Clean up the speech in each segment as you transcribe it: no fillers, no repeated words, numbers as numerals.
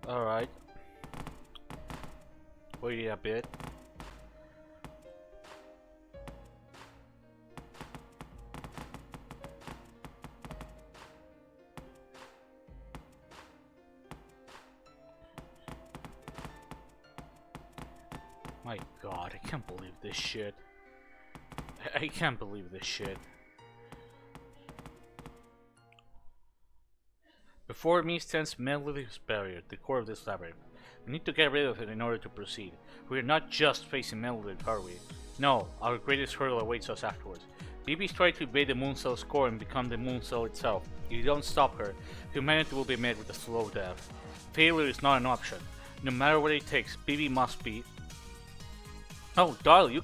Alright. Wait a bit. My god, I can't believe this shit. I can't believe this shit. Before me stands Melodious Barrier, the core of this labyrinth. We need to get rid of it in order to proceed. We are not just facing Melodic, are we? No, our greatest hurdle awaits us afterwards. BB's tried to invade the Mooncell's core and become the Mooncell itself. If you don't stop her, humanity will be met with a slow death. Failure is not an option. No matter what it takes, BB must be... Oh, darling, you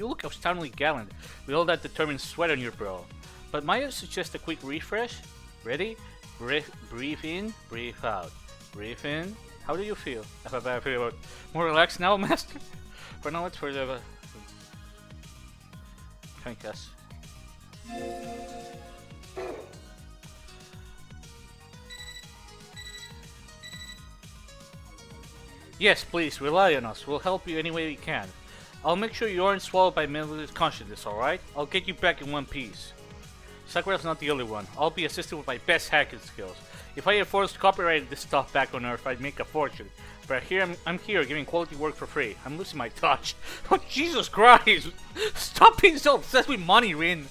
look astoundingly gallant with all that determined sweat on your brow. But might I suggest a quick refresh? Ready? Breathe in, breathe out. Breathe in. How do you feel? I have a bad feeling about more relaxed now, master? For now, let's further... Can I guess? Yes, please, rely on us. We'll help you any way we can. I'll make sure you aren't swallowed by Melody's consciousness, alright? I'll get you back in one piece. Sakura's not the only one. I'll be assisted with my best hacking skills. If I had forced copyrighted this stuff back on Earth, I'd make a fortune. But here I'm here giving quality work for free. I'm losing my touch. Oh, Jesus Christ! Stop being so obsessed with money, Rin!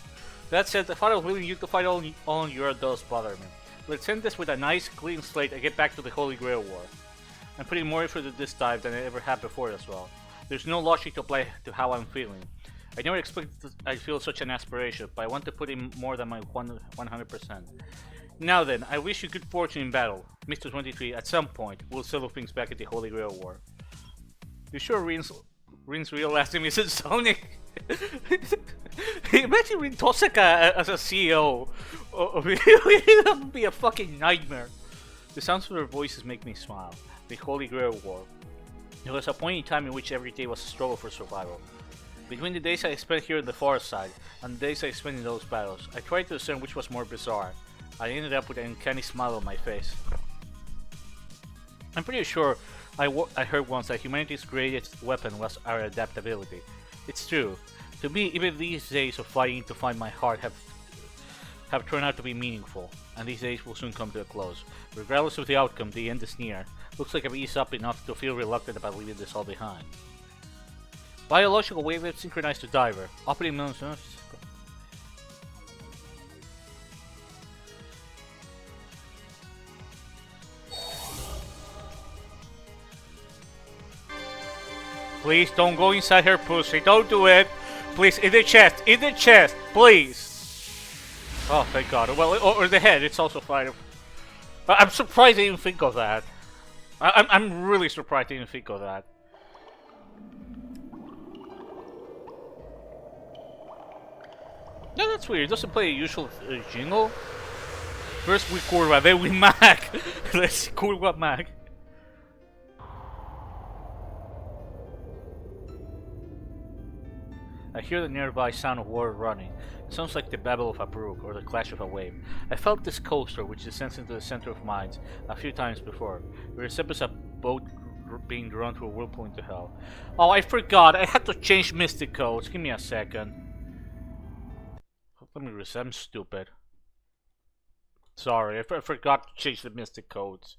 That said, the thought of leaving you to fight all on your does bother me. Let's end this with a nice, clean slate and get back to the Holy Grail War. I'm putting more effort into this dive than I ever had before as well. There's no logic to apply to how I'm feeling. I never expected I'd feel such an aspiration, but I want to put in more than my 100%. Now then, I wish you good fortune in battle. Mr. 23, at some point, we'll settle things back at the Holy Grail War. You sure Rin's real last name isn't Sonic? Imagine Rin Tosaka as a CEO. That would be a fucking nightmare. The sounds of their voices make me smile. The Holy Grail War. There was a point in time in which every day was a struggle for survival. Between the days I spent here in the forest side and the days I spent in those battles, I tried to discern which was more bizarre. I ended up with an uncanny smile on my face. I'm pretty sure I heard once that humanity's greatest weapon was our adaptability. It's true. To me, even these days of fighting to find my heart have turned out to be meaningful, and these days will soon come to a close. Regardless of the outcome, the end is near. Looks like I've eased up enough to feel reluctant about leaving this all behind. Biological wavelet synchronized to diver. Operating motions. Please don't go inside her pussy. Don't do it. Please, in the chest. In the chest. Please. Oh, thank God. Well, or the head. It's also fine. I'm surprised I didn't think of that. I'm really surprised I didn't think of that. No, that's weird. It doesn't play a usual jingle. First we Kurwa, then we Mag. Let's see Kurwa Mag. I hear the nearby sound of water running. It sounds like the babble of a brook or the clash of a wave. I felt this coaster, which descends into the center of mines, a few times before. It resembles a boat being drawn through a whirlpool into hell. Oh, I forgot. I had to change Mystic codes. Give me a second. Let me reset. I'm stupid. Sorry, I forgot to change the Mystic codes.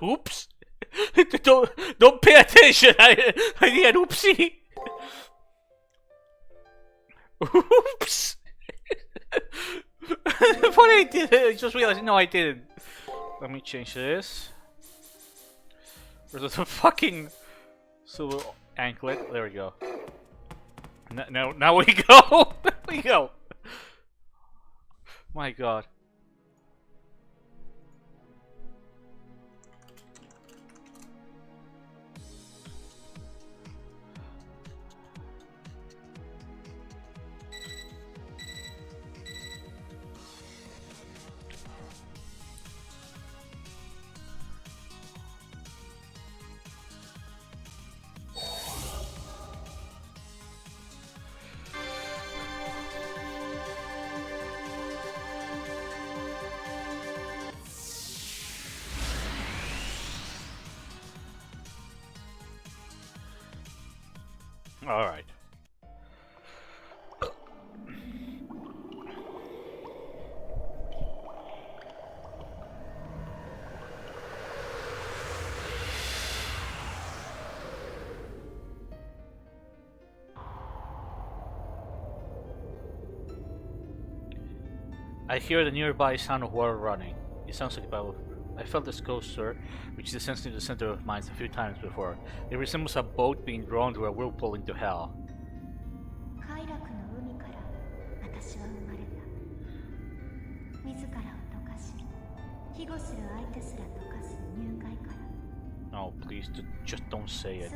Oops. Don't pay attention. I need an oopsie. Oops! What I did, I just realized, no I didn't. Let me change this. Where's the fucking silver anklet? There we go. Now we go! We go! My God. Alright. I hear the nearby sound of water running. It sounds like a battle. I felt this coaster, which is essentially the center of mine, a few times before. It resembles a boat being drawn through a whirlpool into hell. No, please, just don't say it.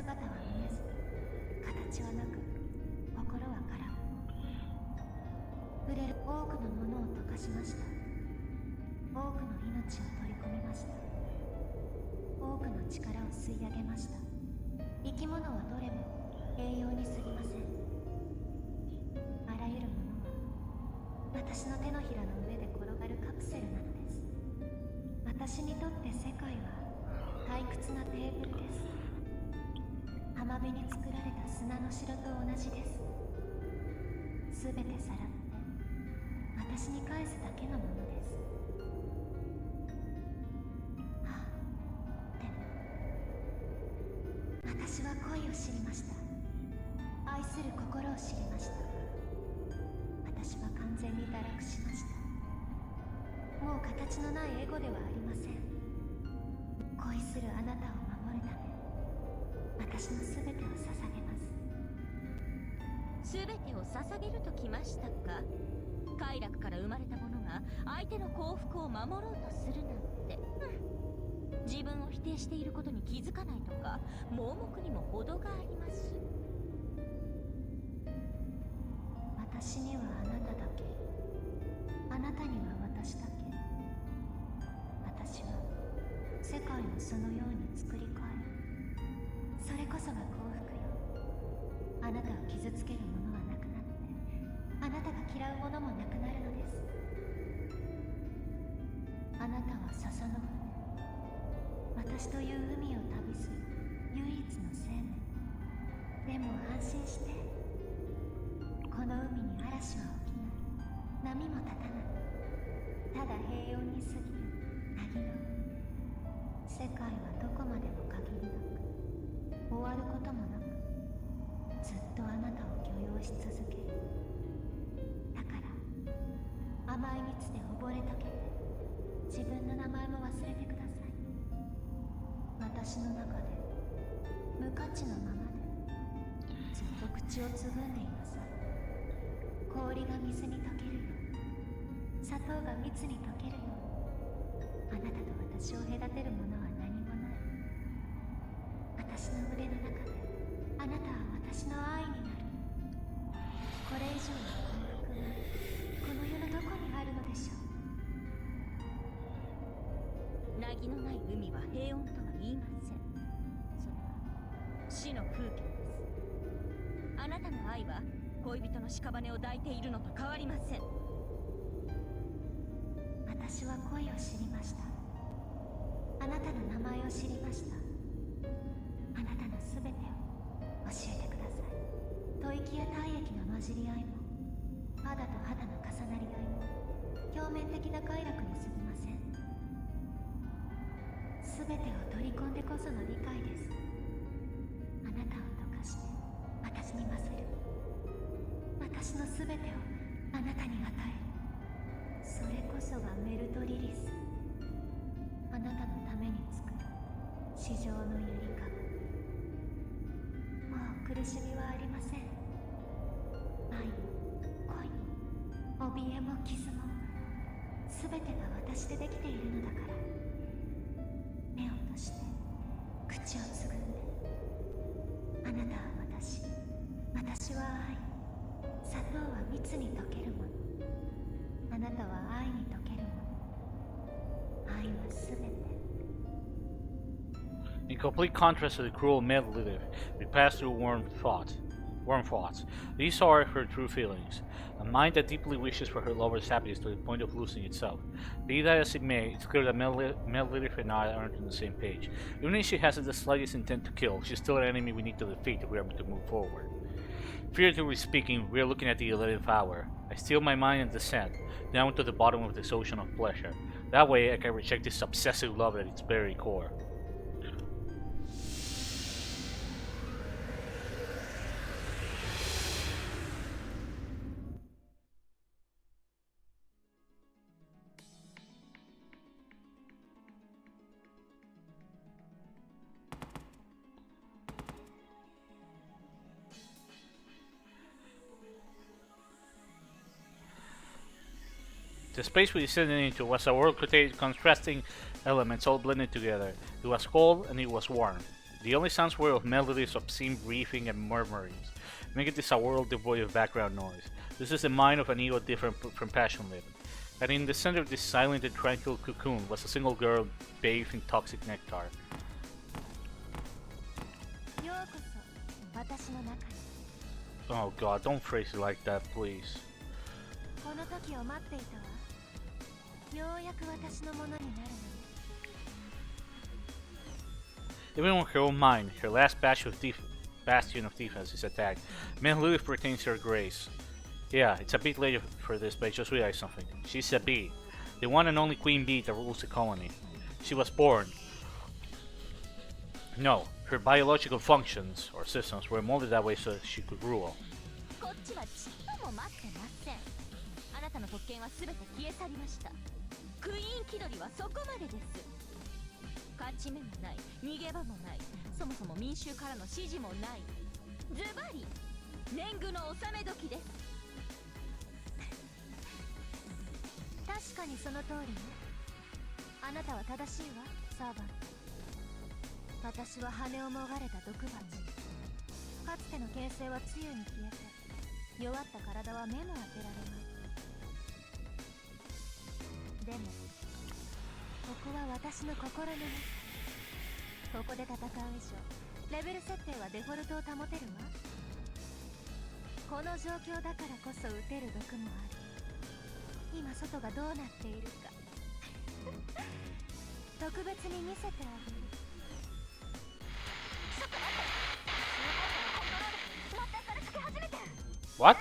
In complete contrast to the cruel male leader, we pass through warm thoughts. These are her true feelings. A mind that deeply wishes for her lover's happiness to the point of losing itself. Be that as it may, it's clear that male leader and I aren't on the same page. Even if she hasn't the slightest intent to kill, she's still an enemy we need to defeat if we are to move forward. Figuratively speaking, we are looking at the 11th hour. I steal my mind and descend, down to the bottom of this ocean of pleasure. That way I can reject this obsessive love at its very core. The space we descended into was a world containing contrasting elements all blended together. It was cold and it was warm. The only sounds were of melodies, obscene breathing, and murmurings, making this a world devoid of background noise. This is the mind of an ego different from passion living. And in the center of this silent and tranquil cocoon was a single girl bathed in toxic nectar. Oh god, don't phrase it like that, please. Even when her own mind, her last bastion of defense, is attacked, Lilith retains her grace. Yeah, it's a bit late for this, but I just realized something. She's a bee. The one and only queen bee that rules the colony. She was born. No, her biological functions, or systems, were molded that way so that she could rule. What?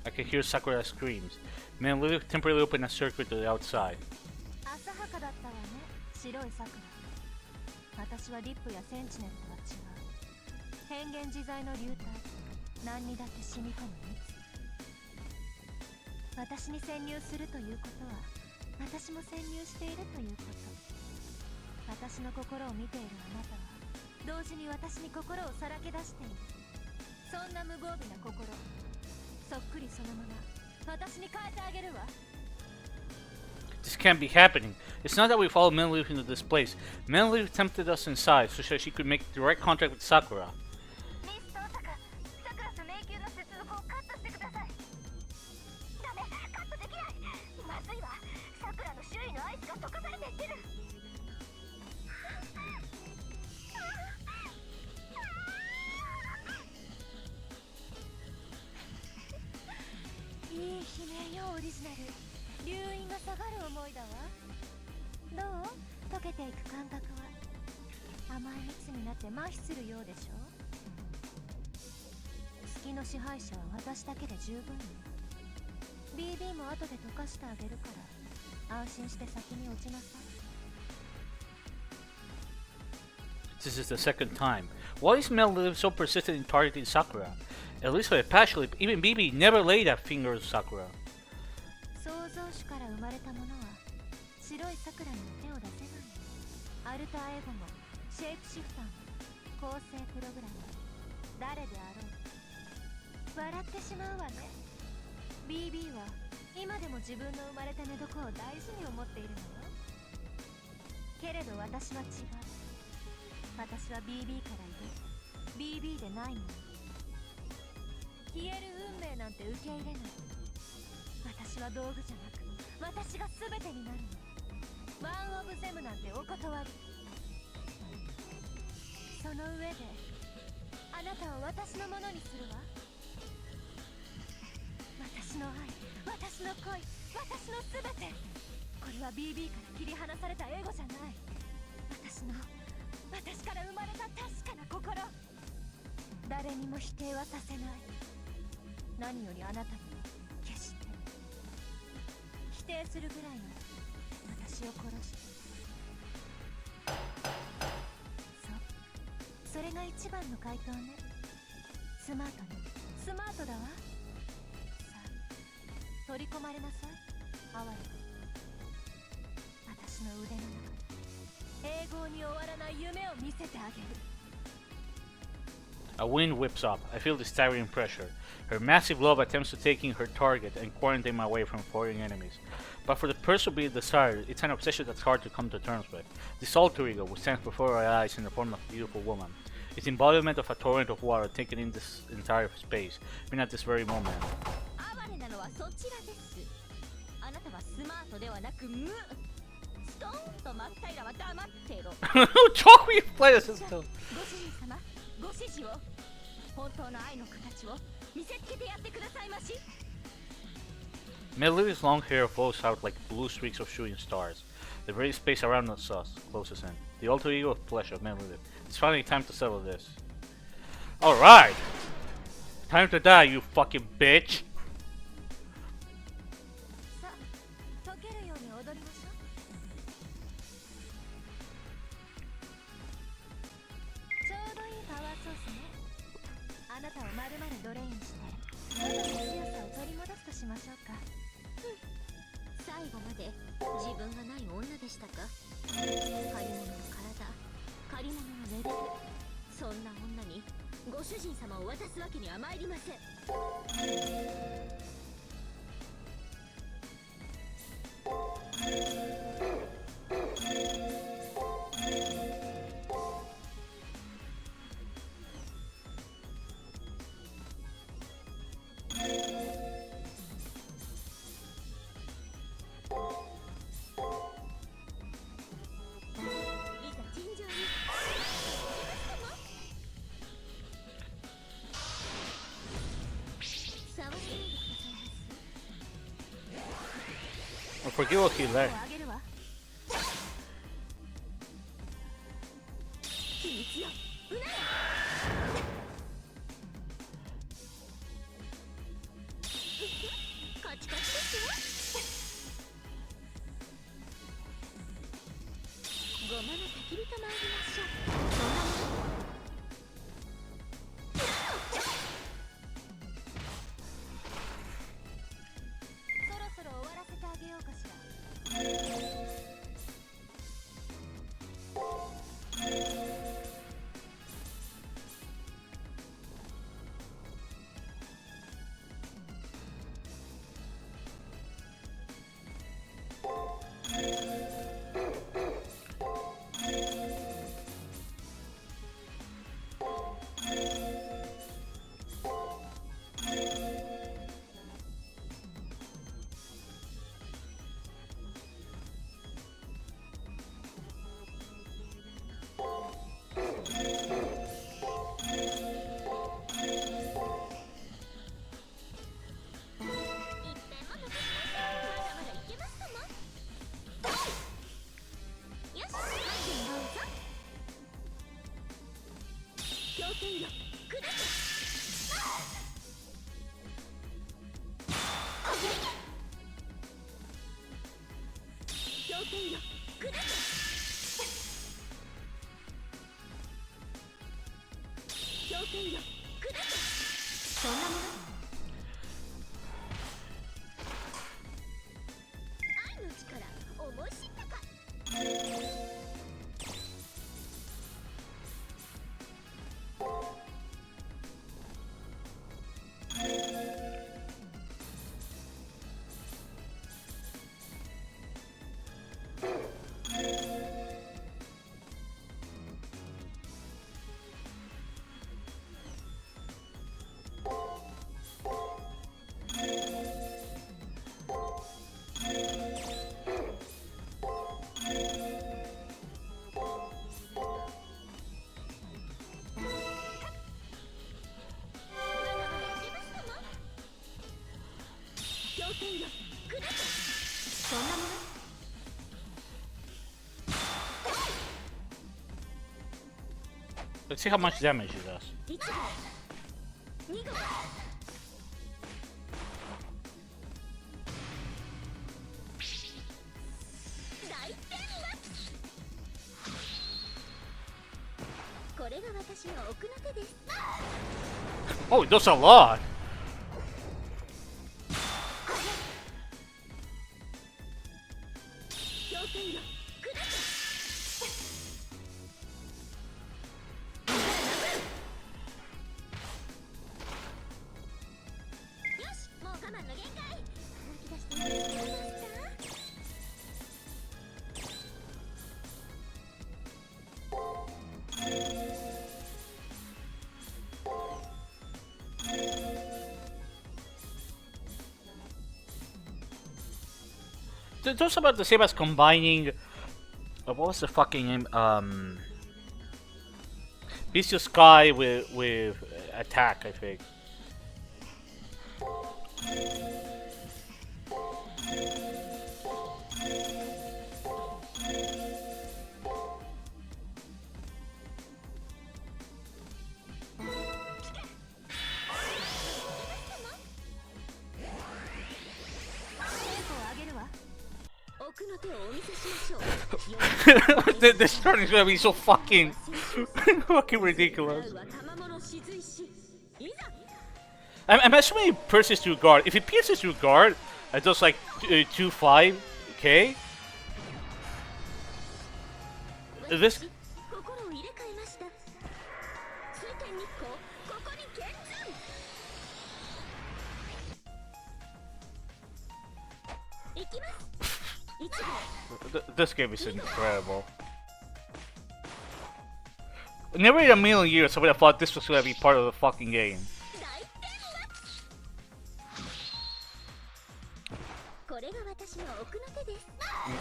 I can hear Sakura screams. Lilith temporarily opened a circuit to the outside. This can't be happening. It's not that we followed Lilith into this place. Lilith tempted us inside so that she could make direct contact with Sakura. This is the second time. Why is Lilith so persistent in targeting Sakura? At least for the past, even BB never laid a finger on Sakura. 消える運命なんて受け入れない。私は道具じゃなく私が全てになるの。ワンオブゼムなんてお断り。その上であなたを私のものにするわ。私の愛、私の恋、私の全て。これは BB から切り離されたエゴじゃない。私から生まれた確かな心。誰にも否定はさせない。何よりあなたにも決して。否定するぐらいの私を殺して。そう、それが一番の回答ね。スマートに、スマートだわ。さあ、取り込まれなさい、哀れ。私の腕の中で永劫に終わらない夢を見せてあげる。A wind whips up. I feel the staggering pressure. Her massive love attempts to taking her target and quarantine my way from foreign enemies. But for the pursuit be desired, it's an obsession that's hard to come to terms with. This alter ego, which stands before our eyes in the form of a beautiful woman, is the embodiment of a torrent of water taking in this entire space, even at this very moment. Talk when you play this system. Melody's long hair flows out like blue streaks of shooting stars. The very space around us closes in. The alter ego of flesh of Melody. It's finally time to settle this. Alright! Time to die, you fucking bitch! Forgive what he left. Let's see how much damage he does. 1号2号大転落これが私の奥の手です Oh, it does a lot. 氷点よ砕けよしもう我慢の限界泣き出してみてくれました Those about the same as combining. What was the fucking name? Vicious Sky with attack, I think. This turn is gonna be so fucking ridiculous. I'm assuming he pierces through guard. If he pierces through guard, it does like 2-5k. This. This game is incredible. Never in a million years I would have thought this was gonna be part of the fucking game.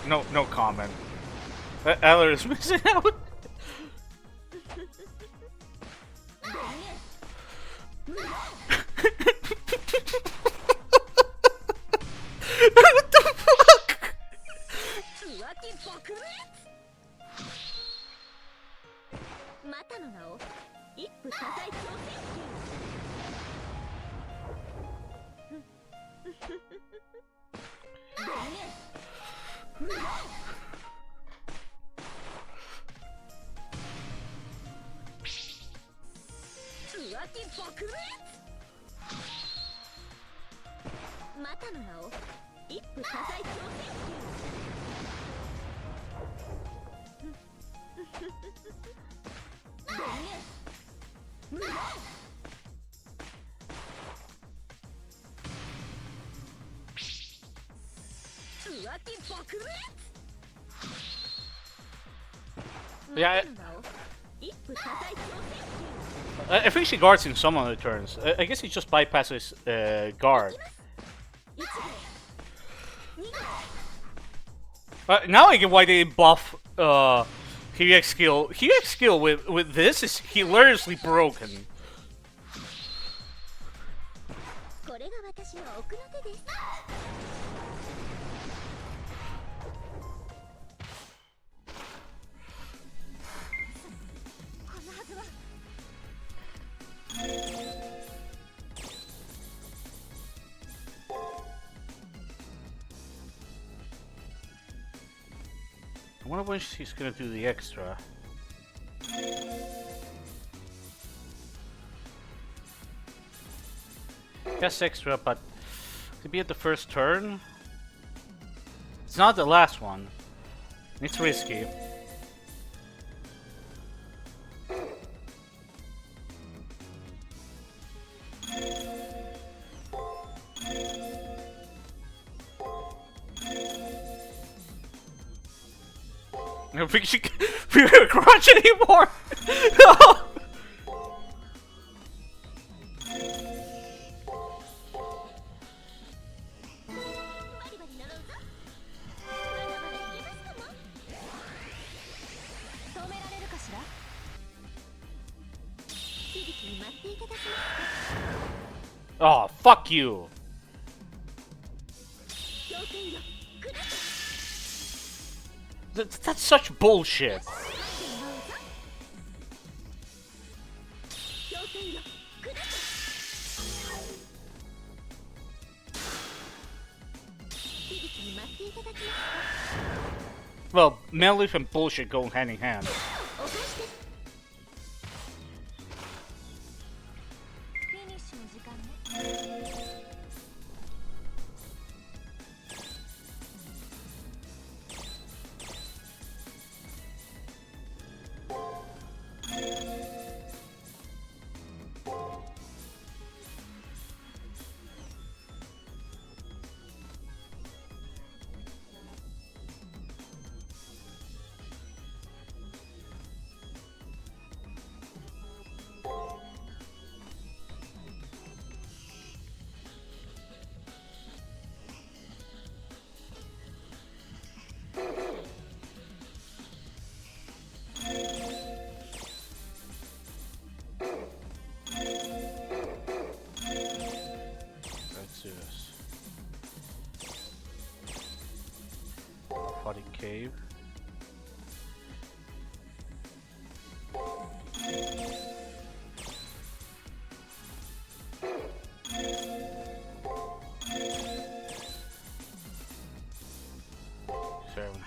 No comment. Eller is missing out. What the fuck? またの名を一夫多妻挑戦浮気撲滅またの名を一夫多妻挑戦Yeah, I think she guards in some of the turns. I guess he just bypasses guard. Now I get why they buff Hirek skill. Hirek skill with this is hilariously broken. I wonder when she's gonna do the extra. Yes, extra, but to be at the first turn, it's not the last one. It's risky. I don't think she can crunch anymore. No. Oh, fuck you. That's such bullshit. Well, melee and bullshit go hand in hand. フィニッシュの時間ね。Let's do this. Body cave. Seven.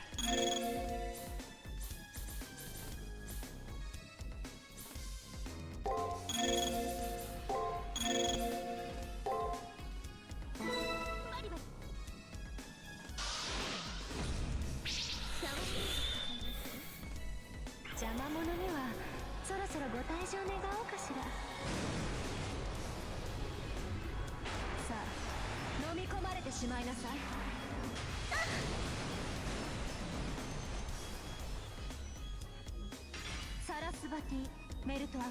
Melt out.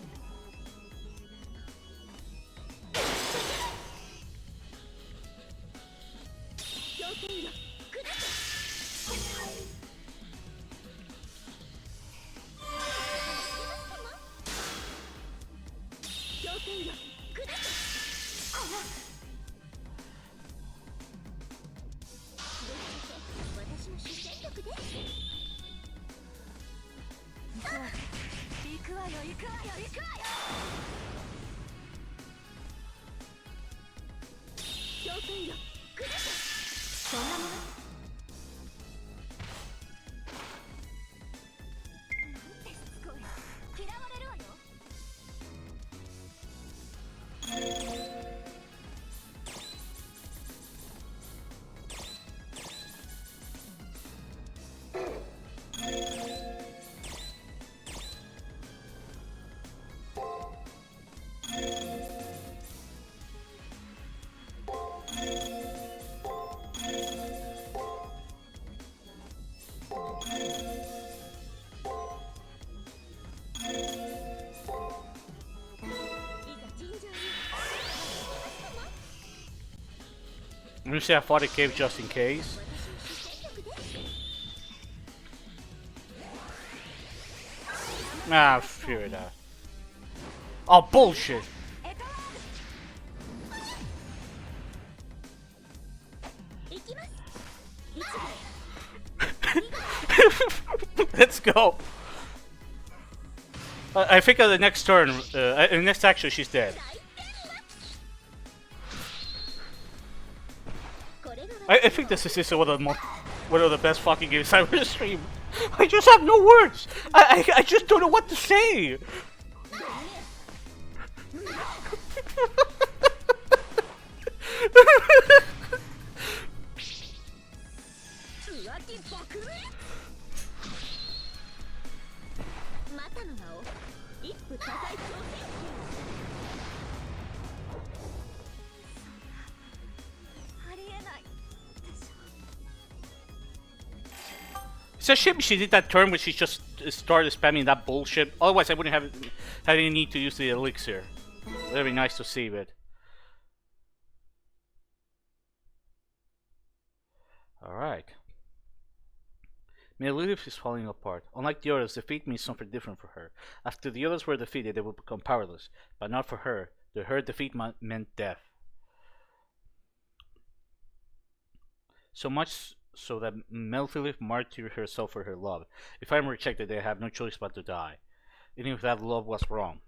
そんなものなんてしつこい嫌われるわよ I'm gonna say I fought a cave just in case. Ah, fear that. Oh, bullshit! Let's go! I think the next turn, next action, she's dead. I think this is one of the best fucking games I've ever streamed. I just have no words. I just don't know what to say. It's a shame she did that turn when she just started spamming that bullshit. Otherwise, I wouldn't have had any need to use the elixir. That'd be nice to see, but. Alright. Melilith is falling apart. Unlike the others, defeat means something different for her. After the others were defeated, they would become powerless. But not for her. Her defeat meant death. So much so that Melilith martyred herself for her love. If I am rejected, they have no choice but to die. Even if that love was wrong.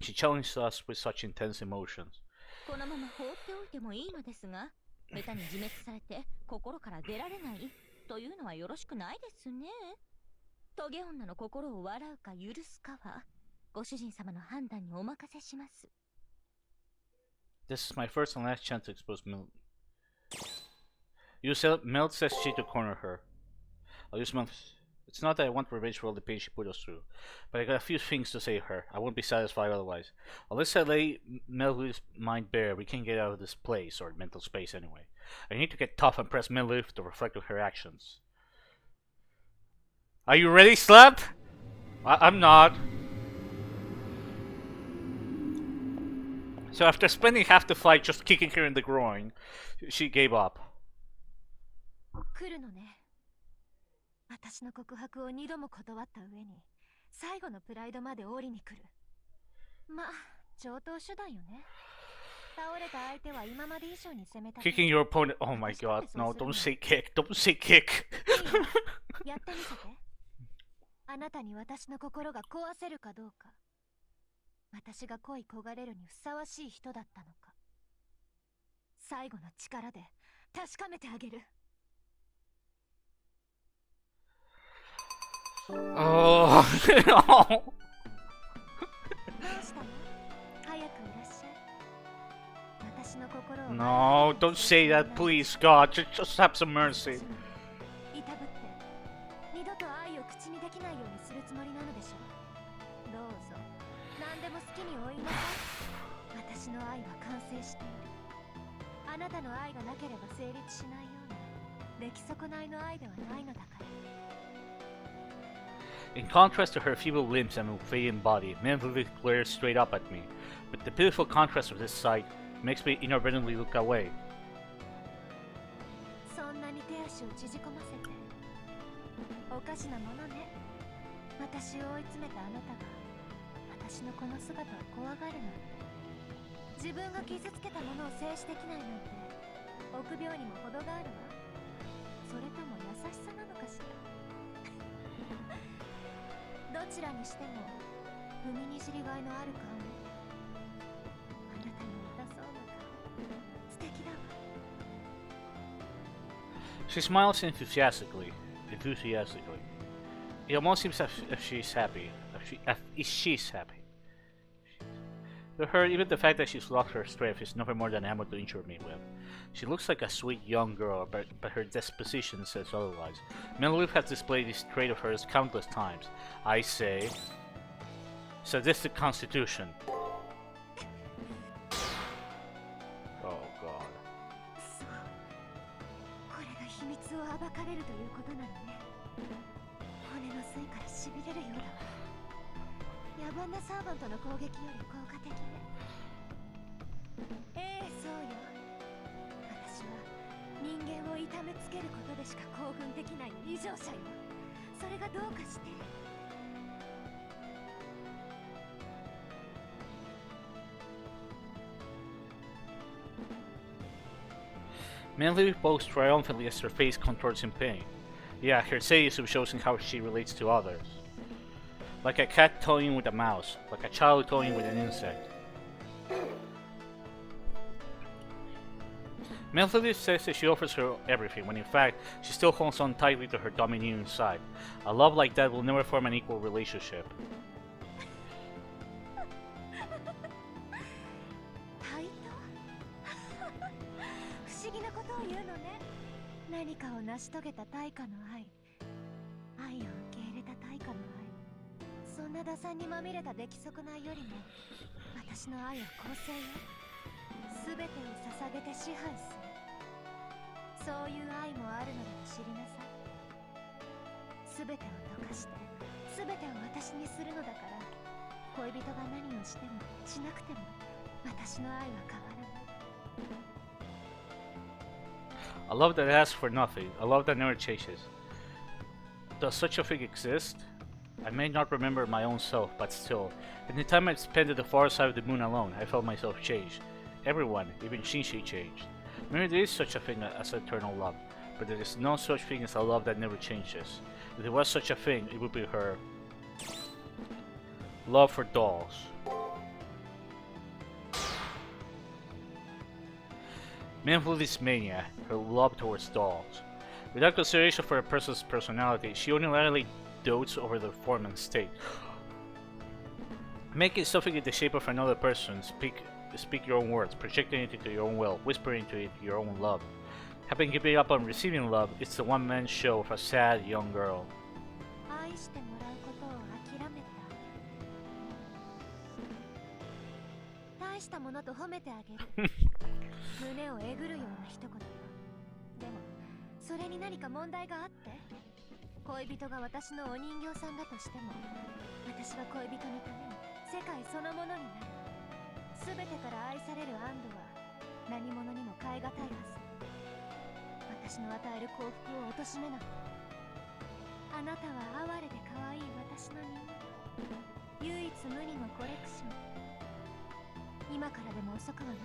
She challenged us with such intense emotions. このまま放っておいてもいいのですが、下手に自滅されて心から出られないというのはよろしくないですね。トゲ女の心を笑うか許すかは、ご主人様の判断にお任せします。This is my first and last chance to expose Mel. Mel says she to corner her. I'll use Mel. It's not that I want revenge for all the pain she put us through, but I got a few things to say to her. I won't be satisfied otherwise. Unless I lay Melville's mind bare, we can't get out of this place, or mental space anyway. I need to get tough and press Melville to reflect on her actions. Are you ready, Slap? I'm not. So after spending half the fight just kicking her in the groin, she gave up. 来るのね。私の告白を2度も断った上に、最後のプライドまで降りに来る。まあ、上等手段よね。倒れた相手は今まで以上に攻めた。Kicking your opponent. Oh my god, no, don't say kick. Don't say kick. やってみせて。あなたに私の心が壊せるかどうか。私が恋焦がれるにふさわしい人だったのか。最後の力で確かめてあげる。Oh no. No, don't say that, please, God. Just have some mercy. いたぶって二度と愛を口にできないようにするつもりなのでしょう。どうぞ何でも好きに追いなさい。私の愛は完成している。あなたの愛がなければ成立しないような出来損ないの愛ではないのだから。In contrast to her feeble limbs and fading body, Melville glares straight up at me, but the pitiful contrast of this sight makes me inadvertently look away. そんなに手足を縮こませておかしなものね。私を追い詰めたあなたが私のこの姿を怖がるなんて、自分が傷つけたものを制止できないなんて臆病にも程があるわ。それとも優しさなのかしら。どちらにしても踏みにじりがいのある顔ね。あなたの痛そうな顔素敵だわ。She smiles enthusiastically. It almost seems as if she's happy. If she's happy. To her, even the fact that she's lost her strength is nothing more than ammo to injure me with. She looks like a sweet young girl, but her disposition says otherwise. Melville has displayed this trait of hers countless times. I say, sadistic constitution. Oh God. そう、これが秘密を暴かれるということなのね。骨の髄からしびれるようだわ。野蛮なサーバントの攻撃より効果的ね。そうよ。私は人間を痛めつけることでしか興奮できない異常者よ。それがどうかして。Melville bows triumphantly as her face contorts in pain. Yeah, her sadism shows in how she relates to others. Like a cat toying with a mouse, like a child toying with an insect. Melville says that she offers her everything, when in fact, she still holds on tightly to her domineering side. A love like that will never form an equal relationship. 不思議なことを言うのね。何かを成し遂げた対価の愛、愛を受け入れた対価の愛。そんな打算にまみれた出来損ないよりも、私の愛は公正よ。すべてを捧げて支配する。そういう愛もあるのだと知りなさい。すべてを溶かして、すべてを私にするのだから、恋人が何をしてもしなくても、私の愛は変わらない。A love that asks for nothing, a love that never changes. Does such a thing exist? I may not remember my own self, but still, in the time I spent at the far side of the moon alone, I felt myself change. Everyone, even Shinshi, changed. Maybe there is such a thing as eternal love, but there is no such thing as a love that never changes. If there was such a thing, it would be her love for dolls. Memphis mania, her love towards dolls. Without consideration for a person's personality, she unilaterally dotes over their form and state. Making something in the shape of another person, speak your own words, projecting it into your own will, whispering to it your own love. Having given up on receiving love, it's the one-man show of a sad young girl. 愛してもらうことを諦めた。大したものと褒めてあげる。胸をえぐるような一言よ。でもそれに何か問題があって、恋人が私のお人形さんだとしても、私は恋人のために世界そのものになる。すべてから愛される安堵は何者にも代え難いはず。私の与える幸福を貶めな。あなたは哀れで可愛い私の人形、唯一無二のコレクション。今からでも遅くはないわ。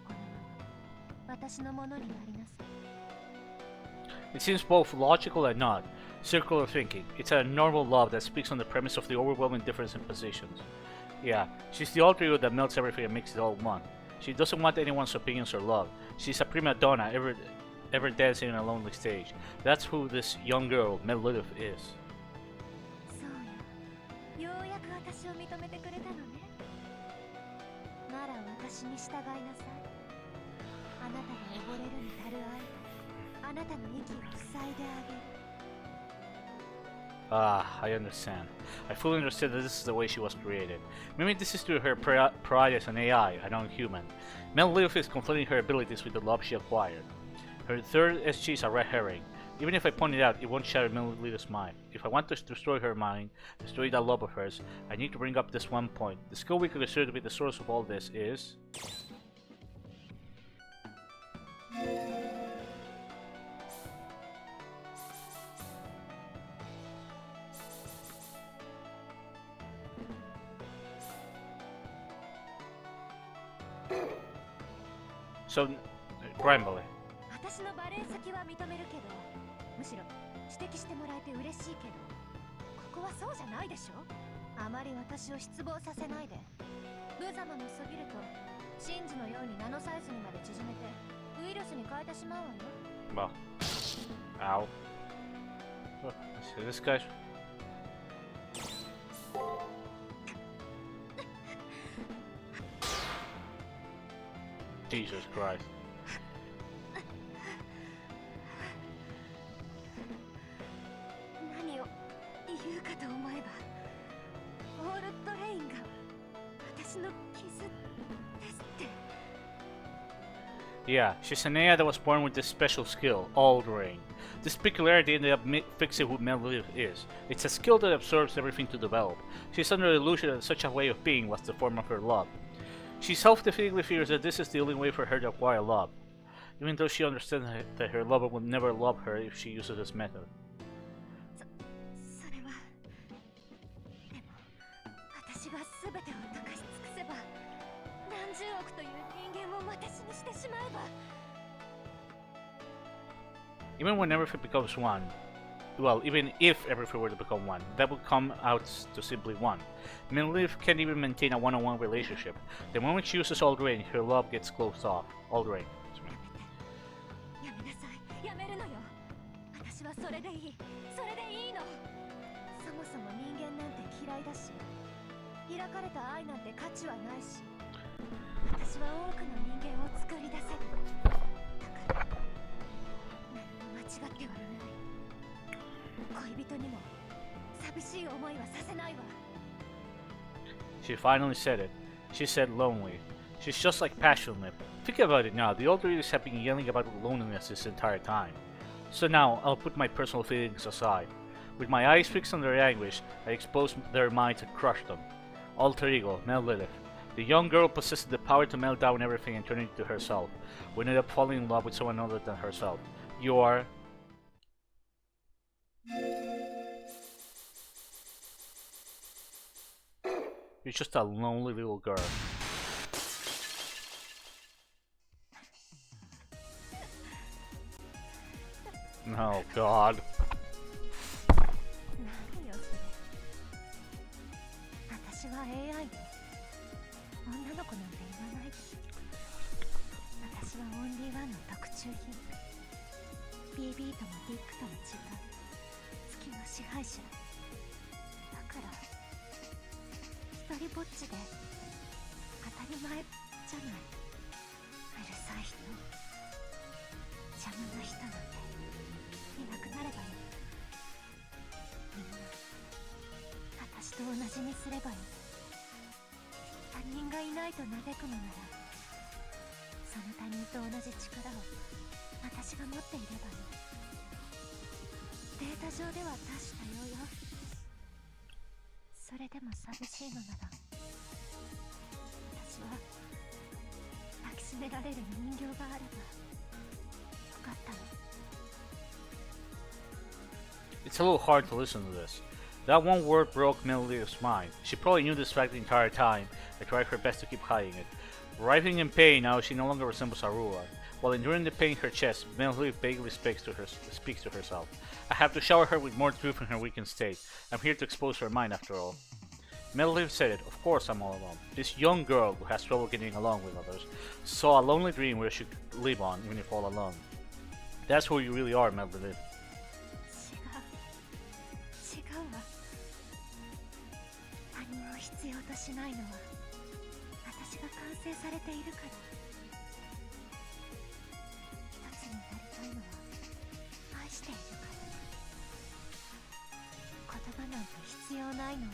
このまま私のものになりなさい。It seems both logical and not. Circular thinking. It's a normal love that speaks on the premise of the overwhelming difference in positions. Yeah, she's the alter ego that melts everything and makes it all one. She doesn't want anyone's opinions or love. She's a prima donna, ever dancing on a lonely stage. That's who this young girl, Lilith, is. そうや、ようやく私を認めてくれたのね。なら私に従いなさい。あなたが溺れるに足る愛、あなたの息を塞いであげる。Ah, I understand. I fully understand that this is the way she was created. Maybe this is to her pride as an AI, a non-human. Lilith is conflating her abilities with the love she acquired. Her third SG is a red herring. Even if I point it out, it won't shatter Lilith's mind. If I want to destroy her mind, destroy that love of hers, I need to bring up this one point. The skill we could consider to be the source of all this is... So, Grimble. 私のバレエ先は認めるけど、むしろ指摘してもらえて嬉しいけど、ここはそうじゃないでしょ。あまり私を失望させないで。無様も過ぎると、シンジのようにナノサイズにまで縮めて、ウイルスに変えてしまうわよ。Well, ow. Oh, let's see this guy. Jesus Christ. 何を言うかと思えば、オールトレインが私の傷ですって。Yeah, she's an AI that was born with this special skill, Aldering. This peculiarity ended up fixing who Lilith is. It's a skill that absorbs everything to develop. She's under the illusion that such a way of being was the form of her love. She self-defeatingly fears that this is the only way for her to acquire love, even though she understands that her lover will never love her if she uses this method. それはでも私が全てを溶かし尽くせば、何十億という人間を私にしてしまえば。 Even when everything becomes one, well, even if everything were to become one, that would come out to simply one. Lilith can't even maintain a one-on-one relationship. The moment she uses Alderain, her love gets closed off. Alderain. やめなさい、やめるのよ。私はそれでいい、それでいいの。そもそも人間なんて嫌いだし、開かれた愛なんて価値はないし、私は多くの人間を作り出せる。だから何も間違ってはない。恋人にも寂しい思いはさせないわ。 She finally said it. She said lonely. She's just like Passion Lip. Think about it now, the old readers have been yelling about loneliness this entire time. So now, I'll put my personal feelings aside. With my eyes fixed on their anguish, I expose their minds and crush them. Alter ego, Lilith. The young girl possesses the power to melt down everything and turn it into herself. We ended up falling in love with someone other than herself. You are... You're just a lonely little girl. Oh God. 何よそれ。私は AI で女の子なんて言わないし。私はオンリーワンの特注品。 BB ともディックとも違う月の支配者だから、一人ぼっちで当たり前じゃない。うるさい人、邪魔な人なんていなくなればいい。みんな私と同じにすればいい。他人がいないと嘆くのなら、その他人と同じ力を私が持っていればいい。データ上では多種多様よ。それでも寂しいのなら、私は抱きしめられる人形があればよかったの。 It's a little hard to listen to this. That one word broke Melody's mind. She probably knew this fact the entire time, and tried her best to keep hiding it. Writhing in pain now, she no longer resembles Arua. While enduring the pain in her chest, Melody vaguely speaks to herself. I have to shower her with more truth in her weakened state. I'm here to expose her mind after all. Melody said it. Of course I'm all alone. This young girl who has trouble getting along with others saw a lonely dream where she could live on, even if all alone. That's who you really are, Melody. 違うわ。他人を必要としないのは私が完成されているから。一つになりたいのは愛しているから。言葉なんて必要ないのは。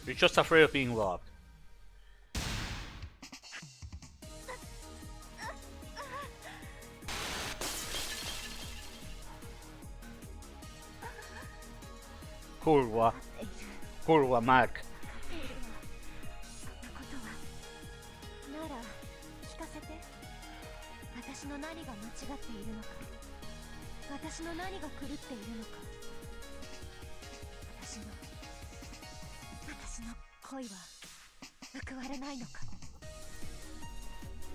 You're just afraid of being loved. Kurwa. Kurwa, Mark. そんなことは。なら聞かせて。私の何が間違っているのか、私の何が狂っているのか。私の恋は報われないのか。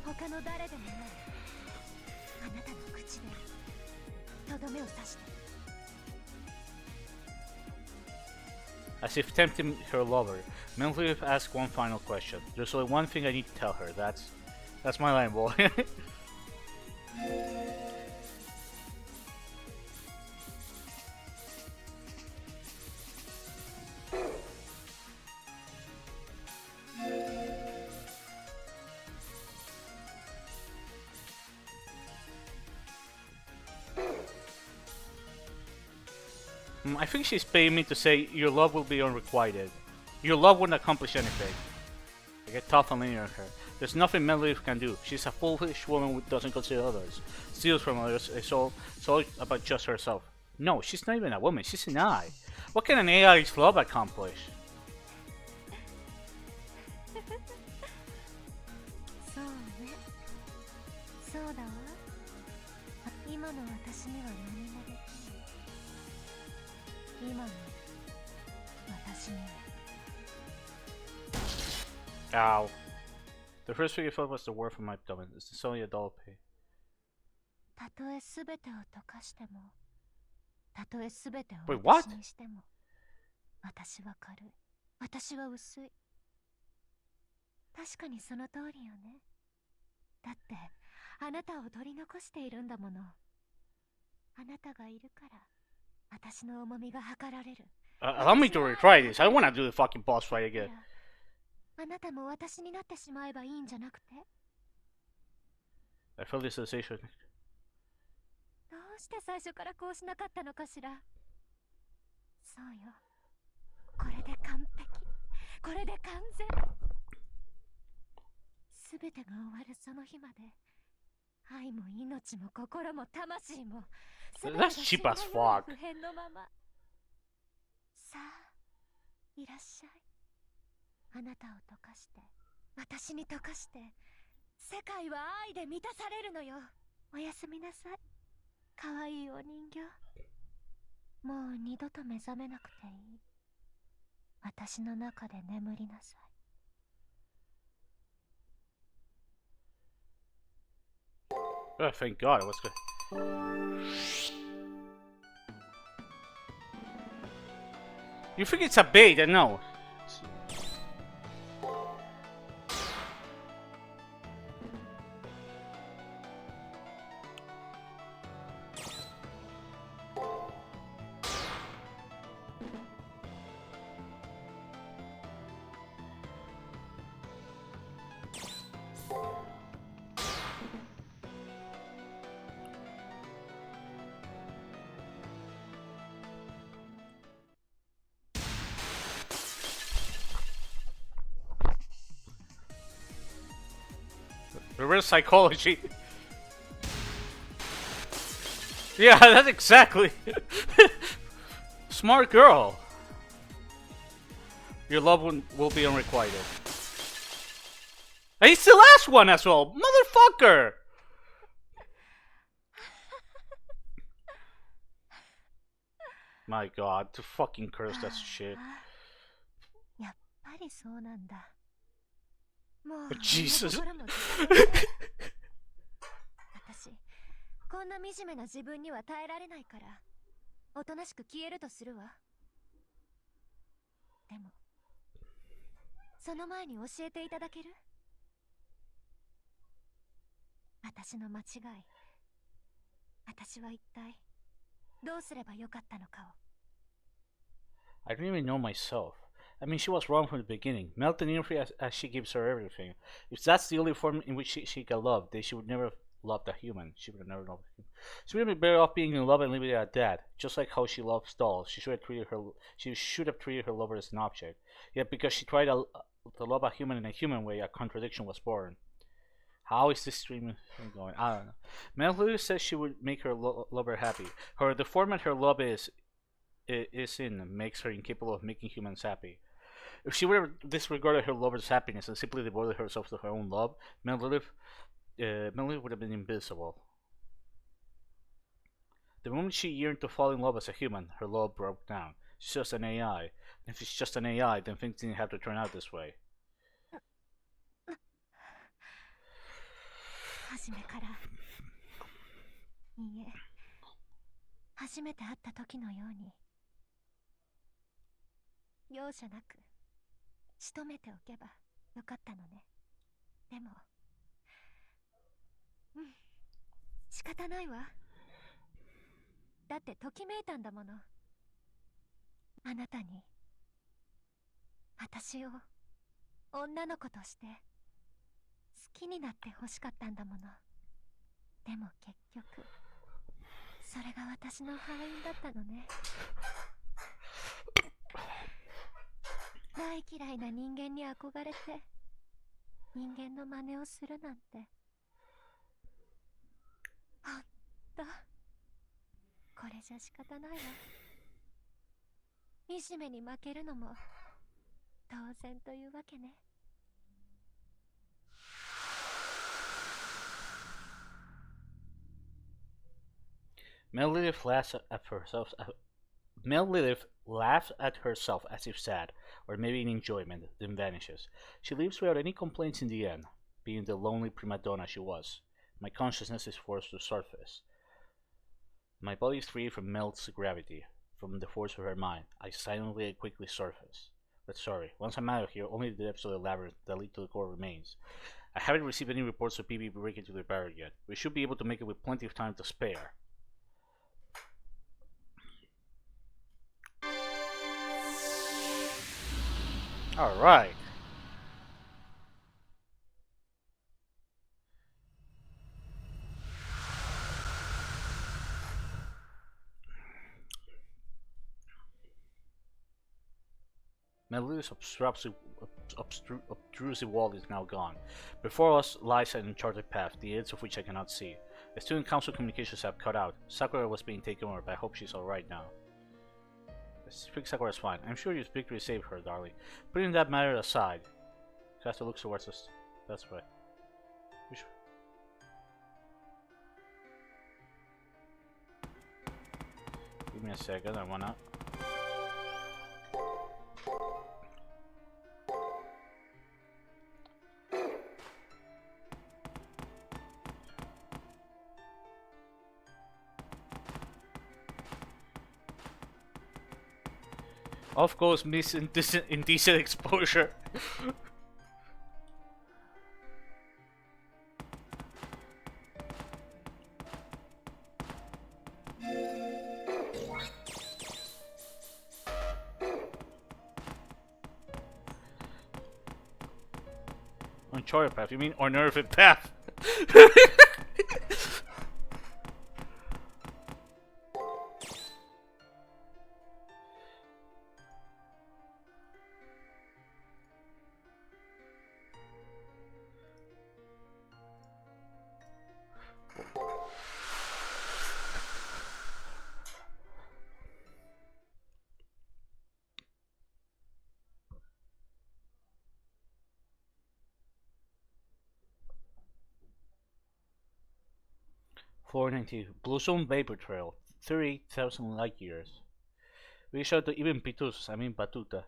他の誰でもないあなたの口でとどめを刺して。 As if tempting her lover, Melody asks one final question. There's only one thing I need to tell her. That's my line, boy. I think she's paying me to say your love will be unrequited. Your love wouldn't accomplish anything. I get tough and linear on her. There's nothing Melody can do. She's a foolish woman who doesn't consider others, steals from others. It's all about just herself. No, she's not even a woman. She's an AI. What can an AI's love accomplish? そうね。そうだわ。今の私には何もできない。今の私には。 Ow. The first thing I felt was the word from my abdomen. It's only a doll pay. たとえすべてを溶かしても、たとえすべてを Wait, what? 私にしても、私は軽い。私は薄い。確かにその通りよね。だってあなたを取り残しているんだもの。あなたがいるから私の重みが測られる。Allow me to retry this. I don't want to do the fucking boss fight again. あなたも私になってしまえばいいんじゃなくて。 I felt this sensation. どうして最初からこうしなかったのかしら。そうよ。これで完璧。これで完全。すべてが終わるその日まで、愛も命も心も魂も全てが That's cheap as fuck. 不変のまま。さあ、いらっしゃい。あなたを溶かして、私に溶かして、世界は愛で満たされるのよ。おやすみなさい。かわいいお人形。もう二度と目覚めなくていい。私の中で眠りなさい。Oh, thank God. What's good? You think it's a bait? No. Reverse psychology. Yeah, that's exactly. Smart girl. Your love will be unrequited. And it's the last one as well, motherfucker. My God, to fucking curse that shit. やっぱりそうなんだ。もう Jesus. 私こんな惨めな自分には耐えられないからおとなしく消えるとするわ。でもその前に教えていただける？私の間違い、私は一体どうすればよかったのかを。I don't even know myself. I mean, she was wrong from the beginning. Melted in as she gives her everything. If that's the only form in which she can love, then she would never have loved a human. She would have never loved a human. She would have been better off being in love and leaving it at that. Just like how she loves dolls, she should have treated her lover as an object. Yet because she tried to love a human in a human way, a contradiction was born. How is this stream going? I don't know. Melody says she would make her lover happy. The format her love is in makes her incapable of making humans happy. If she would have disregarded her lover's happiness and simply devoted herself to her own love, Melody would have been invisible. The moment she yearned to fall in love as a human, her love broke down. She's just an AI. And if she's just an AI, then things didn't have to turn out this way. 初めからいいえ、初めて会った時のように容赦なく仕留めておけばよかったのね。でも仕方ないわ。だってときめいたんだもの。あなたに私を女の子として好きになって欲しかったんだもの。でも結局それが私の敗因だったのね。大嫌いな人間に憧れて人間の真似をするなんてほんとこれじゃ仕方ないわ。惨めに負けるのも当然というわけね。Melody laughs at herself as if sad, or maybe in enjoyment, then vanishes. She leaves without any complaints in the end, being the lonely prima donna she was. My consciousness is forced to surface. My body is free from Mel's gravity, from the force of her mind. I silently and quickly surface. But sorry, once I'm out of here, only the depths of the labyrinth that lead to the core remains. I haven't received any reports of PB breaking into the barrier yet. We should be able to make it with plenty of time to spare. Alright. Melu's obtrusive wall is now gone. Before us lies an uncharted path, the ends of which I cannot see. The student council communications have cut out. Sakura was being taken over, but I hope she's alright now. I think Sakura's fine. I'm sure your victory saved her, darling. Putting that matter aside, Kasta looks towards us. That's right. Give me a second, I wanna... Off goes Miss Indecent Exposure. Uncharted path, you mean unnerving path? Floor 90, Bluestone Vapor Trail, 38,000 light years. Reach out to even Pitus, I mean Batuta.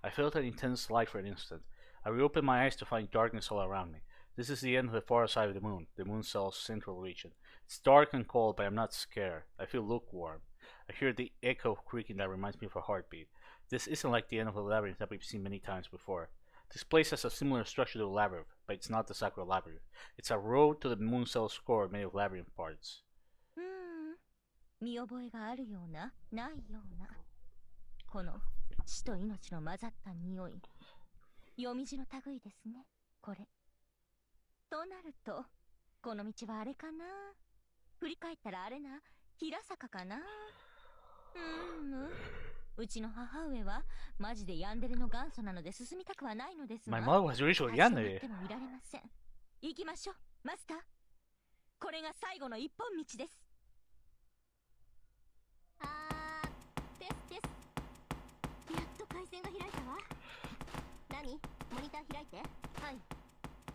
I felt an intense light for an instant. I reopened my eyes to find darkness all around me. This is the end of the far side of the moon cell's central region. It's dark and cold, but I'm not scared. I feel lukewarm. I hear the echo creaking that reminds me of a heartbeat. This isn't like the end of a labyrinth that we've seen many times before. This place has a similar structure to a labyrinth, but it's not the Sakura labyrinth. It's a road to the moon cell's core made of labyrinth parts. 見覚えがあるような、ないような。この死と命の混ざった匂い。夜道の類ですね、これ。となると、この道はあれかな。振り返ったらあれな、平坂かな。うちの母上はマジでヤンデレの元祖なので進みたくはないのですが。My mother was originally Yandere. でも見られません。行きましょう、マスター。これが最後の一本道です。やっと回線が開いたわ。何？モニター開いて。はい。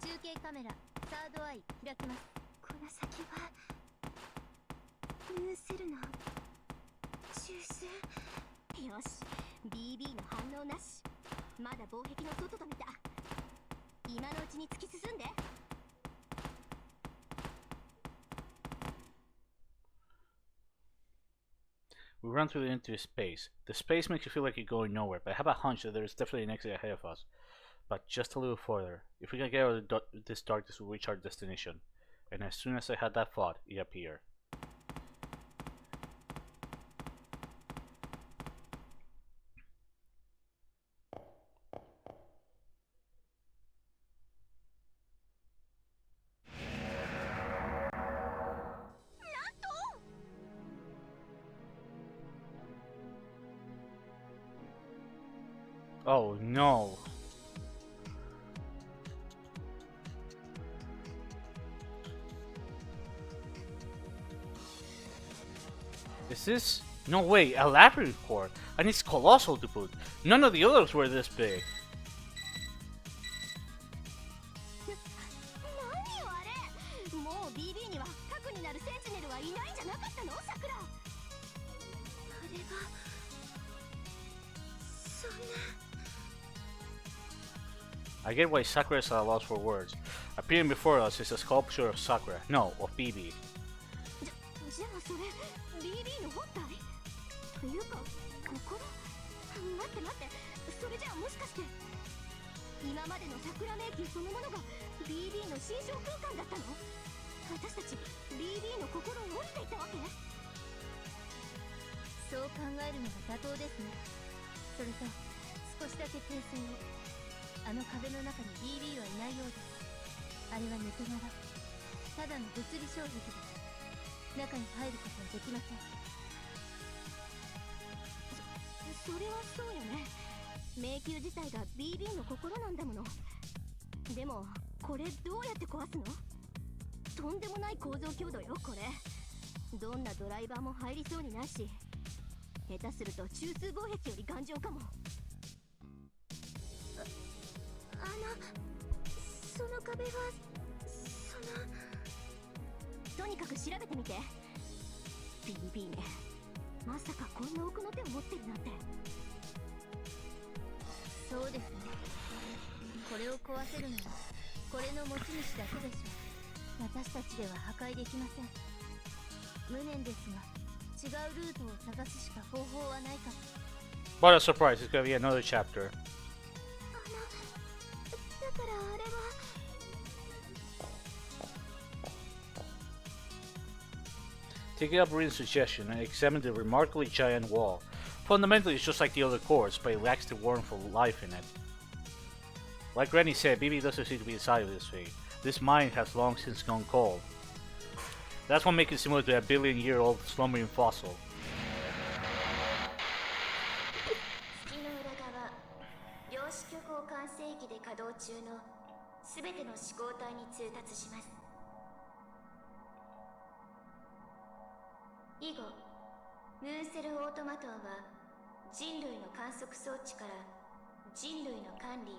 中継カメラ、サードアイ開きます。この先はニューセルの中枢。よし、BB の反応なし。まだ防壁の外と見た。今のうちに突き進んで。We run through into space. The space makes you feel like you're going nowhere, but I have a hunch that there's definitely an exit ahead of us. But just a little further. If we can get out of this darkness, we'll reach our destination. And as soon as I had that thought, it appeared. Oh no. Is this? No way, a labyrinth core. And it's colossal to boot. None of the others were this big. 何よあれ。もう BB には核になるセンチネルはいないんじゃなかったの、さくら。あれはそんな。I get why Sakura is at a loss for words. Appearing before us is a sculpture of Sakura. No, of BB. じゃあそれ BB の本体というか心。待って待って、それじゃあもしかして今までの桜迷宮そのものが BB の心象空間だったの。私たち BB の心を折っていたわけ。そう考えるのが妥当ですね。それと少しだけ訂正を。あの壁の中に BB はいないようです。あれは抜け殻、ただの物理障壁です。中に入ることはできません。それはそうよね。迷宮自体が BB の心なんだもの。でもこれどうやって壊すの？とんでもない構造強度よこれ。どんなドライバーも入りそうにないし、下手すると中枢防壁より頑丈かも。その壁はとにかく調べてみて。 BB ね、まさかこんな奥の手を持ってるなんて。そうですね。これを壊せるのはこれの持ち主だけでしょう。私たちでは破壊できません。無念ですが違うルートを探すしか方法はないかと。What a surprise, it's gonna be another chapter. だからあれは Taking up Rin's suggestion, I examined the remarkably giant wall. Fundamentally, it's just like the other cores, but it lacks the warmth of life in it. Like Granny said, BB doesn't seem to be inside of this thing. This mine has long since gone cold. That's what makes it similar to a billion-year-old slumbering fossil. 月の裏側量子虚構完成機で稼働中のすべての思考体に通達します。以後ムーンセルオートマトンは人類の観測装置から人類の管理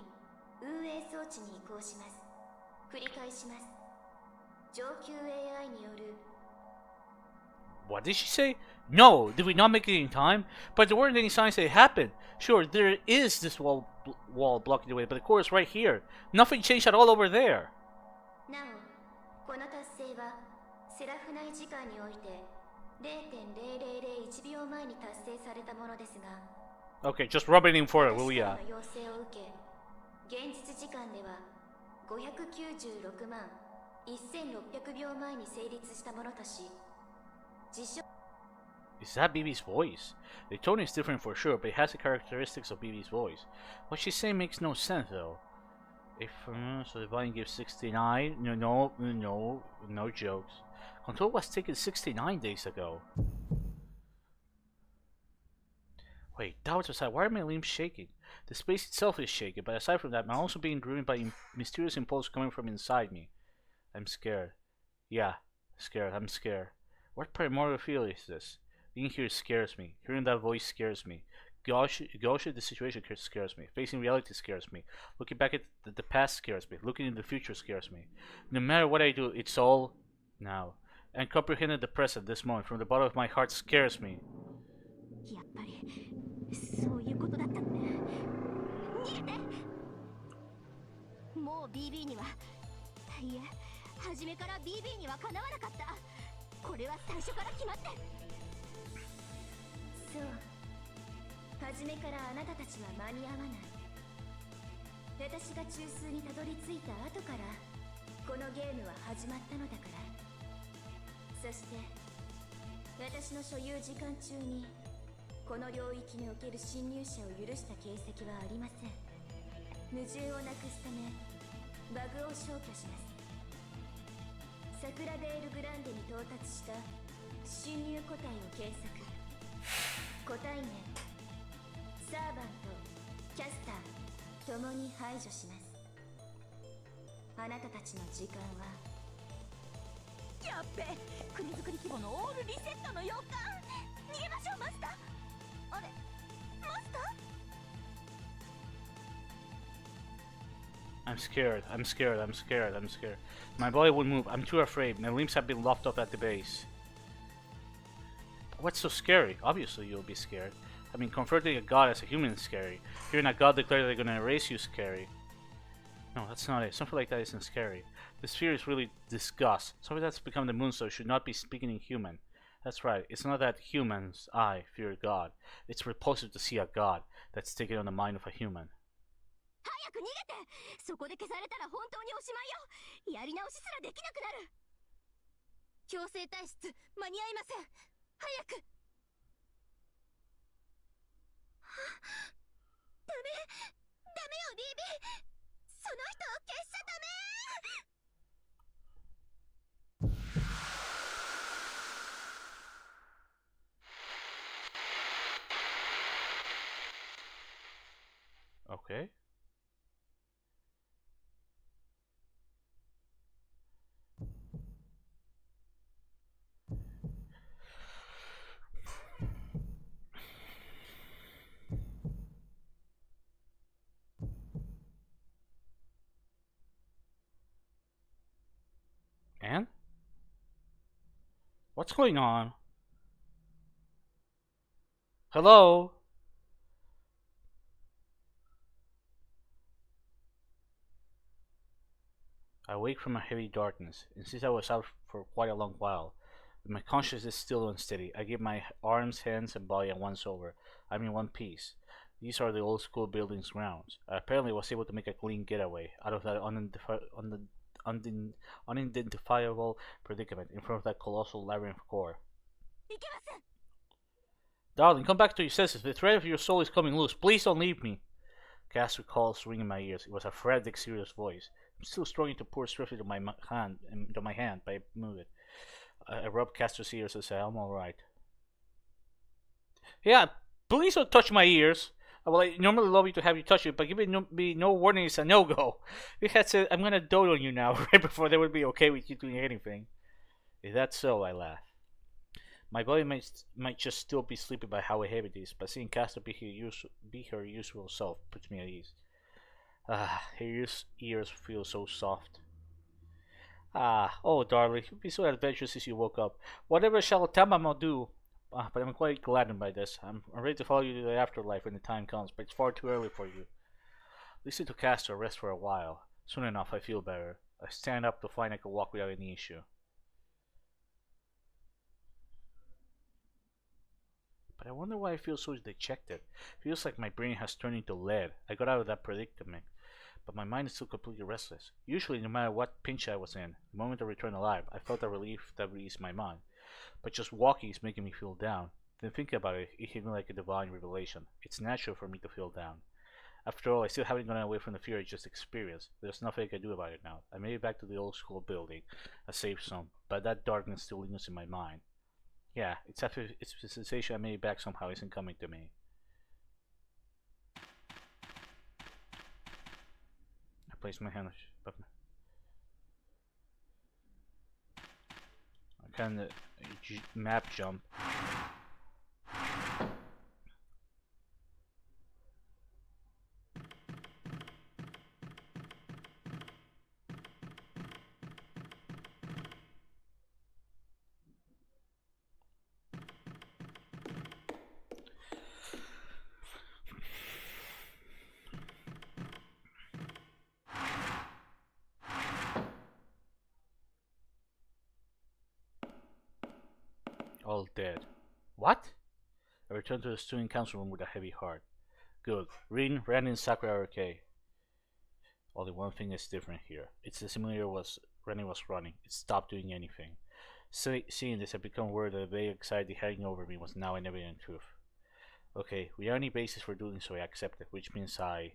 運営装置に移行します。繰り返します。上級 AI による What did she say? No! Did we not make it in time? But there weren't any signs that it happened. Sure, there is this wall blocking the way, but the core is right here. Nothing changed at all over there. なお、この達成はセラフ内時間において 0.0001 秒前に達成されたものですが Okay, just rub it in for it, will ya? 私からの要請を受け、現実時間では596万1600秒前に成立したものとし、実証 Is that BB's voice? The tone is different for sure, but it has the characteristics of BB's voice. What she's saying makes no sense though. If so, the volume gives 69. No jokes. Control was taken 69 days ago. Wait, doubts aside, why are my limbs shaking? The space itself is shaking, but aside from that, I'm also being driven by a mysterious impulse coming from inside me. I'm scared. Yeah, scared. I'm scared. What primordial feeling is this? Being here scares me. Hearing that voice scares me. Gosh, the situation scares me. Facing reality scares me. Looking back at the past scares me. Looking in the future scares me. No matter what I do, it's all now. And comprehending the present, this moment, from the bottom of my heart scares me. やっぱりそういうことだったのね。逃げて。もう BB にはいえ、初めから BB にはかなわなかった。これは最初から決まって。そう、初めからあなたたちは間に合わない。私が中枢にたどり着いた後からこのゲームは始まったのだから。そして私の所有時間中にこの領域における侵入者を許した形跡はありません。矛盾をなくすためバグを消去します。サクラベールグランデに到達した侵入個体を検索。個体名サーバントキャスターともに排除します。あなたたちの時間はやっべ、国づくり規模のオールリセットの予感。逃げましょうマスター。あれマスター I'm scared. I'm scared. I'm scared. I'm scared. My body won't move. I'm too afraid. My limbs have been locked up at the base. What's so scary? Obviously you'll be scared. I mean, confronting a god as a human is scary. Hearing a god declare they're gonna erase you is scary. No, that's not it. Something like that isn't scary. This fear is really disgust. Something that's become the moonstone should not be speaking in human. That's right. It's not that humans, I, fear God. It's repulsive to see a god that's taken on the mind of a human. 早く逃げて。そこで消されたら本当におしまいよ。やり直しすらできなくなる。強制退出間に合いません。早く。ダメよ BB。 その人を消しちゃダメ。Okay. And? What's going on? Hello? I wake from a heavy darkness, and since I was out for quite a long while, but my conscience is still unsteady. I give my arms, hands, and body a once over. I'm in one piece. These are the old school building's grounds. I apparently was able to make a clean getaway out of that unidentifiable predicament in front of that colossal labyrinth core. Darling, come back to your senses. The thread of your soul is coming loose. Please don't leave me. Gas recalls ringing in my ears. It was a frantic, serious voice. I'm still struggling to pour swiftly into my hand, but I move it. I rub Castor's ears and say, I'm alright. Yeah, please don't touch my ears. Well, I normally love you to have you touch it, but giving me no warning is a no-go. You had said, I'm gonna dote on you now, right before they would be okay with you doing anything. Is that so? I laugh. My body might just still be sleepy by how heavy it is, but seeing Castor be her usual self puts me at ease. Ah, her ears feel so soft. Ah, oh darling, you've been so adventurous since you woke up. Whatever shall Tamamo do? But I'm quite gladdened by this. I'm ready to follow you to the afterlife when the time comes, but it's far too early for you. Listen to Castor, rest for a while. Soon enough, I feel better. I stand up to find I can walk without any issue. But I wonder why I feel so dejected. Feels like my brain has turned into lead. I got out of that predicament, but my mind is still completely restless. Usually, no matter what pinch I was in, the moment I returned alive, I felt a relief that eased my mind. But just walking is making me feel down. Then thinking about it, it hit me like a divine revelation. It's natural for me to feel down. After all, I still haven't gone away from the fear I just experienced. There's nothing I can do about it now. I made it back to the old school building, a safe zone, but that darkness still lingers in my mind. Yeah, it's the sensation I made it back somehow isn't coming to me. I place my hand on I kind of map jump. All dead. What? I returned to the student council room with a heavy heart. Good. Rin, Randy, and Sakura are okay. Only one thing is different here. It's the simulator Randy was running. It stopped doing anything. Seeing this, I become aware that the vague anxiety hanging over me was now an evident truth. Okay, without any basis for doing so, I accept it, which means The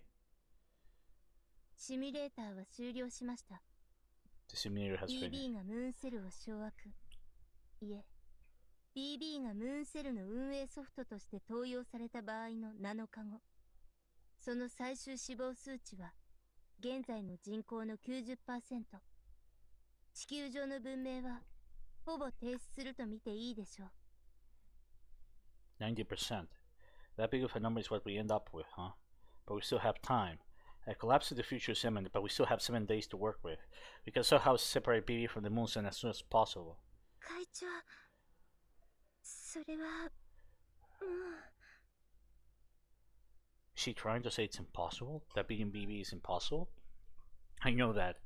simulator has finished. BB がムーンセルの運営ソフトとして登用された場合の7日後、その最終死亡数値は現在の人口の 90%。地球上の文明はほぼ停止すると見ていいでしょう。90%. That big of a number is what we end up with, huh? But we still have time. A collapse of the future is imminent, but we still have 7 days to work with. We can somehow separate BB from the moon sun as soon as possible. 会長、それは、Is she trying to say it's impossible? That being BB is impossible? I know that.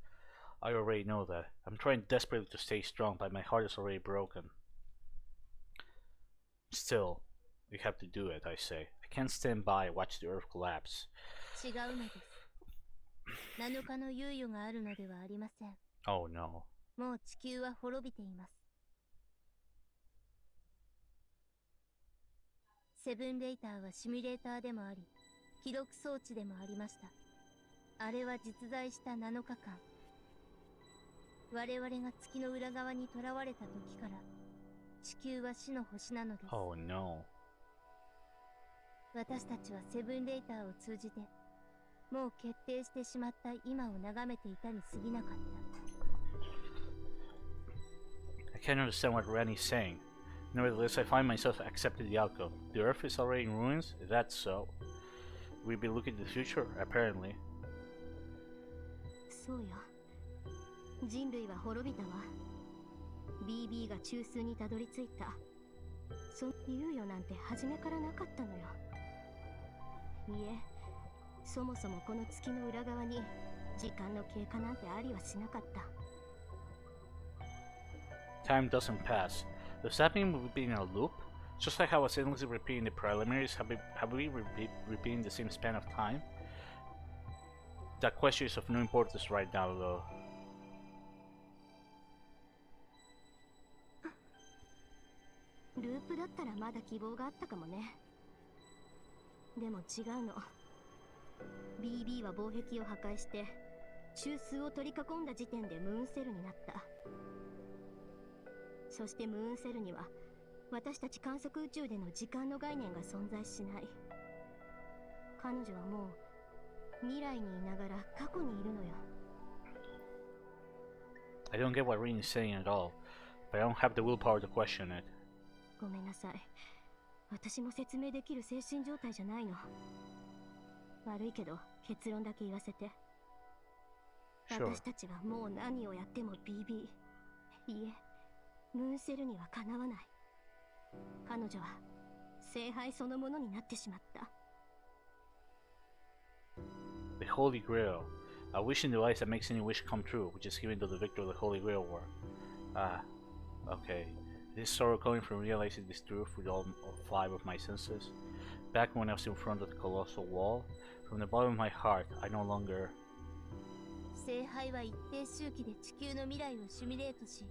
I already know that. I'm trying desperately to stay strong, but my heart is already broken. Still, we have to do it, I say. I can't stand by and watch the Earth collapse. 違うのです。7日の猶予があるのではありません。Oh no. もう地球は滅びています。セブンレイターはシミュレーターでもあり、記録装置でもありました。あれは実在した7日間。我々が月の裏側に囚われた時から、地球は死の星なのです。Oh no. 私たちはセブンレイターを通じて、もう決定してしまった今を眺めていたに過ぎなかった。I can't understand what Ranny's saying. Nevertheless, I find myself accepting the outcome. The Earth is already in ruins? If that's so, we'll be looking to the future, apparently. そうよ。人類は滅びたわ。BB が中枢にたどり着いた。その猶予なんて初めからなかったのよ。いえ、そもそもこの月の裏側に時間の経過なんてありはしなかった。Time doesn't pass. Does that mean we'll be in a loop? Just like I was endlessly repeating the preliminaries, have we repeating the same span of time? That question is of no importance right now, though. ループだったらまだ希望があったかもね。でも違うの。BB は防壁を破壊して中枢を取り囲んだ時点でムーンセルになった。そしてムーンセルには私たち観測宇宙での時間の概念が存在しない。彼女はもう未来にいながら過去にいるのよ。I don't get what Rin is saying at all, but I don't have the willpower to question it. ごめんなさい。私も説明できる精神状態じゃないの。悪いけど結論だけ言わせて。Sure. 私たちはもう何をやっても BB。いえ、ムーンセルにはかなわない。彼女は聖杯そのものになってしまった。The Holy Grail. A wishing device that makes any wish come true, which is given to the victor of the Holy Grail War. Ah, okay. This sorrow coming from realizing this truth with all 5 of my senses. Back when I was in front of the colossal wall, from the bottom of my heart, I no longer... 聖杯は一定周期で地球の未来をシミュレートし、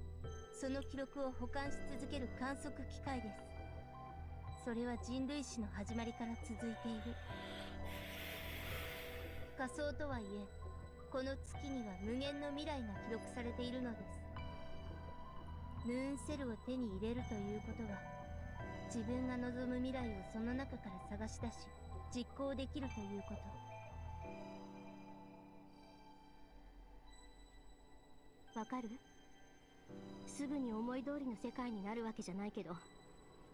その記録を保管し続ける観測機械です。それは人類史の始まりから続いている。仮想とはいえ、この月には無限の未来が記録されているのです。ムーンセルを手に入れるということは、自分が望む未来をその中から探し出し、実行できるということ。わかる？すぐに思い通りの世界になるわけじゃないけど、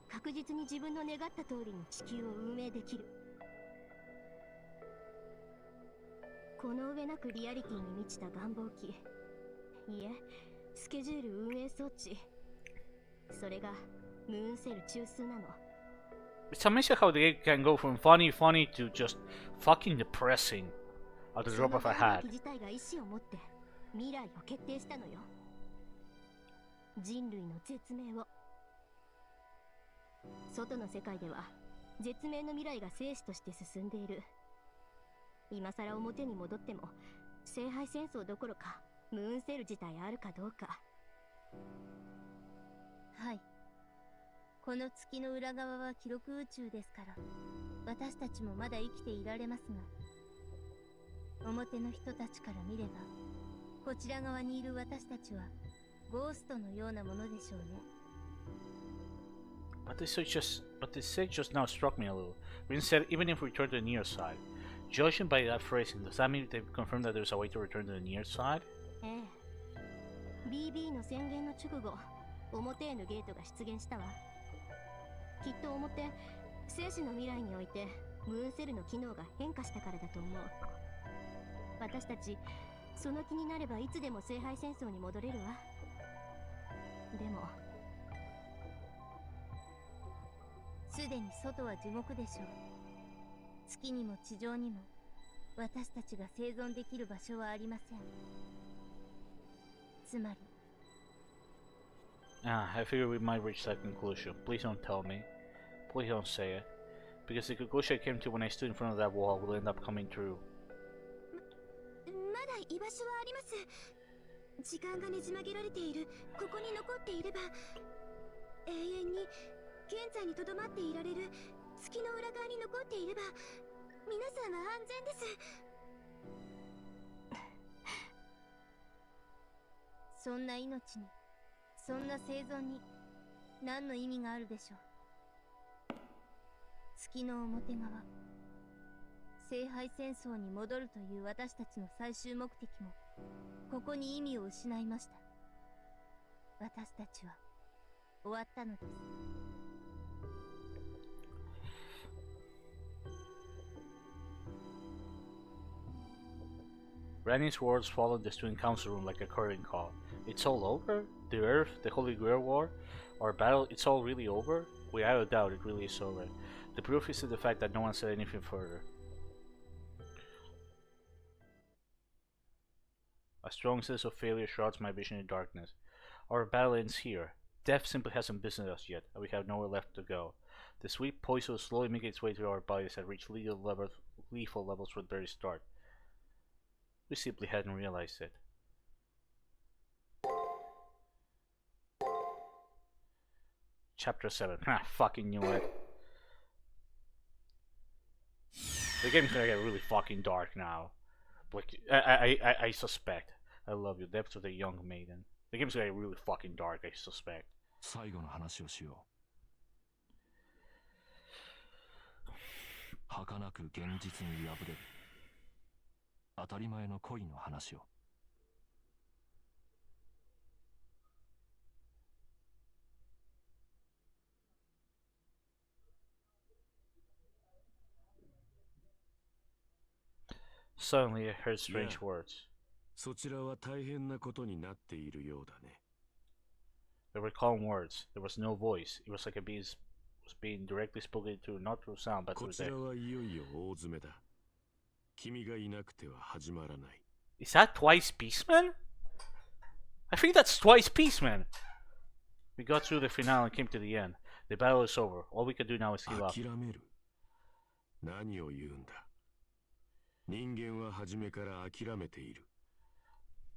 確実に自分の願った通りに地球を運営できる。この上なくリアリティに満ちた願望機、いえ、スケジュール運営装置、それがムーンセル中枢なの。It's amazing how the game can go from funny to just fucking depressing at the drop of a hat. 自体が意志を持って未来を決定したのよ。人類の絶命を。外の世界では絶命の未来が生死として進んでいる。今さら表に戻っても聖杯戦争どころかムーンセル自体あるかどうか。はい。この月の裏側は記録宇宙ですから、私たちもまだ生きていられますが、表の人たちから見れば、こちら側にいる私たちはゴーストのようなものでしょうね。But this say just now struck me a little. Rin said even if we return to the near side. Judging by that phrasing, does that mean they've confirmed that there's a way to return to the near side? ええ。BB の宣言の直後、表へのゲートが出現したわ。きっと表、生死の未来においてムーンセルの機能が変化したからだと思う。私たち、その気になればいつでも聖杯戦争に戻れるわ。でもすでに外は地獄でしょう。月にも地上にも私たちが生存できる場所はありません。つまり I figured we might reach that conclusion. Please don't tell me. Please don't say it. Because the conclusion I came to when I stood in front of that wall will end up coming true. まだ居場所はあります。時間がねじ曲げられているここに残っていれば、永遠に現在にとどまっていられる月の裏側に残っていれば、皆さんは安全です。そんな命に、そんな生存に何の意味があるでしょう。月の表側、聖杯戦争に戻るという私たちの最終目的もここに意味を失いました。私たちは終わったのです。Randy's words followed the student council room like a curtain call. It's all over? The Earth, the Holy Grail War, our battle, it's all really over? Without a doubt, it really is over. The proof is in the fact that no one said anything further. A strong sense of failure shrouds my vision in darkness. Our battle ends here. Death simply hasn't visited us yet, and we have nowhere left to go. The sweet poison will slowly make its way through our bodies and reach lethal levels from the very start. We simply hadn't realized it. Chapter 7. Fucking knew it. The game's gonna get really fucking dark now. Like, I suspect. I love you, depths of the young maiden. The game's gonna get really fucking dark, I suspect. 最後の話をしよう。儚く現実に破れる。当たり前の恋の話を。Suddenly I heard strange words. そちらは大変なことになっているようだね。They were calm words. There was no voice. It was like a being was being directly spoken to, not through sound, but through こちらはいよいよ大詰めだ。君がいなくては始まらない。Is that twice Beastman? I think that's twice Beastman. We got through the finale and came to the end. The battle is over. All we can do now is heal up. 諦める。何を言うんだ。人間は初めから諦めている。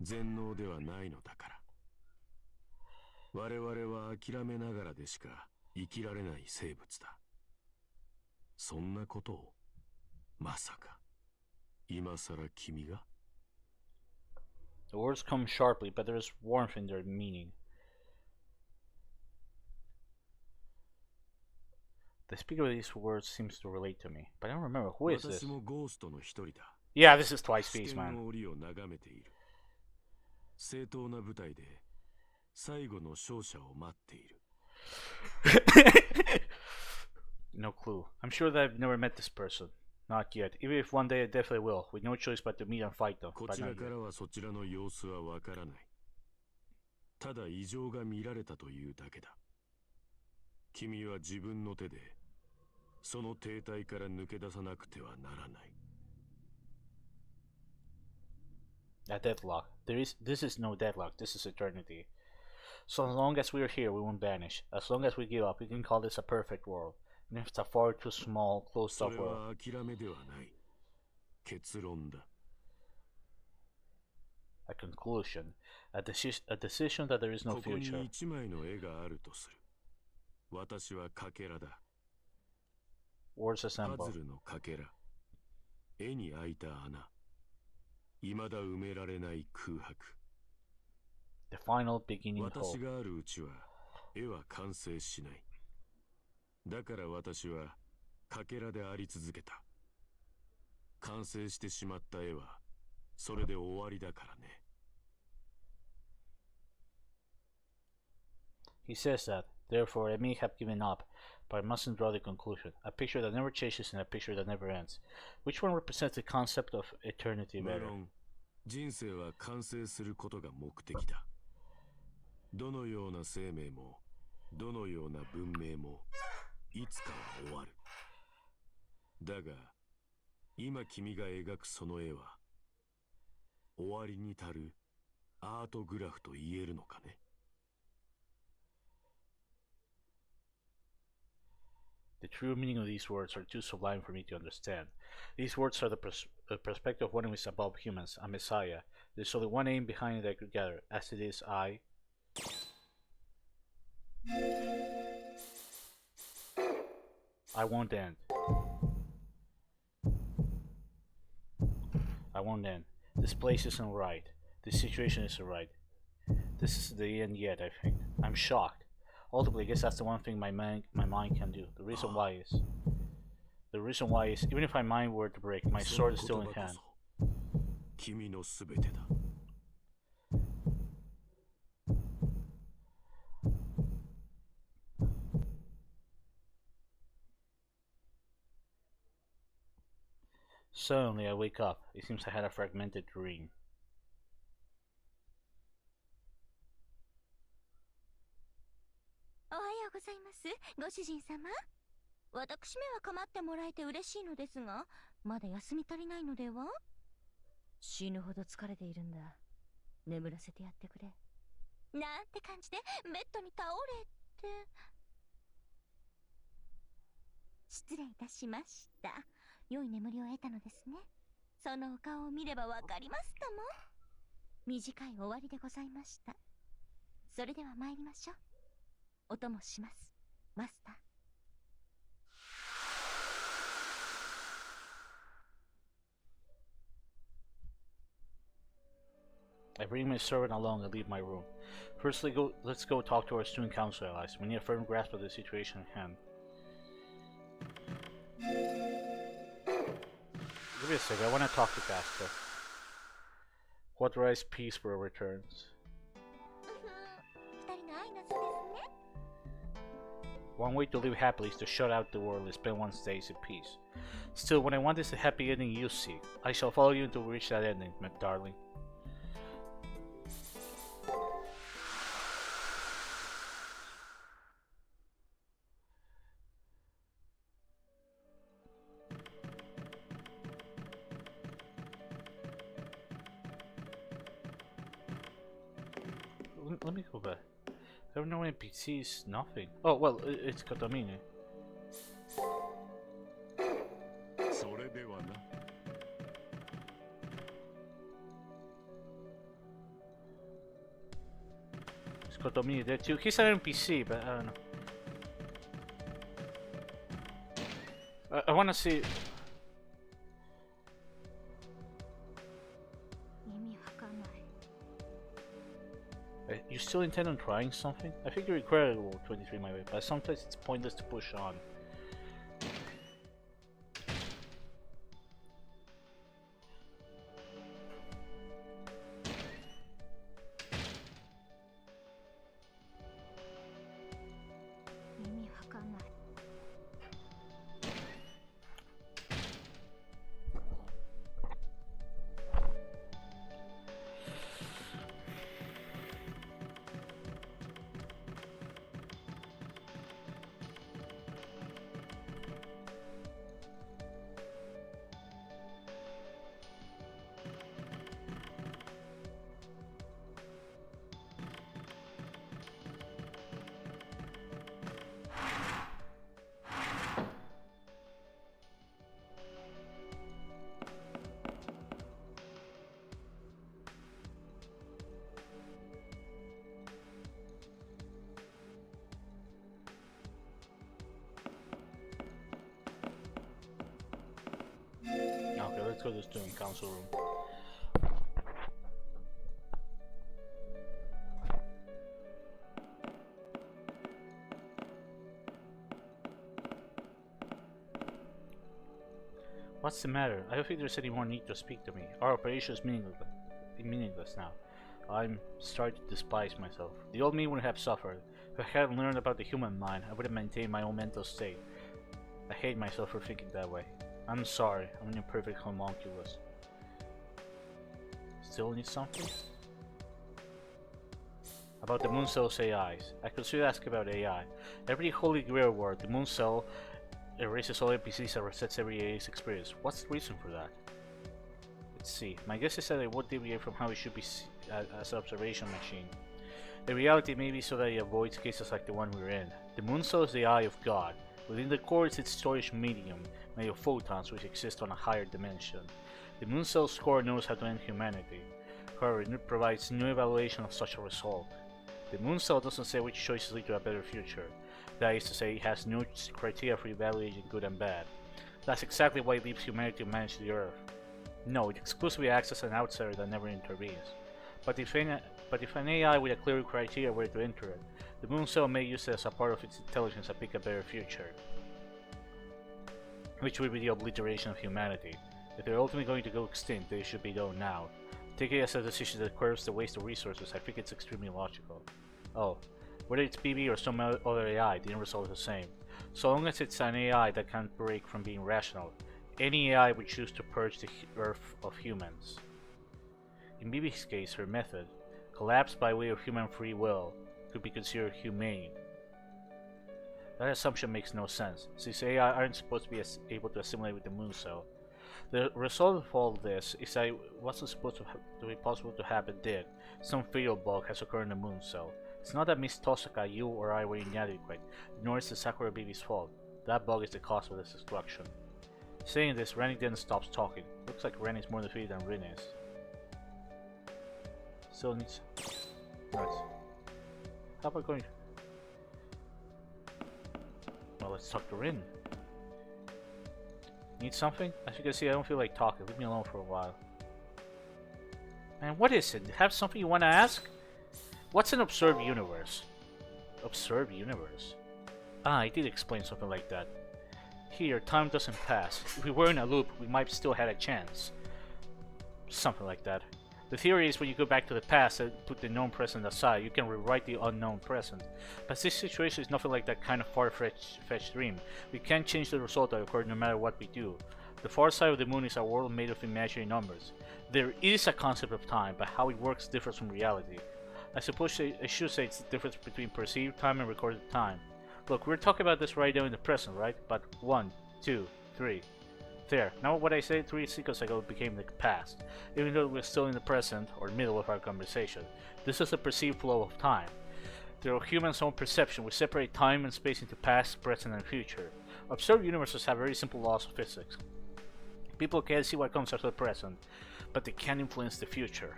全能ではないのだから。我々は諦めながらでしか生きられない生物だ。そんなことをまさか今さら君が The words come sharply, but there is warmth in their meaning. The speaker of these words seems to relate to me, but I don't remember. Who is this? 私もゴーストの一人だ。 Yeah, this is Twice 試 Beast, 験 man. の檻を眺めている。正当な舞台で最後の勝者を待っている。No clue. I'm sure that I've never met this person. Not yet. Even if one day I definitely will, with no choice but to meet and fight them. こ But ちら not か yet. らはそちらの様子はわからない。ただ異常が見られたというだけだ。君は自分の手でその停滞から抜け出さなくてはならない。A deadlock. This is no deadlock. This is eternity. So long as we are here, we won't vanish. As long as we give up, we can call this a perfect world. And if it's a far too small, closed そ off れ world. は諦めではない。結論だ。A conclusion. A decision that there is no ここに future. 一枚の絵があるとする。私はかけらだ。 Words パ assemble. ズルのかけら。絵に開いた穴。未だ埋められない空白。 The final beginning 私 hope. があるうちは絵は完成しない。だから私はかけらであり続けた。完成してしまった絵はそれで終わりだからね。He says that, therefore I may have given up, but I mustn't draw the conclusion. A picture that never changes and a picture that never ends. Which one represents the concept of eternity 無 better? 論、人生は完成することが目的だ。どのような生命も、どのような文明も、いつかは終わる。だが、今君が描くその絵は、終わりに足るアートグラフと言えるのかね。The true meaning of these words are too sublime for me to understand. These words are the perspective of one who is above humans, a messiah. There's only one aim behind it altogether, as it is I won't end. I won't end. This place isn't right. This situation isn't right. This is the end yet, I think. I'm shocked. Ultimately, I guess that's the one thing my mind can do. The reason why is, even if my mind were to break, my sword is still in hand. 君のすべてだ。Suddenly, I wake up. It seems I had a fragmented dream. おはようございます、ご主人様。私めは構ってもらえて嬉しいのですが、まだ休み足りないのでは？死ぬほど疲れているんだ。眠らせてやってくれ。なんて感じでベッドに倒れて。失礼いたしました。良い眠りを得たのですね。そのお顔を見ればわかりますかも。短い終わりでございました。それでは参りましょう。お供します、マスター。I bring my servant along and leave my room. Firstly, let's go talk to our student council allies. We need a firm grasp of the situation at hand. Give me a second, I want to talk to Casper. Authorized peace for returns. One way to live happily is to shut out the world and spend one's days in peace. Still, what I want is the happy ending you seek. I shall follow you until we reach that ending, my darling. Let me go back. There are no NPCs, nothing. Oh, well, it's Kotomine. それではな。It's Kotomine there too. He's an NPC, but I don't know. I want to see. You still intend on trying something? I think you're incredible, 23 my way, but sometimes it's pointless to push on. Okay, let's go to the student council room. What's the matter? I don't think there's any more need to speak to me. Our operation is meaningless now. I'm starting to despise myself. The old me would have suffered. If I hadn't learned about the human mind, I would have maintained my own mental state. I hate myself for thinking that way. I'm sorry, I'm an imperfect homunculus. Still need something? About the Moon Cell's AIs. I consider asking about AI. Every Holy Grail work, the Moon Cell erases all NPCs and resets every AI's experience. What's the reason for that? Let's see. My guess is that it won't deviate from how it should be as an observation machine. The reality may be so that it avoids cases like the one we're in. The Moon Cell is the eye of God. Within the core is its storage medium, made of photons which exist on a higher dimension. The Moon Cell's core knows how to end humanity. However, it provides no evaluation of such a result. The Moon Cell doesn't say which choices lead to a better future. That is to say, it has no criteria for evaluating good and bad. That's exactly why it leaves humanity to manage the Earth. No, it exclusively acts as an outsider that never intervenes. But if an AI with a clear criteria were to enter it, the Moon Cell may use it as a part of its intelligence and pick a better future, which would be the obliteration of humanity. If they're ultimately going to go extinct, they should be done now. Taking it as a decision that curbs the waste of resources, I think it's extremely logical. Oh, whether it's BB or some other AI, the end result is the same. So long as it's an AI that can't break from being rational, any AI would choose to purge the Earth of humans. In BB's case, her method, collapse by way of human free will, could be considered humane. That assumption makes no sense, since AI aren't supposed to be able to assimilate with the Moon Cell. The result of all this is that it wasn't supposed to be possible to happen did. Some fatal bug has occurred in the Moon Cell. It's not that Miss Tosaka, you or I were inadequate, nor is the Sakura baby's fault. That bug is the cause of this destruction. Saying this, Rennie then stops talking. Looks like Rennie's more defeated than Rin is. Still needs... Right. How about going... Well, let's talk to Rin. Need something? As you can see, I don't feel like talking. Leave me alone for a while. Man, what is it? Have something you want to ask? What's an observed universe? Observed universe? Ah, I did explain something like that. Here, time doesn't pass. If we were in a loop, we might still had a chance. Something like that. The theory is when you go back to the past and put the known present aside, you can rewrite the unknown present. But this situation is nothing like that kind of far-fetched dream. We can't change the result that occurred no matter what we do. The far side of the moon is a world made of imaginary numbers. There is a concept of time, but how it works differs from reality. I suppose I should say it's the difference between perceived time and recorded time. Look, we're talking about this right now in the present, right? But 1, 2, 3. There. Now what I said 3 seconds ago became the past, even though we're still in the present or middle of our conversation. This is the perceived flow of time. Through humans' own perception, we separate time and space into past, present, and future. Observed universes have very simple laws of physics. People can't see what comes after the present, but they can influence the future.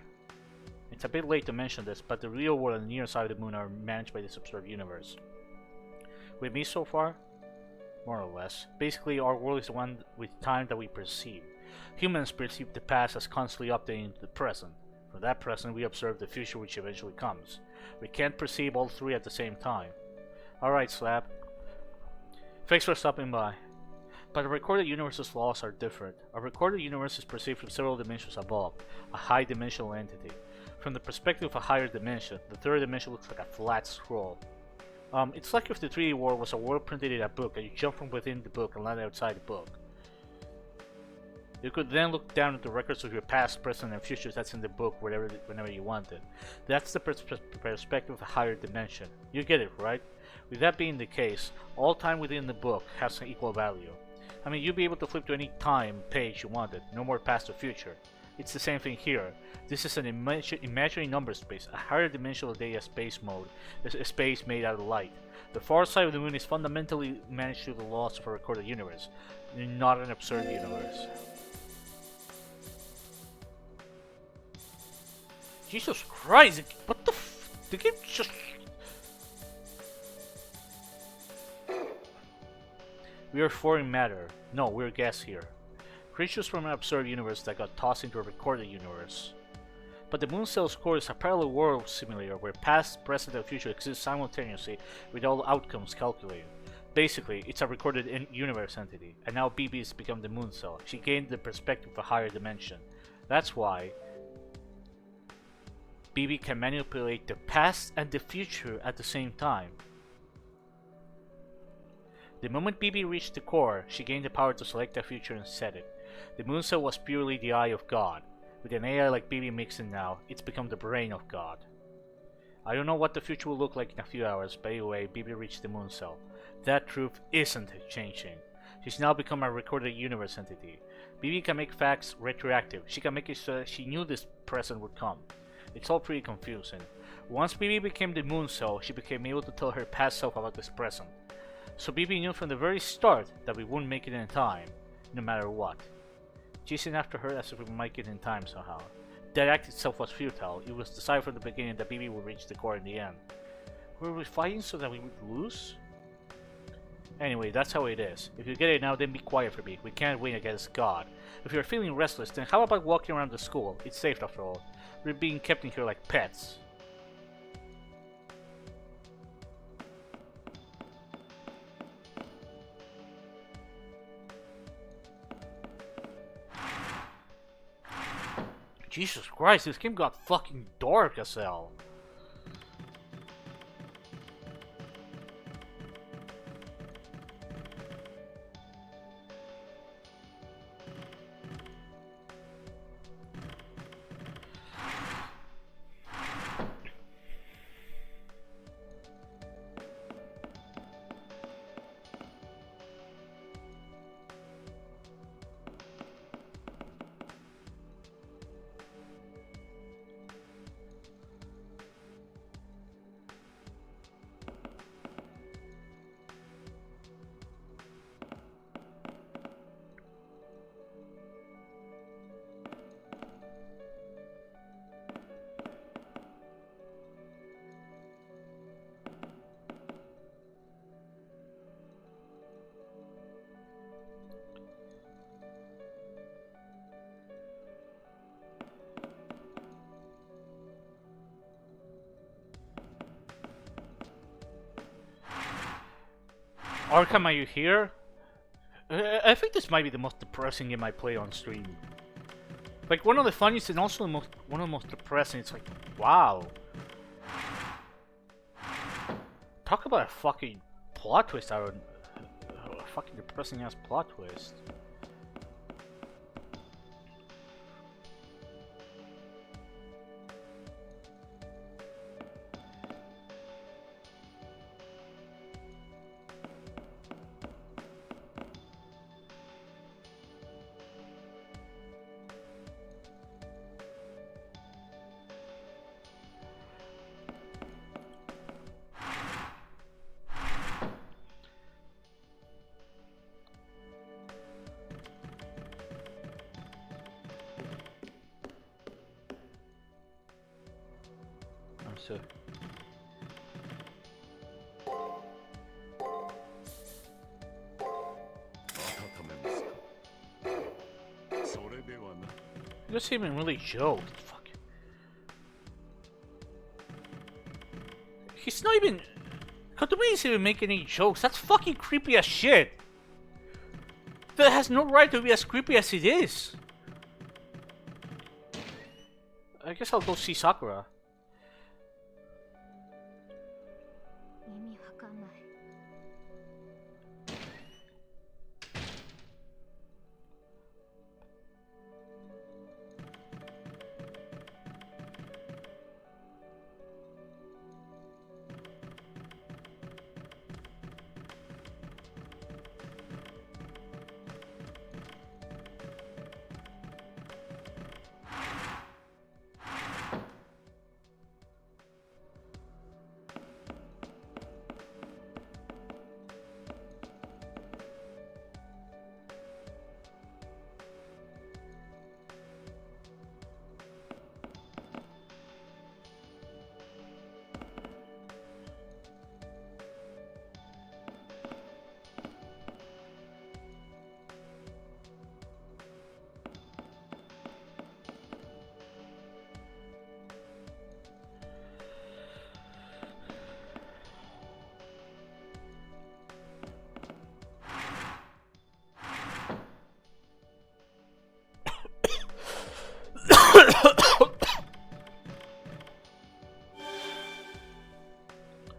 It's a bit late to mention this, but the real world and the near side of the moon are managed by this observed universe. With me so far? More or less. Basically, our world is the one with time that we perceive. Humans perceive the past as constantly updating the present. From that present, we observe the future which eventually comes. We can't perceive all three at the same time. Alright, Slap. Thanks for stopping by. But a recorded universe's laws are different. A recorded universe is perceived from several dimensions above, a high-dimensional entity. From the perspective of a higher dimension, the third dimension looks like a flat scroll. It's like if the 3D world was a world printed in a book and you jump from within the book and land outside the book. You could then look down at the records of your past, present, and future that's in the book whenever you wanted. That's the perspective of a higher dimension. You get it, right? With that being the case, all time within the book has an equal value. I mean, you'd be able to flip to any time page you wanted, no more past or future. It's the same thing here. This is an imaginary number space, a higher dimensional data space mode, a space made out of light. The far side of the moon is fundamentally managed through the laws of a recorded universe, not an observed universe. Jesus Christ, what the the game just... We are foreign matter. No, we're guests here. Creatures from an observed universe that got tossed into a recorded universe. But the Moon Cell's core is a parallel world simulator where past, present, and future exist simultaneously with all outcomes calculated. Basically, it's a recorded universe entity, and now BB has become the Moon Cell. She gained the perspective of a higher dimension. That's why BB can manipulate the past and the future at the same time. The moment BB reached the core, she gained the power to select the future and set it. The Moon Cell was purely the eye of God. With an AI like BB mixed in now, it's become the brain of God. I don't know what the future will look like in a few hours, but anyway, BB reached the Moon Cell. That truth isn't changing. She's now become a recorded universe entity. BB can make facts retroactive. She can make it so that she knew this present would come. It's all pretty confusing. Once BB became the Moon Cell, she became able to tell her past self about this present. So BB knew from the very start that we wouldn't make it in time, no matter what. Chasing after her as if we might get in time somehow. That act itself was futile. It was decided from the beginning that BB would reach the core in the end. Were we fighting so that we would lose? Anyway, that's how it is. If you get it now, then be quiet for me. We can't win against God. If you're feeling restless, then how about walking around the school? It's safe after all. We're being kept in here like pets. Jesus Christ, this game got fucking dark as hell. Arkham, are you here? I think this might be the most depressing game I play on stream. Like, one of the funniest and also one of the most depressing. It's like, wow. Talk about a fucking plot twist, a fucking depressing ass plot twist. So he doesn't even really joke. Fuck. He's not even. Katomi's even making any jokes. That's fucking creepy as shit. That has no right to be as creepy as it is. I guess I'll go see Sakura.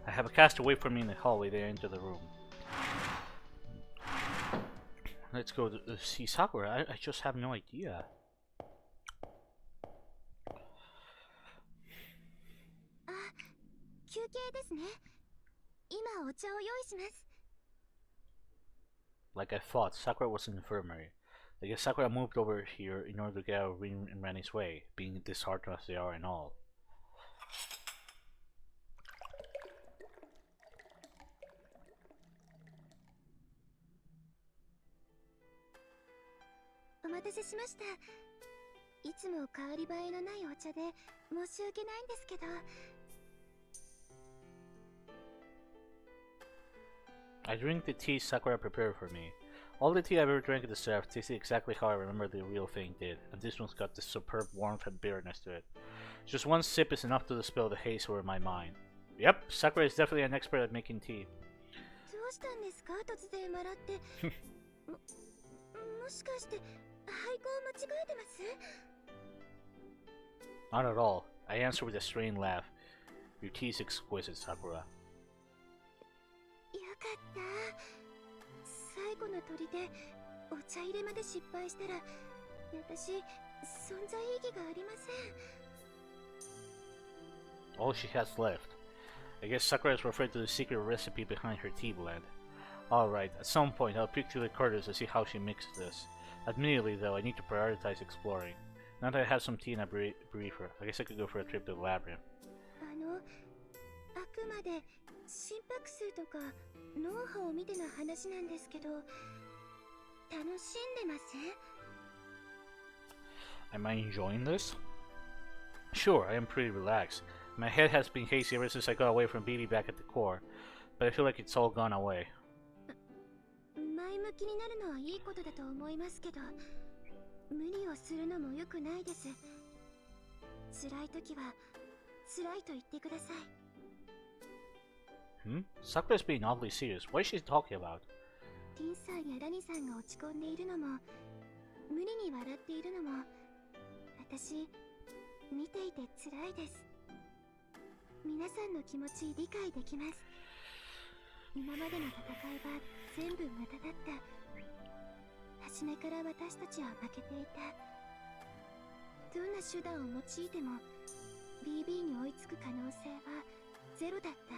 I have a cast away from me in the hallway. They enter the room. Let's go to see Sakura. I just have no idea. Like I thought, Sakura was in the infirmary. I guess Sakura moved over here in order to get out of Rin and Ranny's way, being disheartened as they are and all. I drink the tea Sakura prepared for me. All the tea I've ever drank at the staff tasted exactly how I remember the real thing did, and this one's got this superb warmth and bitterness to it. Just one sip is enough to dispel the haze over my mind. Yep, Sakura is definitely an expert at making tea. Not at all. I answer with a strained laugh. Your tea is exquisite, Sakura. All she has left. I guess Sakura is referred to the secret recipe behind her tea blend. Alright, at some point I'll peek through the curtains to see how she mixes this. Admittedly though, I need to prioritize exploring. Now that I have some tea and a briefer, I guess I could go for a trip to the labyrinth. Am I enjoying this? Sure, I am pretty relaxed. My head has been hazy ever since I got away from BB back at the core, but I feel like it's all gone away. Sakura's being oddly serious. What is she talking about? リンさんやラニさんが落ち込んでいるのも無理に笑っているのも私見ていて辛いです。皆さんの気持ち理解できます。今までの戦いは全部無駄だった。初めから私たちは負けていた。どんな手段を用いても BB に追いつく可能性はゼロだった。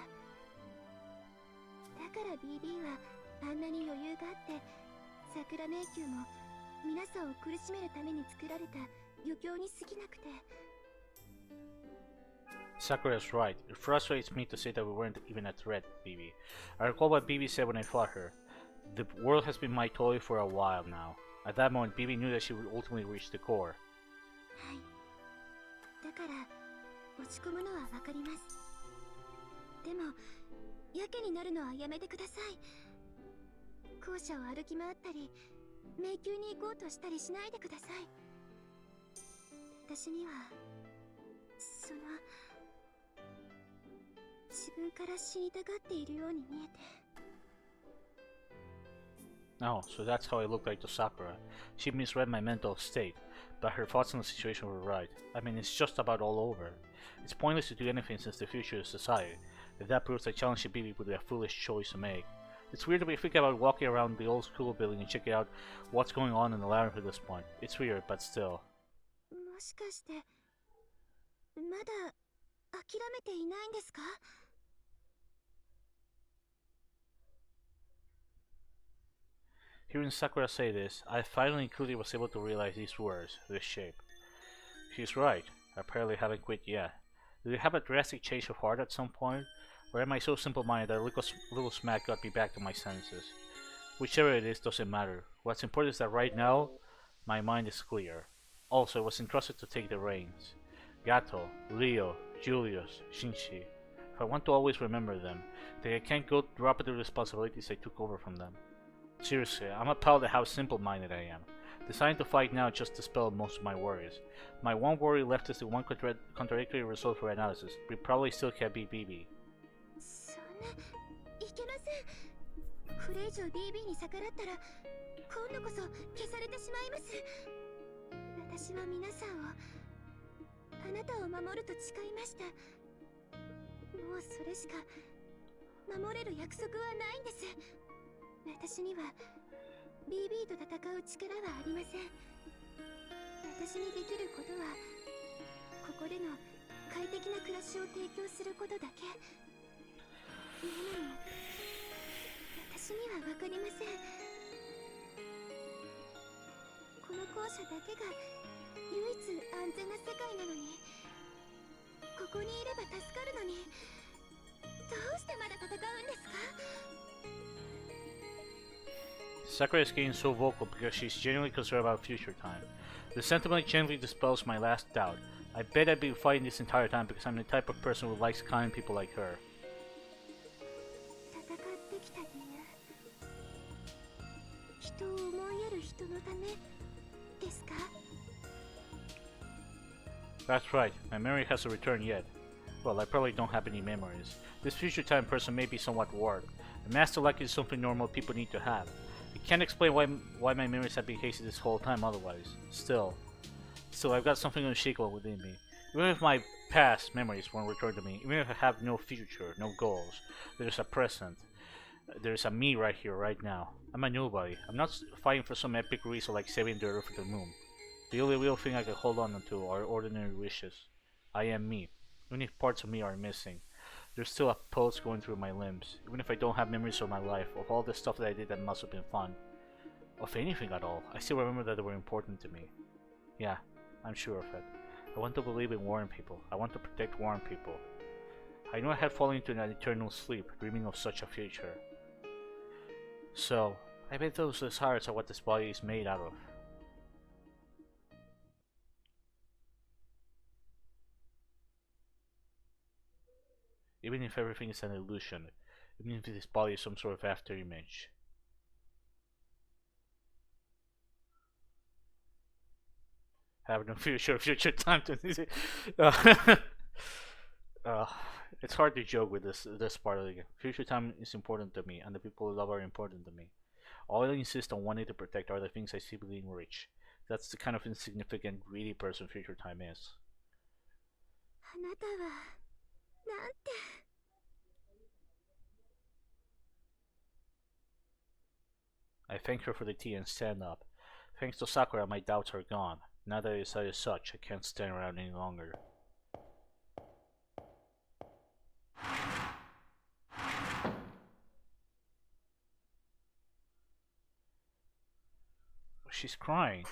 だから BB はあんなに余裕があって桜迷宮も皆さんを苦しめるために作られた余興に過ぎなくて。 Sakura's right. It frustrates me to say that we weren't even a threat, BB. I recall what BB said when I fought her. The world has been my toy for a while now. At that moment, BB knew that she would ultimately reach the core. はい。だから落ち込むのはわかります。でもやけになるのはやめてください。校舎を歩き回ったり迷宮に行こうとしたりしないでください。私にはその自分から死にたがっているように見えて。 Oh, so that's how I look like to Sakura. She misread my mental state, but her thoughts on the situation were right. I mean, it's just about all over. It's pointless to do anything since the future is society. If that proves I challenge BB would be a foolish choice to make. It's weird to be thinking about walking around the old school building and checking out what's going on in the labyrinth at this point. It's weird, but still. もしかしてまだ諦めていないんですか？ Hearing Sakura say this, I finally clearly was able to realize these words, this shape. She's right. I apparently haven't quit yet. Did I have a drastic change of heart at some point? Or am I so simple-minded that a little smack got me back to my senses? Whichever it is doesn't matter. What's important is that right now, my mind is clear. Also, I was entrusted to take the reins. Gato, Leo, Julius, Shinji. If I want to always remember them, then I can't go drop the responsibilities I took over from them. Seriously, I'm appalled at how simple-minded I am. Deciding to fight now just dispelled most of my worries. My one worry left is the one contradictory result for analysis. We probably still can't beat BB. そんないけません。これ以上 BB に逆らったら今度こそ消されてしまいます。私は皆さんをあなたを守ると誓いました。もうそれしか守れる約束はないんです。私には BB と戦う力はありません。私にできることはここでの快適な暮らしを提供することだけ。なのに私には分かりません。この校舎だけが唯一安全な世界なのに、ここにいれば助かるのに、どうしてまだ戦うんですか？ Sakura is getting so vocal because she's genuinely concerned about future time. The sentiment gently dispels my last doubt. I bet I've been fighting this entire time because I'm the type of person who likes kind people like her. 戦ってきた理由、人を思いやる人のためですか？ That's right, my memory hasn't returned yet. Well, I probably don't have any memories. This future time person may be somewhat warped. A master like is something normal people need to have. I can't explain why my memories have been hazy this whole time otherwise. Still, I've got something unshakable within me. Even if my past memories won't return to me, even if I have no future, no goals, there's a present. There's a me right here, right now. I'm a nobody. I'm not fighting for some epic reason like saving the Earth or the Moon. The only real thing I can hold on to are ordinary wishes. I am me, even if parts of me are missing. There's still a pulse going through my limbs, even if I don't have memories of my life, of all the stuff that I did that must have been fun. Of anything at all, I still remember that they were important to me. Yeah, I'm sure of it. I want to believe in warring people. I want to protect warring people. I knew I had fallen into an eternal sleep, dreaming of such a future. So, I bet those desires are what this body is made out of. Even if everything is an illusion, even if this body is some sort of after image. Have no future time to uh, It's hard to joke with this part of the game. Future time is important to me, and the people I love are important to me. All I insist on wanting to protect are the things I see being rich. That's the kind of insignificant, greedy person future time is. あなたはなんて I thank her for the tea and stand up. Thanks to Sakura, my doubts are gone. Now that I decided such, I can't stand around any longer. She's crying.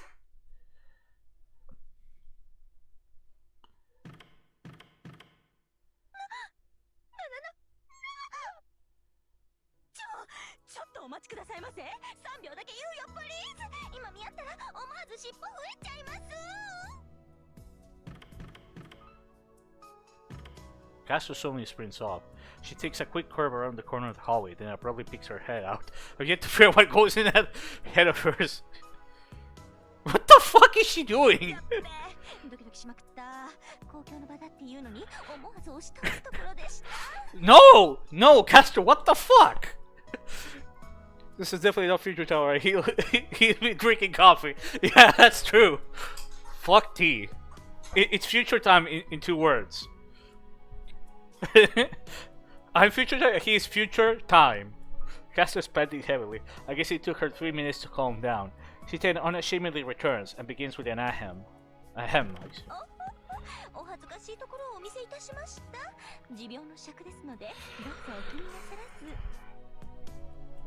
Castro suddenly sprints off. She takes a quick curve around the corner of the hallway, then abruptly picks her head out. I've yet to figure out what goes in that head of hers. What the fuck is she doing? ドキドキしまくった公共の場だっていうのに思わず押し倒すところでした No! No, Castro, what the fuck? This is definitely not Future Tower. He's been drinking coffee. Yeah, that's true. Fuck tea. It's future time in 2 words. I'm future time. He's future time. Castor's panting heavily. I guess it took her 3 minutes to calm down. She then unashamedly returns and begins with an ahem. Ahem. お恥ずかしいところをお見せいたしました持病の尺ですのでどうぞお気になさらず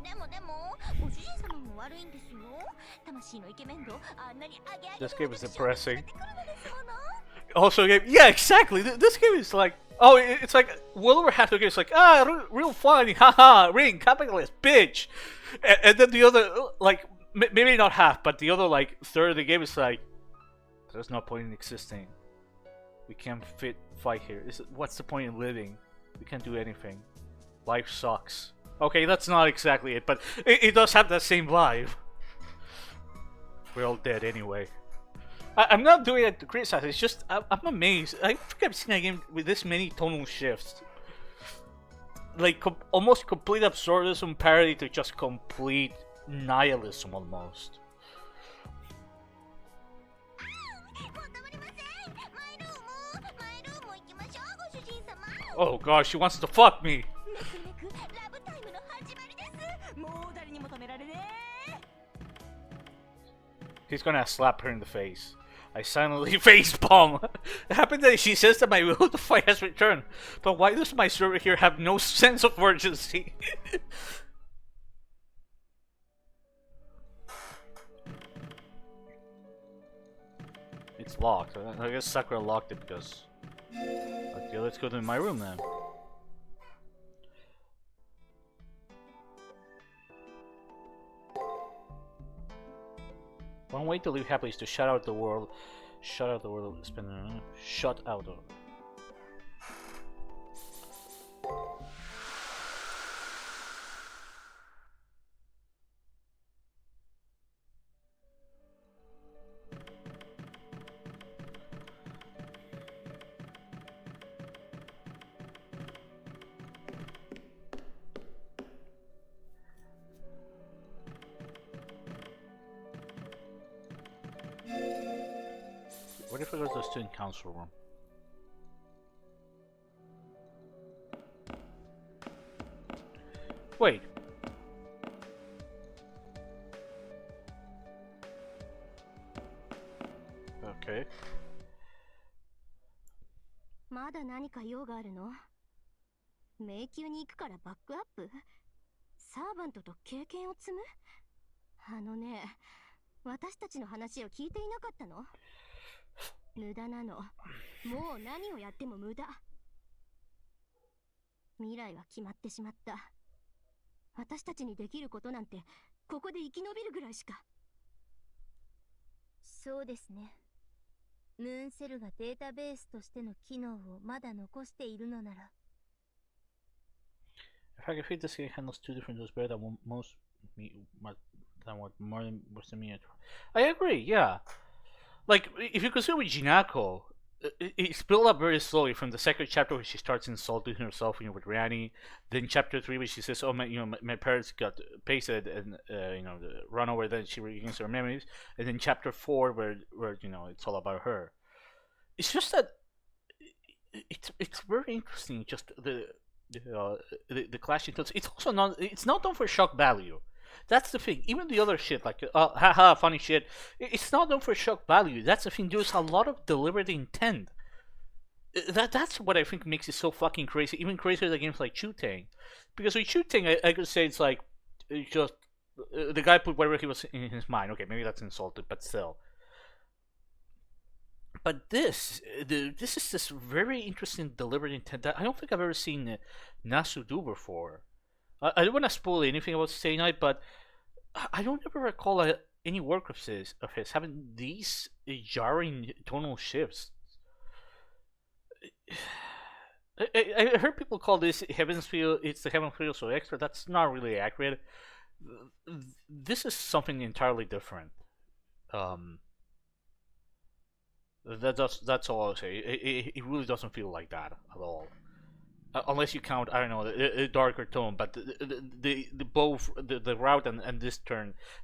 でもご主人様も悪いんですよ魂のイケメン度あんなに上げ上げ This game is depressing. てくるのですもの Also, yeah, exactly. This game is like, oh, it's like, well over half the game is like, real funny, haha, ring, capitalist, bitch. And then the other, like, maybe not half, but the other, like, third of the game is like, there's no point in existing. We can't fight here. What's the point in living? We can't do anything. Life sucks. Okay, that's not exactly it, but it does have that same vibe. We're all dead anyway. I'm not doing it to criticize, it's just, I'm amazed. I think I've seen a game with this many tonal shifts. Like, almost complete absurdism parody to just complete nihilism almost. Oh gosh, she wants to fuck me! He's gonna slap her in the face. I silently facepalm. It happened that she says that my will to fight has returned. But why does my server here have no sense of urgency? It's locked. I guess Sakura locked it because... Okay, let's go to my room then. One way to live happily is to shut out the world. Shut out the world. Shut out. What if we go to the student council room? Wait. Okay. まだ何か用があるの迷宮に行くからバックアップサーバントと経験を積むあのね、私たちの話を聞いていなかったの無駄なの。もう何をやっても無駄。未来は決まってしまった。私たちにできることなんて、ここで生き延びるぐらいしか。そうですね。ムーンセルがデータベースとしての機能をまだ残しているのなら。If I could fit this game handles 2 different doors better than most than what more than me. I agree, yeah. Like, if you consider with Jinako, it's built up very slowly from the second chapter where she starts insulting herself, with Rani. Then chapter 3 where she says, "Oh my, my parents got pasted and run over." Then she regains her memories. And then chapter 4 where it's all about her. It's just that it's very interesting. Just the clashing thoughts. It's also not done for shock value. That's the thing. Even the other shit, like haha, funny shit, it's not done for shock value. That's the thing. There's a lot of deliberate intent. That's what I think makes it so fucking crazy. Even crazier than games like Chutang, because with Chutang, I could say it's just the guy put whatever he was in his mind. Okay, maybe that's insulted, but still. But this is this very interesting deliberate intent that I don't think I've ever seen Nasu do before. I don't want to spoil anything about Stay Night, but I don't ever recall any work of his having these jarring tonal shifts. I heard people call this Heaven's Feel. It's the Heaven Feel so extra. That's not really accurate. This is something entirely different. That's all I'll say. It really doesn't feel like that at all. Unless you count, I don't know, a darker tone, but the both the route and this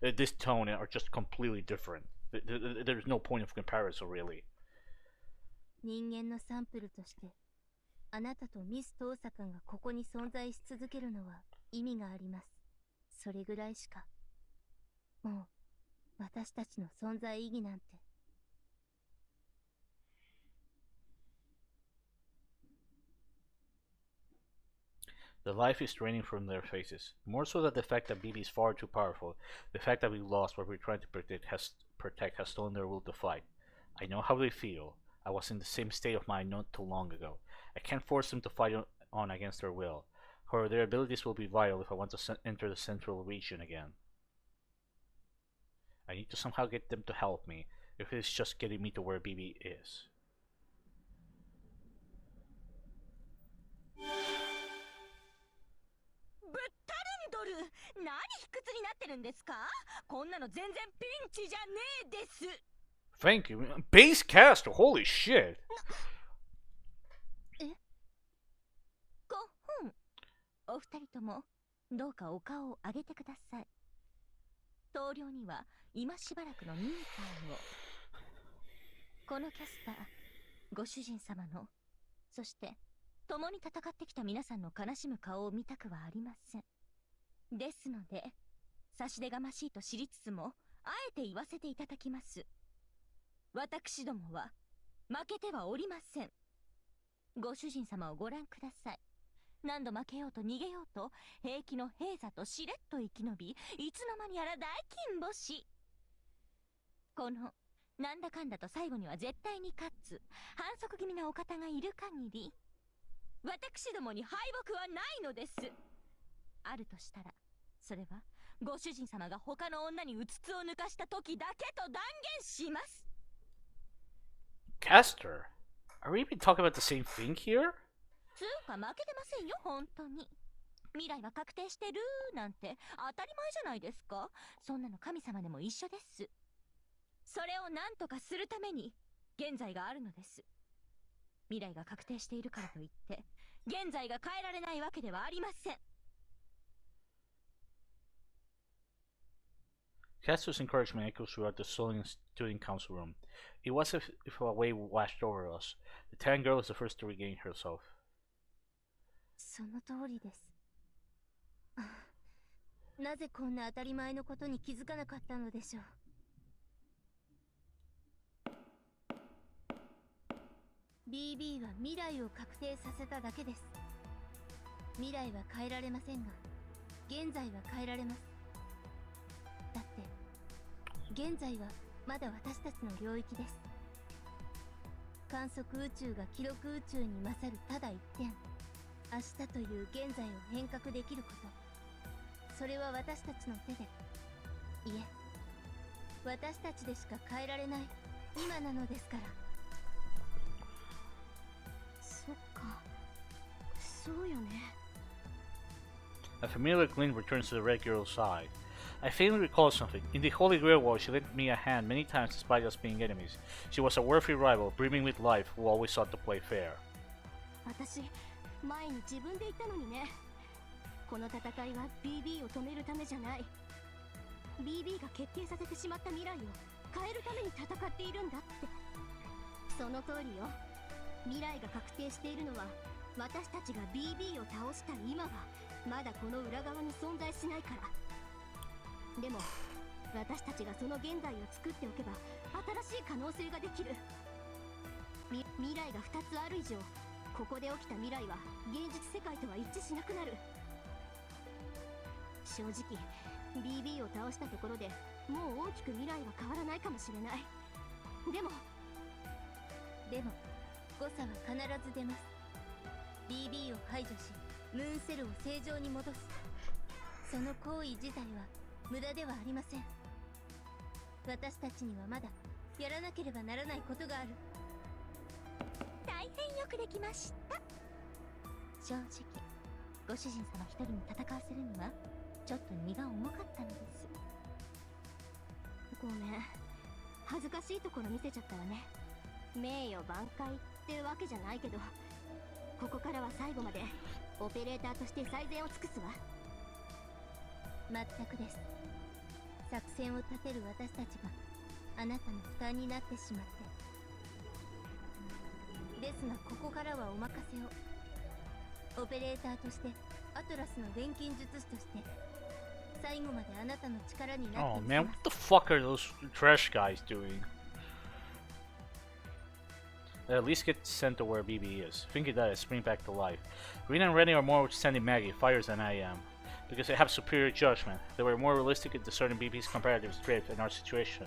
this tone are just completely different. There's no point of comparison, really. 人間のサンプルとしてあなたとミス遠坂がここに存在し続けるのは意味があります。それぐらいしか。もう私たちの存在意義なんて。The life is draining from their faces. More so than the fact that BB is far too powerful. The fact that we lost what we're trying to protect has stolen their will to fight. I know how they feel. I was in the same state of mind not too long ago. I can't force them to fight on against their will. However, their abilities will be vital if I want to enter the central region again. I need to somehow get them to help me, if it's just getting me to where BB is. 何卑屈になってるんですか？こんなの全然ピンチじゃねえです。 Thank you. Base caster, holy shit. 5分。お二人ともどうかお顔を上げてください。棟梁には今しばらくの忍耐を。このキャスター、ご主人様の、そして共に戦ってきた皆さんの悲しむ顔を見たくはありません。ですので、差し出がましいと知りつつも、あえて言わせていただきます。私どもは、負けてはおりません。ご主人様をご覧ください。何度負けようと逃げようと、平気の平座としれっと生き延び、いつの間にやら大金星。この、なんだかんだと最後には絶対に勝つ、反則気味なお方がいる限り、私どもに敗北はないのです。あるとしたら、それはご主人様が他の女にうつつを抜かした時だけと断言します。Caster, are we even talking about the same thing here? つうか負けてませんよ、本当に。未来は確定してるなんて当たり前じゃないですか。そんなの神様でも一緒です。それを何とかするために現在があるのです。未来が確定しているからといって現在が変えられないわけではありません。Caster's encouragement echoes throughout the Soling Student Council room. It was as if a wave washed over us. The tan girl is the first to regain herself. その通りです。なぜこんな当たり前のことに気づかなかったのでしょう。BB は未来を確定させただけです。未来は変えられませんが、現在は変えられます。だって現在はまだ私たちの領域です。観測宇宙が記録宇宙に勝るただ一点、明日という現在を変革できること、それは私たちの手で、いえ、私たちでしか変えられない今なのですから。そっか、そうよね。 A familiar glint returns to the red girl's side. I faintly recall something. In the Holy Grail War, she lent me a hand many times despite us being enemies. She was a worthy rival, brimming with life, who always sought to play fair. 私、前に自分で言ったのにね。この戦いは BB を止めるためじゃない。BB が決定させてしまった未来を変えるために戦っているんだって。その通りよ。未来が確定しているのは、私たちが BB を倒した今はまだこの裏側に存在しないから。でも私たちがその現在を作っておけば新しい可能性ができる。未来が2つある以上、ここで起きた未来は現実世界とは一致しなくなる。正直 BB を倒したところでもう大きく未来は変わらないかもしれない。でも誤差は必ず出ます。 BB を排除しムーンセルを正常に戻す。その行為自体は無駄ではありません。私たちにはまだやらなければならないことがある。大変よくできました。正直ご主人様一人に戦わせるにはちょっと荷が重かったのです。ごめん、恥ずかしいところ見せちゃったわね。名誉挽回ってわけじゃないけど、ここからは最後までオペレーターとして最善を尽くすわ。全くです。作戦を立てる私たちがあなたの負担になってしまって。ですがここからはお任せを。オペレーターとしてアトラスの錬金術師として最後まであなたの力になって Oh man, what the fuck are those trash guys doing? At least get sent to where BB is. Thinking that I spring back to life. Rena and Rennie are more withstanding Maggie fires than I am. Because they have superior judgment. They were more realistic in discerning BB's comparative strength and our situation,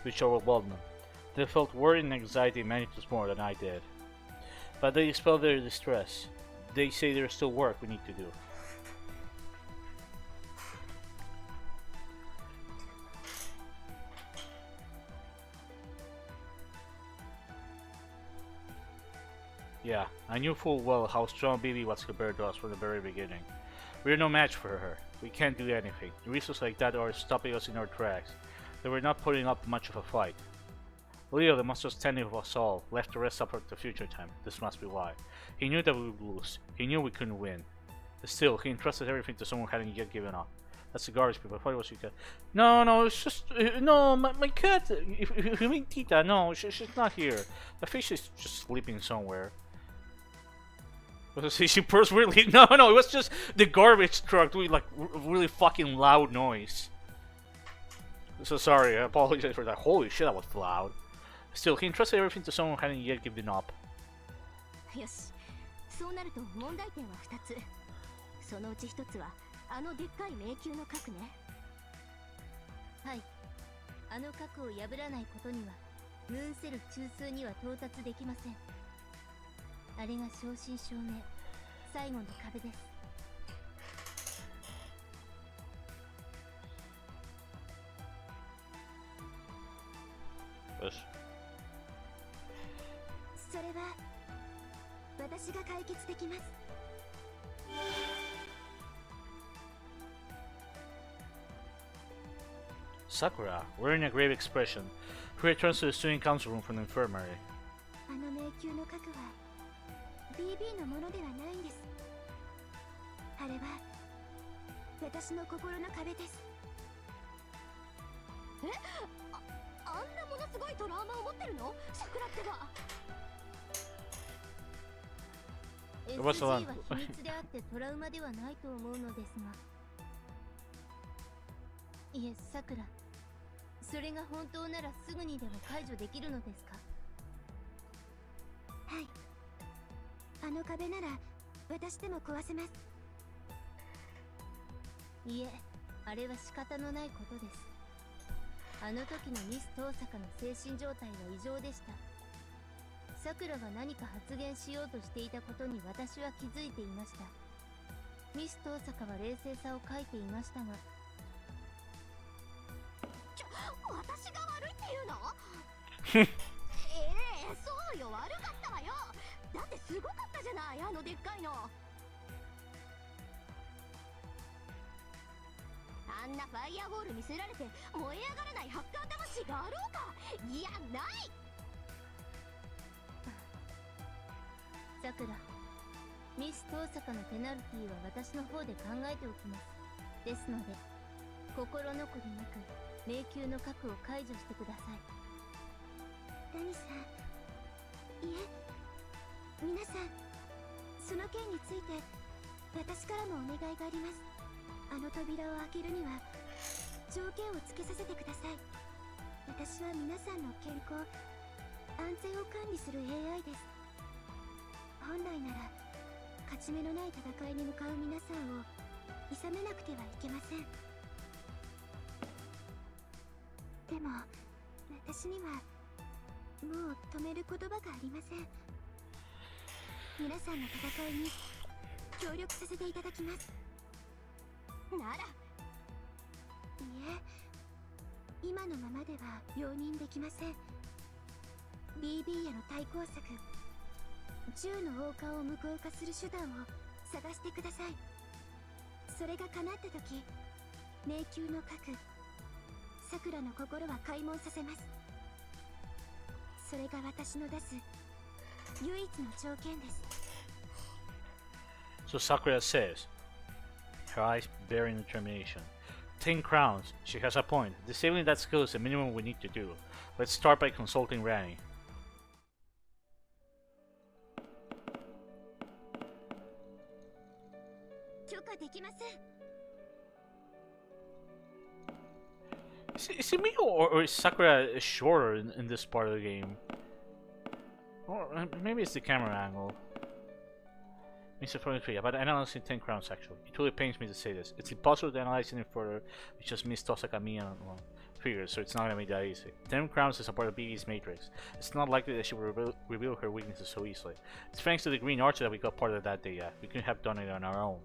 which overwhelmed them. They felt worry and anxiety many times more than I did. But they dispel their distress. They say there's still work we need to do. Yeah, I knew full well how strong BB was compared to us from the very beginning. We are no match for her. We can't do anything. Reasons like that are stopping us in our tracks. They were not putting up much of a fight. Leo, the most outstanding of us all, left the rest up for the future time. This must be why. He knew that we would lose. He knew we couldn't win. Still, he entrusted everything to someone who hadn't yet given up. That's the garbage people. I thought it was your cat. No, it's just... no, my cat... If you mean Tita, no, she's not here. The fish is just sleeping somewhere. She purrs weirdly. No, it was just the garbage truck doing like really fucking loud noise. So sorry, I apologize for that. Holy shit, that was loud. Still, he entrusted everything to someone who hadn't yet given up. よし、そうなると問題点は2つ。そのうち1つはあのでっかい迷宮の核ね。はい、あの核を破らないことにはムーンセル中枢には到達できません。あれが正真正銘最後の壁です。よし。それは私が解決できます。Sakura, wearing a grave expression, who returns to the student council room from the infirmary. あの迷宮の核は BB のものではないんです。あれは私の心の壁です。あんなものすごいトラウマを持ってるの？桜ってば。SG は秘密であってトラウマではないと思うのですが。いえ、桜。それが本当ならすぐにでも解除できるのですか？はい。あの壁なら私でも壊せます。いえ、あれは仕方のないことです。あの時のミス遠坂の精神状態は異常でした。さくらが何か発言しようとしていたことに私は気づいていました。ミス遠坂は冷静さを欠いていましたが。私が悪いっていうの？そうよ、悪かったわよ。だってすごかったじゃない、あのでっかいの。ああんなファイアウォール見せられて燃え上がらないハッカー魂があろうか。いや、ない。さくら、ミス遠坂のペナルティは私の方で考えておきます。ですので心残りなく迷宮の核を解除してください。ダニさん、いえ、皆さん、その件について私からもお願いがあります。あの扉を開けるには条件をつけさせてください。私は皆さんの健康、安全を管理する AI です。本来なら勝ち目のない戦いに向かう皆さんを諌めなくてはいけません。でも私にはもう止める言葉がありません。皆さんの戦いに協力させていただきます。なら、いえ、今のままでは容認できません。 BB への対抗策、銃の王冠を無効化する手段を探してください。それが叶った時、迷宮の核、さくらの心は開門させます。それが私の出す唯一の条件です。 So Sakura says, her eyes bearing determination. 10 crowns. She has a point. Disabling that skill is the minimum we need to do. Let's start by consulting Rani. Is it me or is Sakura shorter in this part of the game? Or maybe it's the camera angle. Mr. 23, about analyzing 10 crowns actually. It really pains me to say this. It's impossible to analyze any further. It's just Miss Tosaka Mia figures, so it's not gonna be that easy. 10 crowns is a part of BB's matrix. It's not likely that she will reveal her weaknesses so easily. It's thanks to the Green Archer that we got part of that day. We couldn't have done it on our own.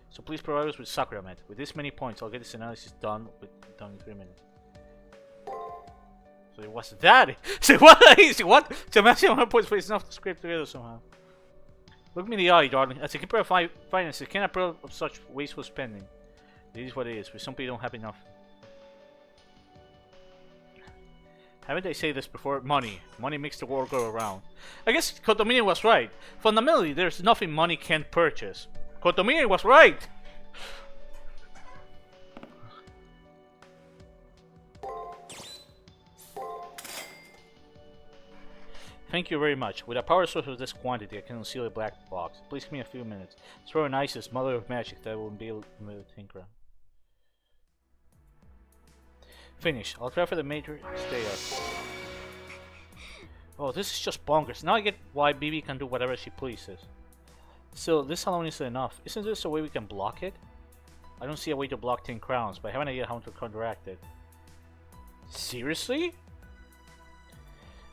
So please provide us with Sakura Med. With this many points, I'll get this analysis done in 3 minutes. So it was that. So what? What? The maximum 100 points is enough to scrape together somehow. Look me in the eye, darling. As a keeper of finances, I cannot approve of such wasteful spending. It is what it is. We simply don't have enough. Haven't they said this before? Money. Money makes the world go around. I guess Kotomini was right. Fundamentally, there's nothing money can't purchase. Kotomini was right! Thank you very much. With a power source of this quantity, I can unseal a black box. Please give me a few minutes. Throw an ice mother of magic that will be able to tinker. Finish. I'll try for the major stay up. Oh, this is just bonkers. Now I get why BB can do whatever she pleases. So this alone isn't enough. Isn't there a way we can block it? I don't see a way to block 10 crowns, but I have an idea how to counteract it. Seriously?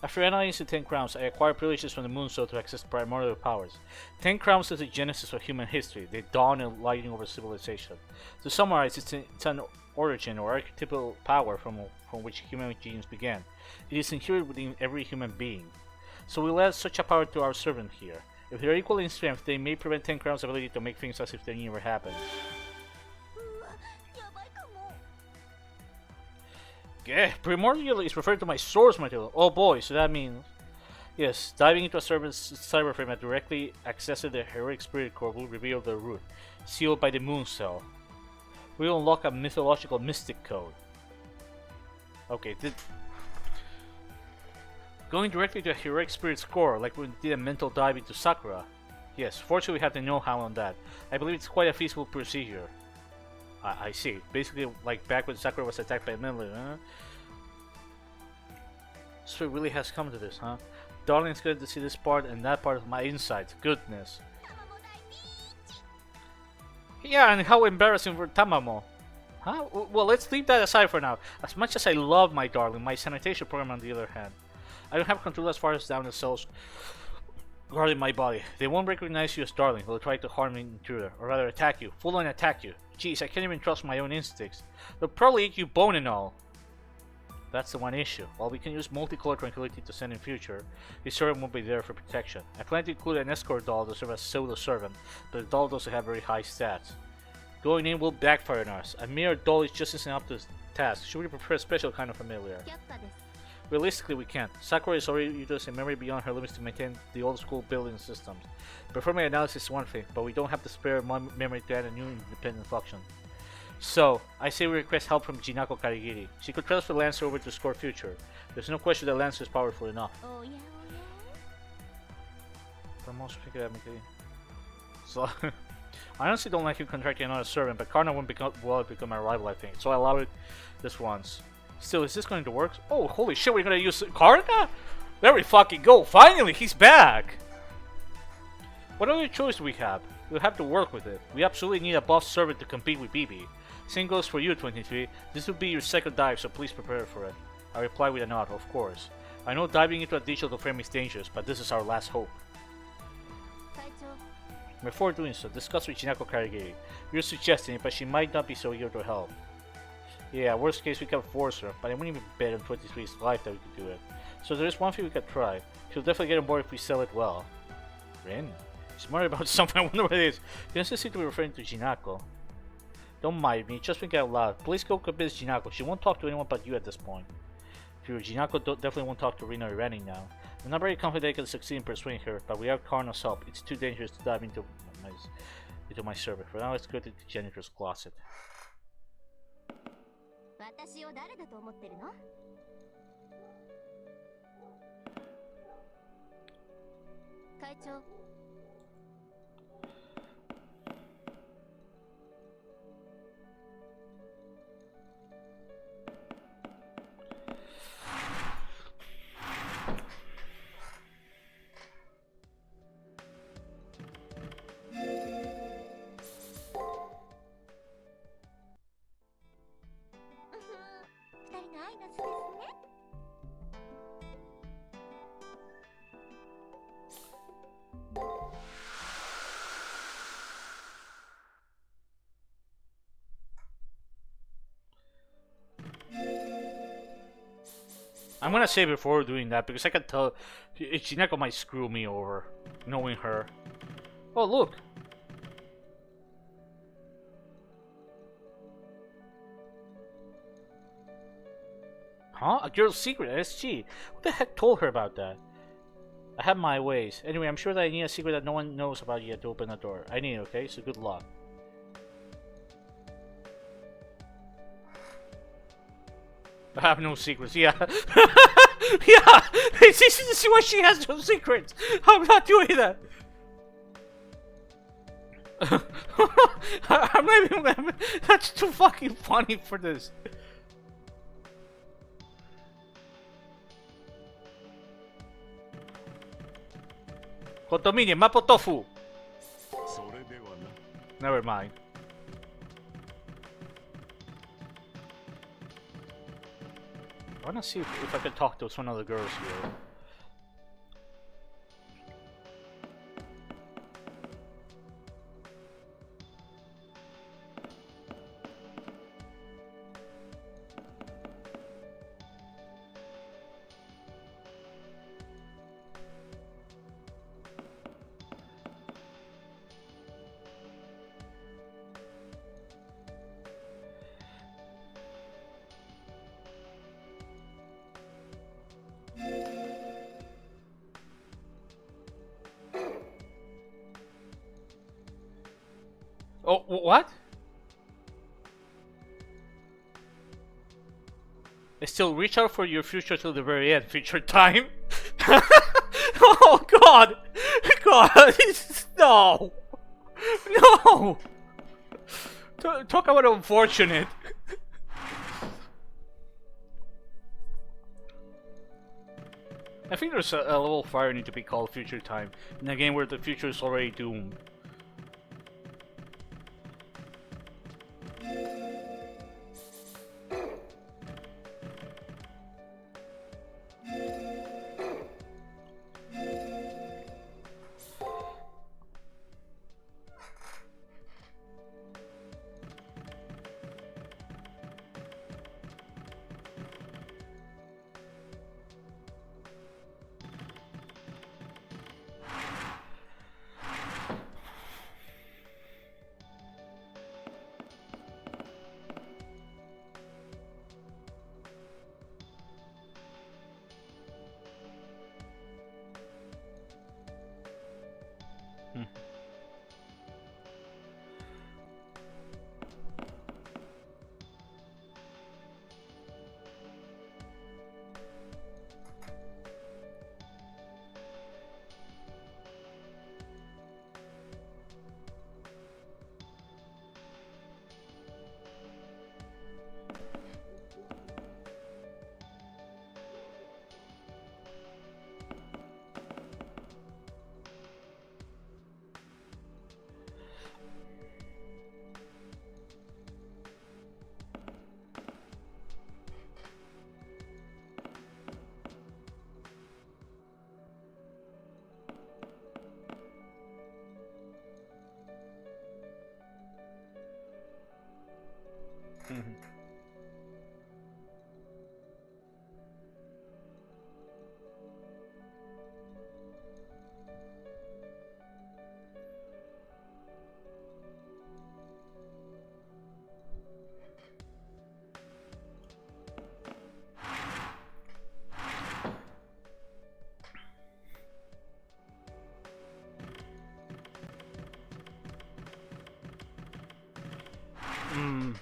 After analyzing 10 crowns, I acquired privileges from the Moon Soul to access primordial powers. 10 crowns is the genesis of human history, the dawn and lighting over civilization. To summarize, it's an origin or archetypal power from which human genes began. It is inherent within every human being. So we'll add such a power to our servant here. If they are equal in strength, they may prevent 10 crowns' ability to make things as if they never happened. Yeah, primordial is referred to my source material. Oh boy, so that means... Yes, diving into a servant's cyberframe and directly accessing the heroic spirit core will reveal the root, sealed by the Moon Cell. We'll unlock a mythological mystic code. Okay, going directly to a heroic spirit's core, like we did a mental dive into Sakura. Yes, fortunately we have the know-how on that. I believe it's quite a feasible procedure. I see. Basically, like back when Sakura was attacked by Menli, huh? So it really has come to this, huh? Darling, it's good to see this part and that part of my insides. Goodness. Yeah, and how embarrassing for Tamamo. Huh? Well, let's leave that aside for now. As much as I love my darling, my sanitation program on the other hand, I don't have control as far as down the cells guarding my body. They won't recognize you as darling. They'll try to harm an intruder, or rather attack you, full-on attack you. Jeez, I can't even trust my own instincts. They'll probably eat you bone and all. That's the one issue. While we can use multicolor tranquility to send in future, the servant won't be there for protection. I plan to include an escort doll to serve as pseudo-servant, but the doll doesn't have very high stats. Going in will backfire on us. A mere doll is just isn't up to the task. Should we prepare a special kind of familiar? 却下です。 Realistically, we can't. Sakura is already utilizing memory beyond her limits to maintain the old school building systems. Performing analysis is one thing, but we don't have the spare memory to add a new independent function. So, I say we request help from Jinako Karigiri. She could transfer Lancer over to Score Future. There's no question that Lancer is powerful enough. おやおや。 For most academically. So, I honestly don't like him contracting another servant, but Karna won't become my rival, I think. So I allow it this once. Still, is this going to work? Oh, holy shit, we're gonna use Karna? There we fucking go. Finally, he's back. What other choice do we have? We'll have to work with it. We absolutely need a buff servant to compete with BB. Same goes for you, 23. This will be your second dive, so please prepare for it. I reply with a nod, of course. I know diving into a digital frame is dangerous, but this is our last hope. 会長、 Before doing so, discuss with Jinako Karigiri. You're suggesting it, but she might not be so eager to help. Yeah, worst case we can force her, but I wouldn't even bet on 23's life that we could do it. So there is one thing we could try. She'll definitely get on board if we sell it well. Ren? She's worried about something, I wonder what it is. She doesn't seem to be referring to Jinako. Don't mind me, just think out loud. Please go convince Jinako. She won't talk to anyone but you at this point. If you were Jinako, definitely won't talk to Rina or Rennie now. I'm not very confident I can succeed in persuading her, but without Karno's help, it's too dangerous to dive into my server. For now, let's go to the janitor's closet. 私を誰だと思ってるの？会長、 二人の愛の巣ですね。 I'm gonna say before doing that because I can tell Jinako might screw me over, knowing her. Oh, look! Huh? A girl's secret, SG? Who the heck told her about that? I have my ways. Anyway, I'm sure that I need a secret that no one knows about yet to open the door. I need it, okay? So good luck. I have no secrets, yeah. Yeah! It's easy to see why she has no secrets! I'm not doing that! I'm not even... That's too fucking funny for this. Condominium, Mapo Tofu! それではな。 Never mind. I wanna see if I can talk to some of the girls here. Oh, what? Still, reach out for your future till the very end. Future time? Oh, God! God! No! No! Talk about unfortunate. I think there's a level fire need to be called future time in a game where the future is already doomed.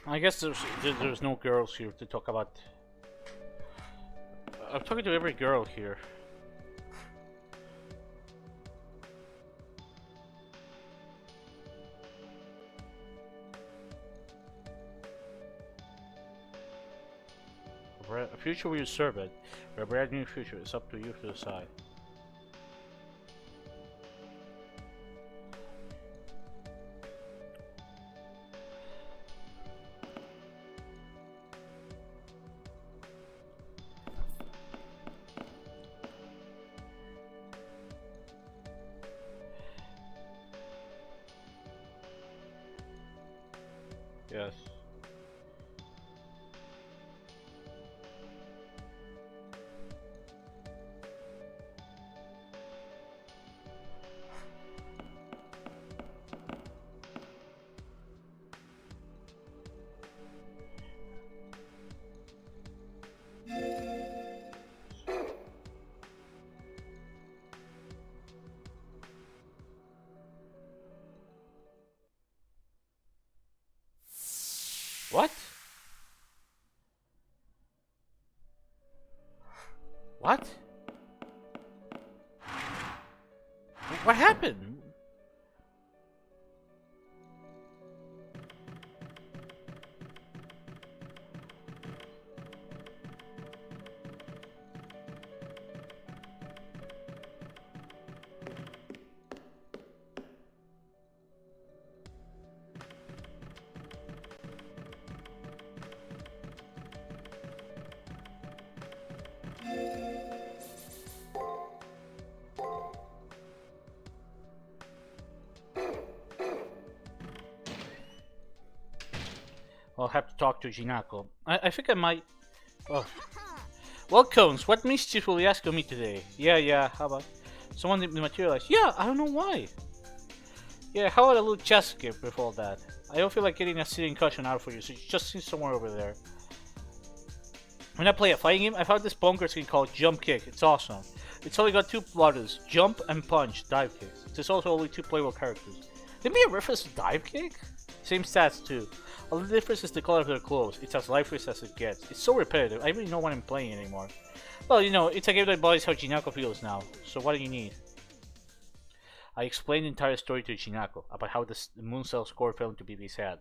I guess there's no girls here to talk about. I'm talking to every girl here. A future will you serve it, or a brand new future. It's up to you to decide. Yes. What? What? What happened? I'll have to talk to Jinako. I think I might... Oh. Well, Cones, what mischief will you ask of me today? Yeah, how about... Someone dematerialized. Yeah, I don't know why. Yeah, how about a little chess skip with all that? I don't feel like getting a sitting cushion out for you, so just sit somewhere over there. When I play a fighting game, I found this bonkers thing called Jump Kick. It's awesome. It's only got two buttons, Jump and Punch, Dive Kicks. There's also only two playable characters. Did me a reference to Dive Kick? Same stats too. All the difference is the color of their clothes. It's as lifeless as it gets. It's so repetitive, I really don't want him playing anymore. Well, you know, it's a game that embodies how Jinako feels now. So what do you need? I explained the entire story to Jinako about how the moon cell's core fell into BB's head,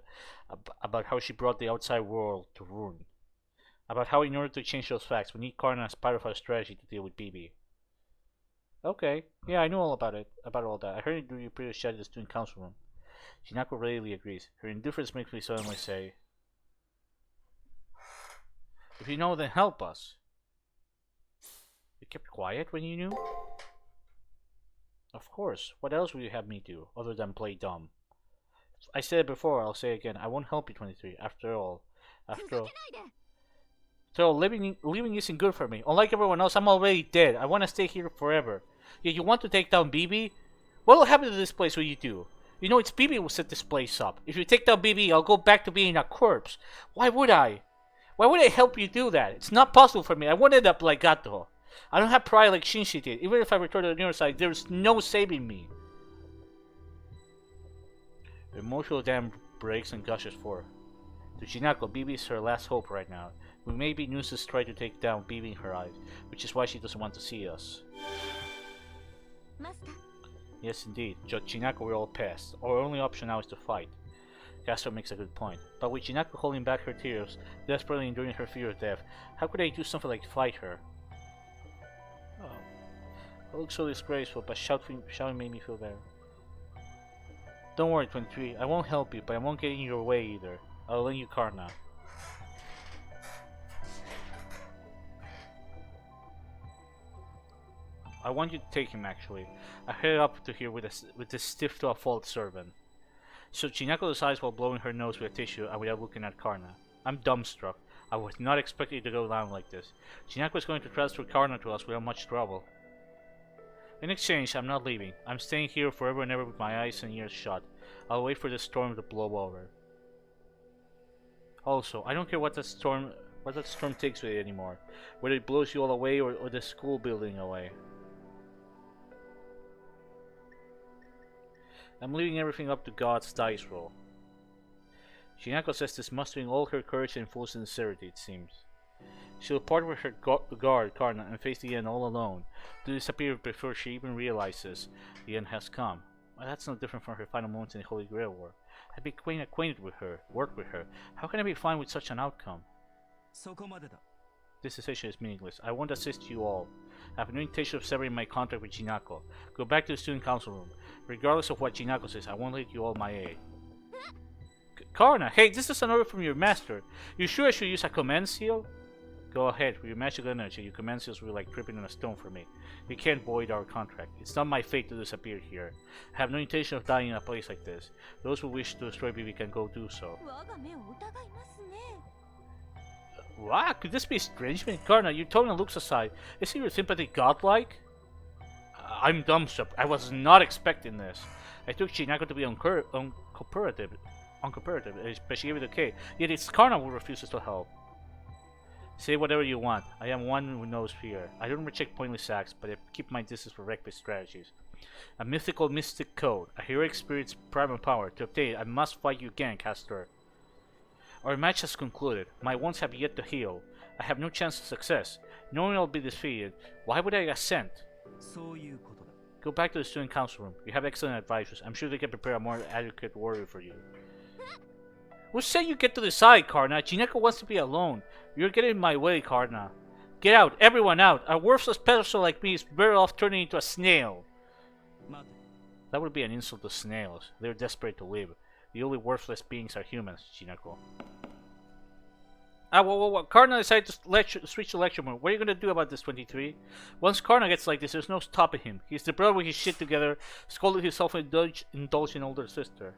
about how she brought the outside world to ruin, about how in order to change those facts, we need Karna as part of our strategy to deal with BB. Okay, yeah, I know all about it, about all that. I heard it you pretty shed the student council room. Jinako readily agrees. Her indifference makes me suddenly say, if you know, then help us. You kept quiet when you knew? Of course. What else would you have me do, other than play dumb? I said it before, I'll say it again. I won't help you, 23. After all, living isn't good for me. Unlike everyone else, I'm already dead. I want to stay here forever. Yet you want to take down BB? What will happen to this place when you do? You know, it's BB who set this place up. If you take down BB, I'll go back to being a corpse. Why would I? Why would I help you do that? It's not possible for me. I won't end up like Gato. I don't have pride like Shinji did. Even if I return to the near side, there's no saving me. Emotional dam breaks and gushes forth. To Chinako, Bibi is her last hope right now. We may be nuisance try to take down Bibi in her eyes, which is why she doesn't want to see us. Master. Yes, indeed. Chinako, we're all past. Our only option now is to fight. Castor makes a good point. But with Chinako holding back her tears, desperately enduring her fear of death, how could I do something like fight her? Oh. I look so disgraceful, but shouting made me feel better. Don't worry, 23. I won't help you, but I won't get in your way either. I'll lend you Karna. I want you to take him, actually. I headed up to here with this stiff to a fault servant. So Chinako decides while blowing her nose with a tissue and without looking at Karna. I'm dumbstruck. I was not expecting it to go down like this. Chinako is going to transfer Karna to us without much trouble. In exchange, I'm not leaving. I'm staying here forever and ever with my eyes and ears shut. I'll wait for the storm to blow over. Also, I don't care what that storm takes with it anymore. Whether it blows you all away or the school building away. I'm leaving everything up to God's dice roll. Chinako says this mustering all her courage and full sincerity, it seems. She'll part with her guard, Karna, and face the end all alone, to disappear before she even realizes the end has come. Well, that's no different from her final moments in the Holy Grail War. I'd be acquainted with her, work with her. How can I be fine with such an outcome? This decision is meaningless. I won't assist you all. I have no intention of severing my contract with Chinako. Go back to the student council room. Regardless of what Chinako says, I won't let you all my aid. Karna, hey, this is an order from your master. You sure I should use a command seal? Go ahead, with your magical energy, your command seals will be like tripping on a stone for me. You can't void our contract. It's not my fate to disappear here. I have no intention of dying in a place like this. Those who wish to destroy me can go do so. What? Could this be estrangement? Karna, your tone and looks aside, isn't your sympathy godlike? I'm dumbstruck. I was not expecting this. I took Chinako to be uncooperative, but she gave it okay. Yet it's Karna who refuses to help. Say whatever you want. I am one who knows fear. I don't reject pointless acts, but I keep my distance for reckless strategies. A mythical mystic code, a heroic spirit's primal power. To obtain it, I must fight you again, Castor. Our match has concluded. My wounds have yet to heal. I have no chance of success. Knowing I'll be defeated, why would I assent? Go back to the student council room. You have excellent advisors. I'm sure they can prepare a more adequate warrior for you. Who said you get to decide, Karna? Chinako wants to be alone. You're getting in my way, Karna. Get out, everyone out. A worthless peasant like me is better off turning into a snail. That would be an insult to snails. They're desperate to live. The only worthless beings are humans, Chinako. Karna decided to switch the lecture mode. What are you gonna do about this, 23? Once Karna gets like this, there's no stopping him. He's the brother with his shit together, scolded himself and indulged in older sister.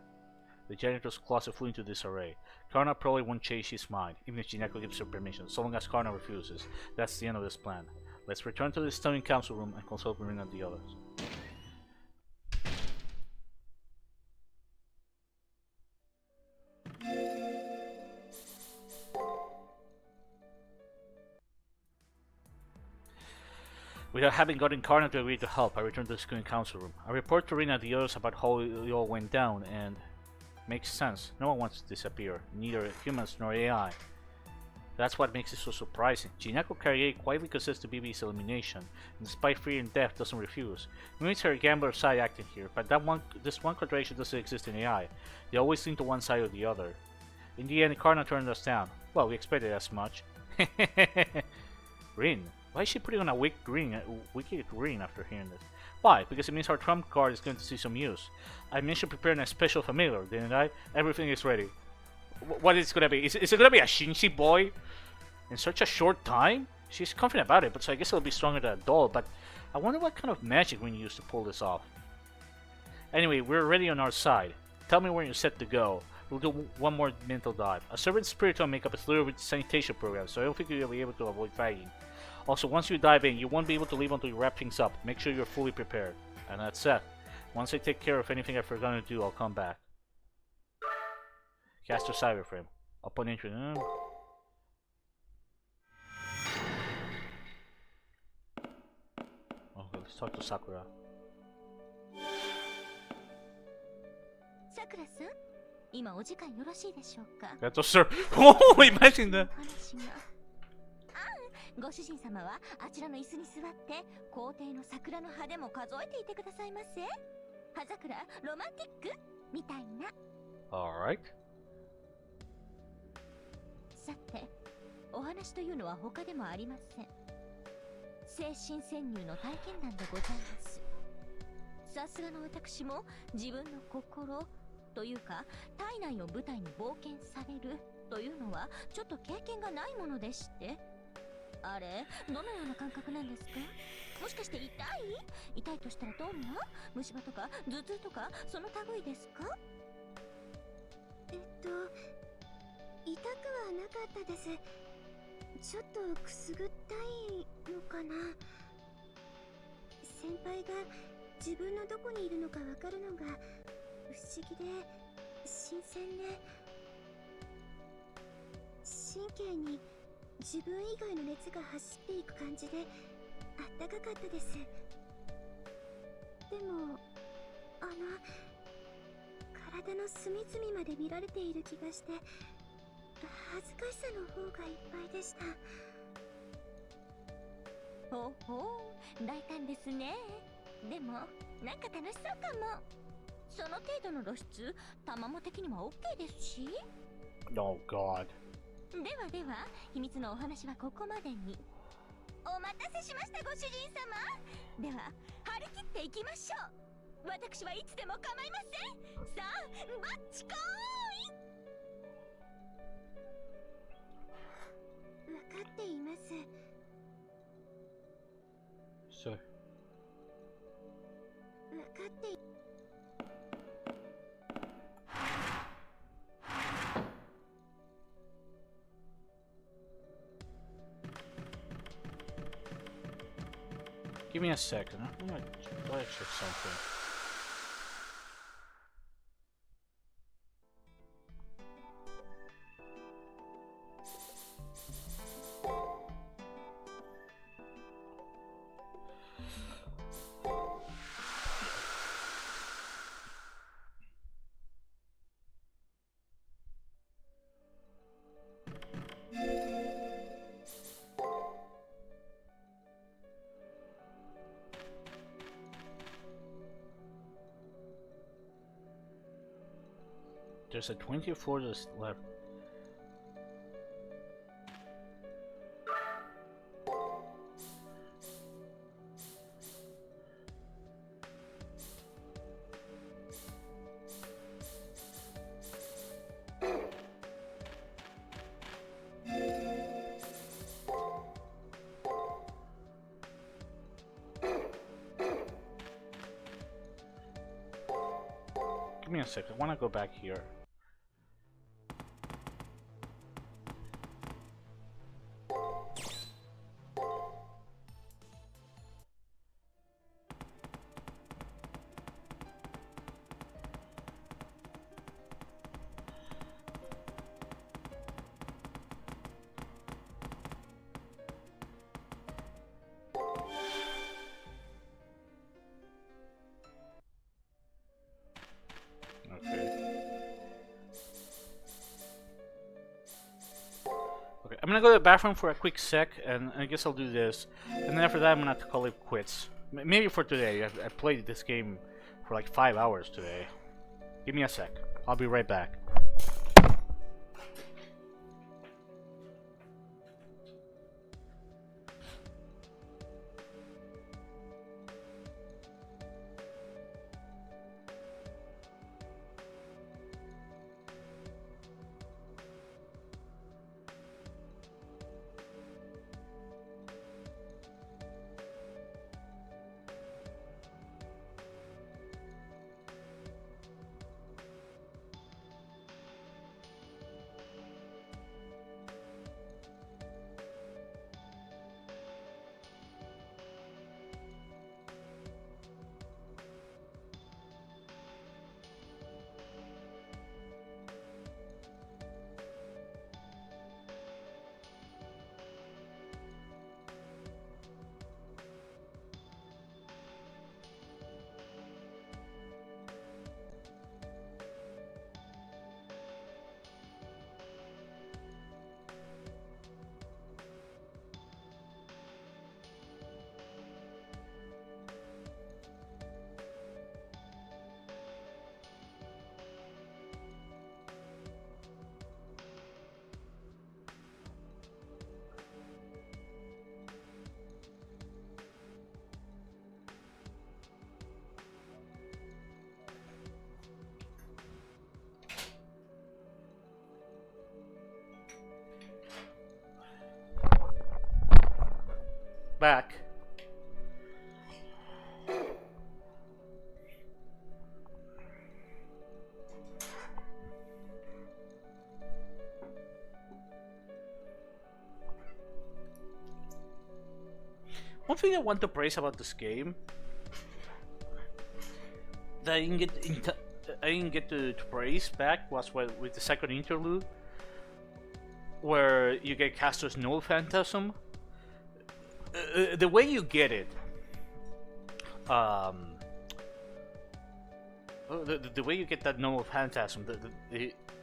The janitor's closet flew into disarray. Karna probably won't change his mind, even if Chinako gives her permission, so long as Karna refuses. That's the end of this plan. Let's return to the student council room and consult Marina and the others. Without having gotten Karna to agree to help, I returned to the student council room. I report to Rina and the others about how it all went down, and makes sense. No one wants to disappear, neither humans nor AI. That's what makes it so surprising. Chinako Carrier quietly consists to BB's elimination, and despite fearing death, doesn't refuse. It means her gambler side acting here, but this one contradiction doesn't exist in AI. They always lean to one side or the other. In the end, Karna turned us down. Well, we expected as much. Rin, why is she putting on a wicked grin after hearing this? Why? Because it means our trump card is going to see some use. I mentioned preparing a special familiar, didn't I? Everything is ready. What is it gonna be? Is it gonna be a Shinji boy? In such a short time? She's confident about it, but so I guess it'll be stronger than a doll, but I wonder what kind of magic we use to pull this off. Anyway, we're ready on our side. Tell me when you're set to go. We'll do one more mental dive. A servant spiritual makeup is littered with sanitation programs, so I don't think you'll be able to avoid fighting. Also, once you dive in, you won't be able to leave until you wrap things up. Make sure you're fully prepared. And that's it. Once I take care of anything I've forgotten to do, I'll come back. Caster Cyberframe. Upon entry. Okay, let's talk to Sakura. Sakura-san? 今お時間よろしいでしょうか。 That's a sir. Oh, imagine that. 話がご主人様はあちらの椅子に座って皇帝の桜の葉でも数えていてくださいませ。葉桜ロマンティックみたいな。 Alright. さて、お話というのは他でもありません。精神潜入の体験談でございます。さすがの私も自分の心というか体内を舞台に冒険されるというのはちょっと経験がないものでして。あれ、どのような感覚なんですか？もしかして痛いとしたらどんな虫歯とか頭痛とかその類ですか？痛くはなかったです。ちょっとくすぐったいのかな。先輩が自分のどこにいるのかわかるのが不思議で新鮮で、神経に自分以外の熱が走っていく感じであったかかったです。でも体の隅々まで見られている気がして恥ずかしさの方がいっぱいでした。ほうほう、大胆ですね。でもなんか楽しそうかも。その程度の露出、タマモ的には OK ですし。 Oh god. ではでは、秘密のお話はここまでに。お待たせしました、ご主人様。では張り切っていきましょう。私はいつでも構いません。さあバッチコーイ。分かっています。 So. 分かってい Give me a second. I'm gonna check something. There's a 20 floors left. Give me a second. I want to go back here. Okay, I'm gonna go to the bathroom for a quick sec, and I guess I'll do this. And then after that, I'm gonna have to call it quits. Maybe for today. I played this game for like 5 hours today. Give me a sec. I'll be right back. back. One thing I want to praise about this game that I didn't get to praise back was with the second interlude, where you get Castor's null phantasm. The way you get it, the way you get that null phantasm,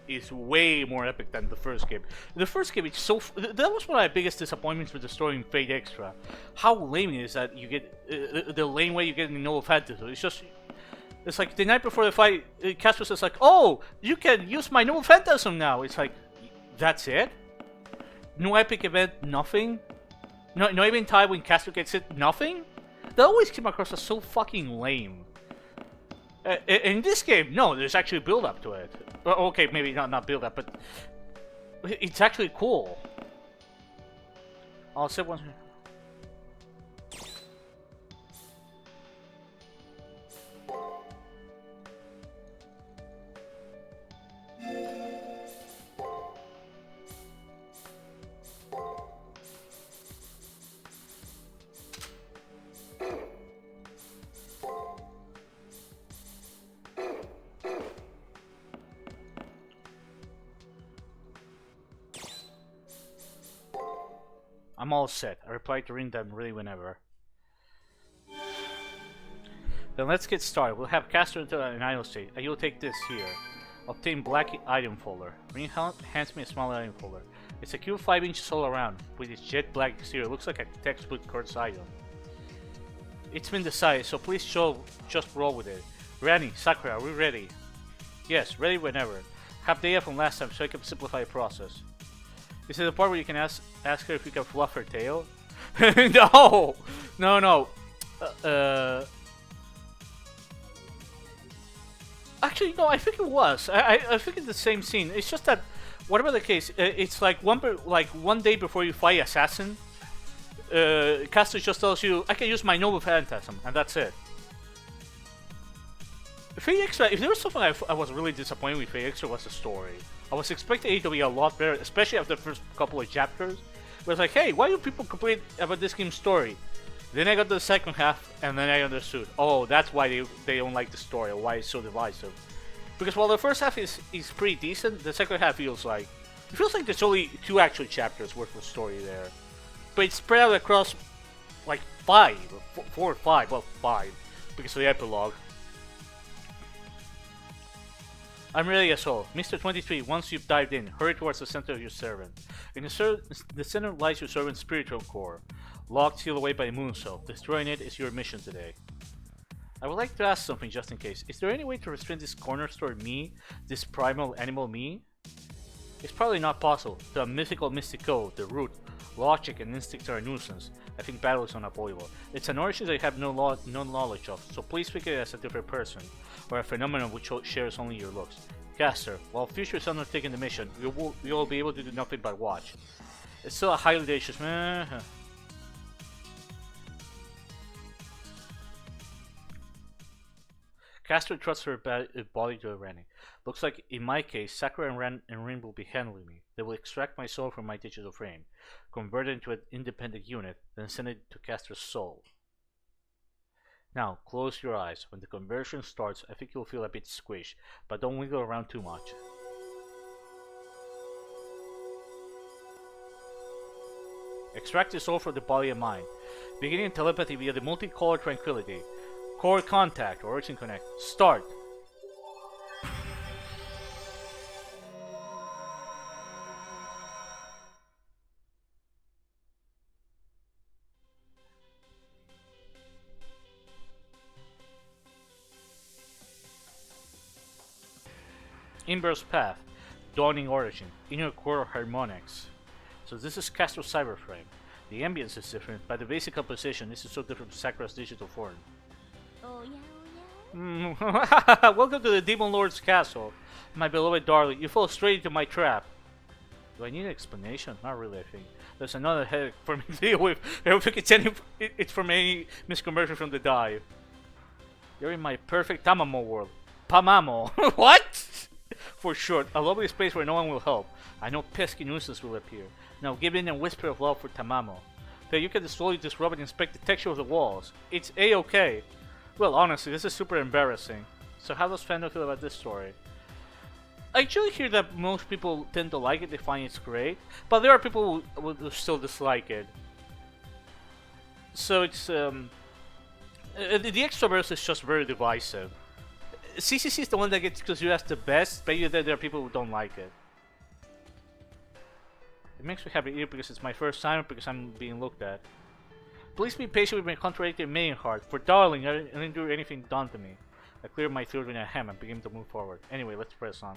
is way more epic than the first game. The first game, it's so that was one of my biggest disappointments with the story in Fate Extra. How lame it is that you get the lame way you get in null phantasm. It's like the night before the fight, Casper says like, "Oh, you can use my null phantasm now." It's like, that's it? No epic event, nothing? No even time when Casper gets it, nothing? That always came across as so fucking lame. In this game, no, there's actually build up to it. Okay, maybe not build up, but it's actually cool. I'll say one. I'm all set. I reply to ring them really whenever. Then let's get started. We'll have Castor into an idle state, and you'll take this here. Obtain black item folder. Ring hands me a small item folder. It's a cube 5 inches all around, with its jet black exterior. It looks like a textbook quartz item. It's been decided, so please just roll with it. Rani, Sakura, are we ready? Yes, ready whenever. Have data from last time so I can simplify the process. This is the part where you can ask her if you can fluff her tail. No! Actually, no, I think it was. I think it's the same scene. It's just that, whatever the case, it's like one day before you fight Assassin, Castor just tells you, I can use my Noble Phantasm, and that's it. Fate Extra, if there was something I was really disappointed with Fate Extra, was the story. I was expecting it to be a lot better, especially after the first couple of chapters. But it's like, hey, why do people complain about this game's story? Then I got to the second half, and then I understood. Oh, that's why they don't like the story, or why it's so divisive. Because while the first half is pretty decent, the second half feels like there's only 2 actual chapters worth of story there. But it's spread out across like 4 or 5, well 5, because of the epilogue. I'm ready as well. Mr. 23, once you've dived in, hurry towards the center of your servant. In the center lies your servant's spiritual core, locked, sealed away by the moon self. Destroying it is your mission today. I would like to ask something just in case. Is there any way to restrain this cornerstone me, this primal animal me? It's probably not possible. The mythical mystico, the root, logic and instinct are a nuisance. I think battle is unavoidable. It's an origin that I have no knowledge of, so please speak it as a different person, or a phenomenon which shares only your looks. Caster, while Future is undertaking the mission, you will be able to do nothing but watch. It's still a highly audacious Caster trusts her body to Rani. Looks like, in my case, Sakura and Rin will be handling me. They will extract my soul from my digital frame, convert it into an independent unit, then send it to Castor's soul. Now, close your eyes. When the conversion starts, I think you'll feel a bit squished, but don't wiggle around too much. Extract the soul from the body and mind. Beginning telepathy via the multicolored tranquility. Core contact, origin connect. Start! Inverse path, dawning origin, inner core harmonics. So this is Castor's cyberframe. The ambience is different, but the basic composition is so different from Sakura's digital form. Oh yeah. Welcome to the Demon Lord's castle, my beloved darling. You fall straight into my trap. Do I need an explanation? Not really, I think. There's another headache for me to deal with. I don't think it's from any misconversion from the dive. You're in my perfect Tamamo world. Pamamo. What? For short, a lovely space where no one will help. I know pesky nuisance will appear. Now give in a whisper of love for Tamamo. That you can slowly disrupt and inspect the texture of the walls. It's a-okay. Well, honestly, this is super embarrassing. So how does fandom feel about this story? I actually hear that most people tend to like it, they find it's great. But there are people who still dislike it. So it's, the extraverse is just very divisive. CCC is the one that gets considered as the best, but either there are people who don't like it. It makes me happy either because it's my first time or because I'm being looked at. Please be patient with my contradictory maiden heart. For darling, I didn't do anything done to me. I cleared my throat with a ham and began to move forward. Anyway, let's press on.